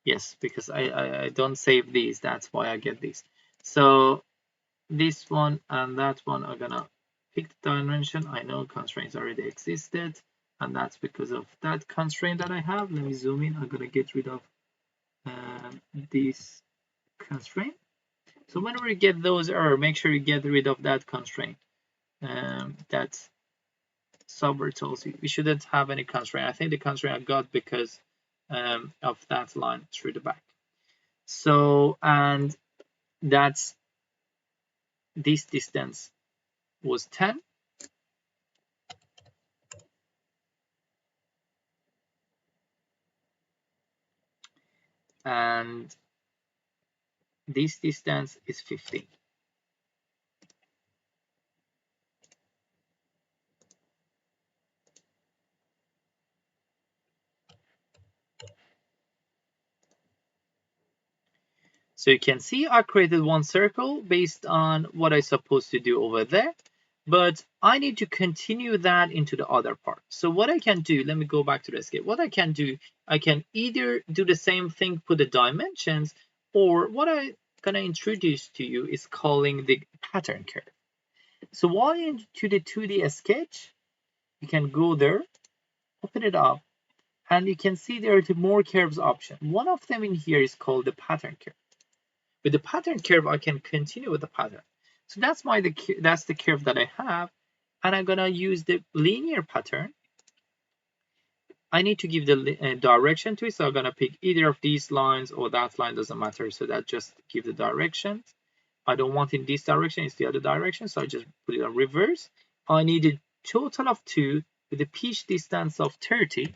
Yes, because I don't save these, that's why I get these. So this one and that one are gonna pick the dimension. I know constraints already existed, and that's because of that constraint that I have. Let me zoom in. I'm gonna get rid of this constraint. So whenever you get those error, make sure you get rid of that constraint. That software tells you we shouldn't have any constraint. I think the constraint I got because of that line through the back. So, and that's this distance was 10. And this distance is 15. So you can see I created one circle based on what I'm supposed to do over there, but I need to continue that into the other part. So what I can do, let me go back to the escape. What I can do, I can either do the same thing, put the dimensions, or what I'm gonna introduce to you is calling the pattern curve. So while you're into the 2D sketch, you can go there, open it up, and you can see there are more curves option. One of them in here is called the pattern curve. With the pattern curve, I can continue with the pattern. So that's the curve that I have, and I'm gonna use the linear pattern. I need to give the direction to it, so I'm gonna pick either of these lines or that line, doesn't matter. So that just give the direction. I don't want in this direction, it's the other direction, so I just put it on reverse. I need a total of 2 with a pitch distance of 30.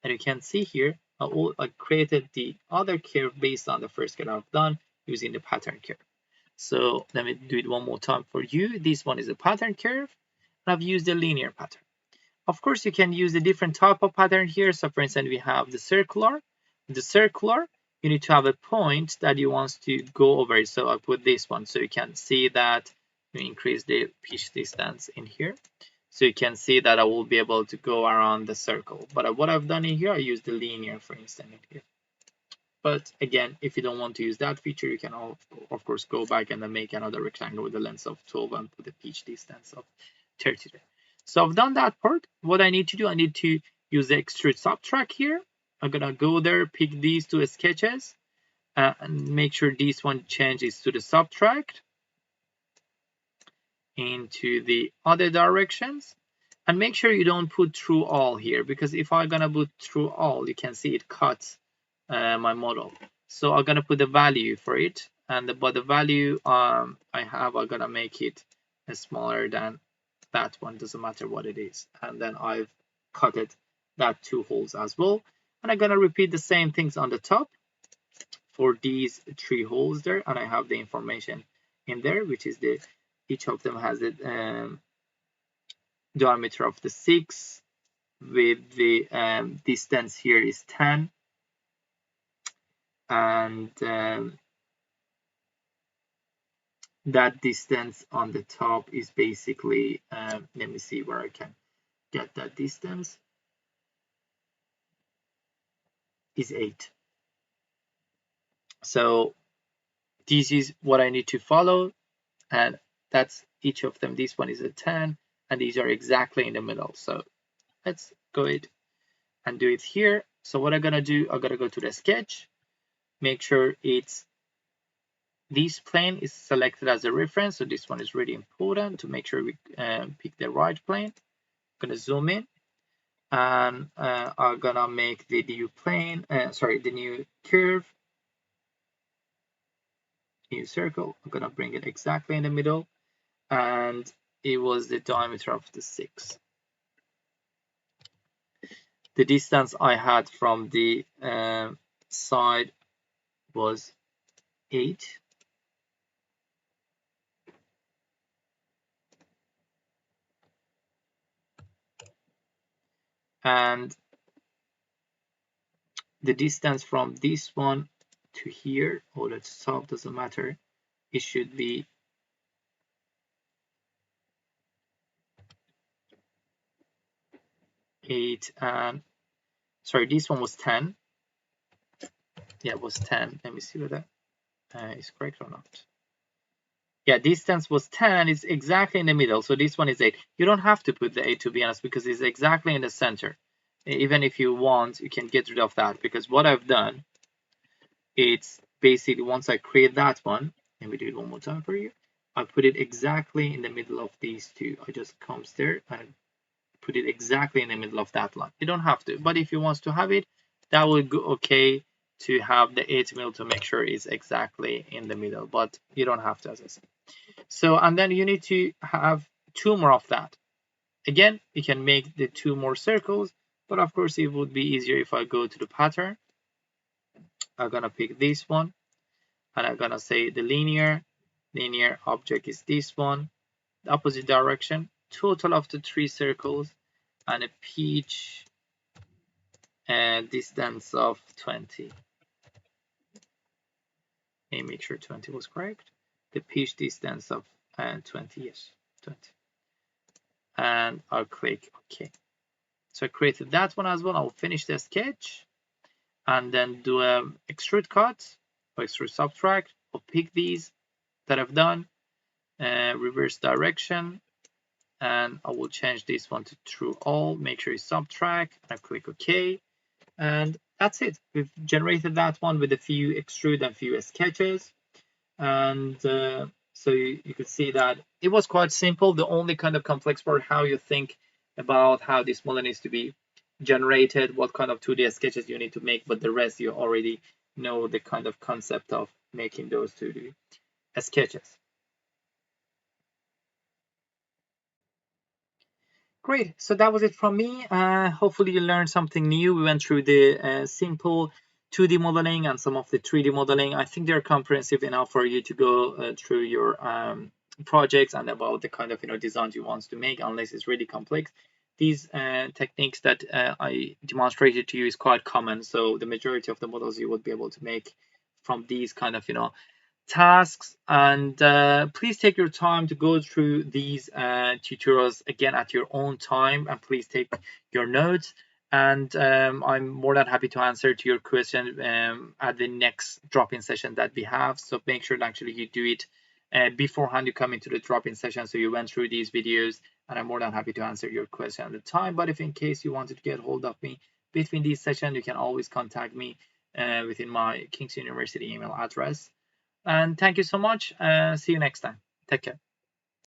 And you can see here, I created the other curve based on the first curve I've done using the pattern curve. So let me do it one more time for you. This one is a pattern curve, and I've used a linear pattern. Of course, you can use a different type of pattern here. So for instance, we have the circular. The circular, you need to have a point that you want to go over. So I put this one so you can see that you increase the pitch distance in here. So you can see that I will be able to go around the circle. But what I've done in here, I use the linear, for instance, in here. But again, if you don't want to use that feature, you can, of course, go back and then make another rectangle with a length of 12 and put a pitch distance of 30 there. So I've done that part. What I need to do, I need to use the extrude subtract here. I'm going to go there, pick these two sketches, and make sure this one changes to the subtract into the other directions. And make sure you don't put through all here, because if I'm going to put through all, you can see it cuts my model. So I'm going to put the value for it, and but the value I have, I'm going to make it smaller than that one, doesn't matter what it is. And then I've cut it that 2 holes as well, and I'm going to repeat the same things on the top for these 3 holes there, and I have the information in there, which is the each of them has the diameter of the 6 with the distance here is 10, and that distance on the top is basically let me see where I can get that distance, is 8. So this is what I need to follow, and that's each of them. This one is a 10, and these are exactly in the middle. So let's go ahead and do it here. So what I'm gonna do, I'm gonna go to the sketch, make sure it's this plane is selected as a reference. So this one is really important to make sure we pick the right plane. I'm gonna zoom in, and I'm gonna make the new plane, the new curve, new circle. I'm gonna bring it exactly in the middle, and it was the diameter of the 6. The distance I had from the side was 8. And the distance from this one to here, or the top, doesn't matter, it should be 8. And sorry, this one was 10. Yeah, it was 10. Let me see whether is correct or not. Yeah, distance was 10. It's exactly in the middle. So this one is 8. You don't have to put the 8, to be honest, because it's exactly in the center. Even if you want, you can get rid of that, because what I've done, it's basically once I create that one, let me do it one more time for you. I put it exactly in the middle of these two. I just comes there and put it exactly in the middle of that line. You don't have to, but if you want to have it, that will go okay to have the 8 mil to make sure it's exactly in the middle, but you don't have to, as I said. So, and then you need to have 2 more of that. Again, you can make the 2 more circles, but of course it would be easier if I go to the pattern. I'm gonna pick this one, and I'm gonna say the linear object is this one, the opposite direction, total of the 3 circles, and a pitch and distance of 20. Let me make sure 20 was correct. The pitch distance of 20, yes, 20. And I'll click OK. So I created that one as well. I'll finish the sketch and then do a extrude cut or extrude subtract. I'll pick these that I've done, reverse direction, and I will change this one to true all. Make sure you subtract. I click OK, and that's it. We've generated that one with a few extrude and few sketches, and so you could see that it was quite simple. The only kind of complex part, how you think about how this model needs to be generated, what kind of 2D sketches you need to make, but the rest you already know the kind of concept of making those 2D sketches. Great, so that was it from me. Hopefully you learned something new. We went through the simple 2D modeling and some of the 3D modeling. I think they're comprehensive enough for you to go through your projects and about the kind of designs you want to make, unless it's really complex. These techniques that I demonstrated to you is quite common, so the majority of the models you would be able to make from these kind of tasks. And please take your time to go through these tutorials again at your own time, and please take your notes. And I'm more than happy to answer to your question at the next drop-in session that we have. So make sure that actually you do it beforehand you come into the drop-in session, so you went through these videos, and I'm more than happy to answer your question at the time. But if in case you wanted to get hold of me between these sessions, you can always contact me within my King's University email address. And thank you so much. See you next time. Take care.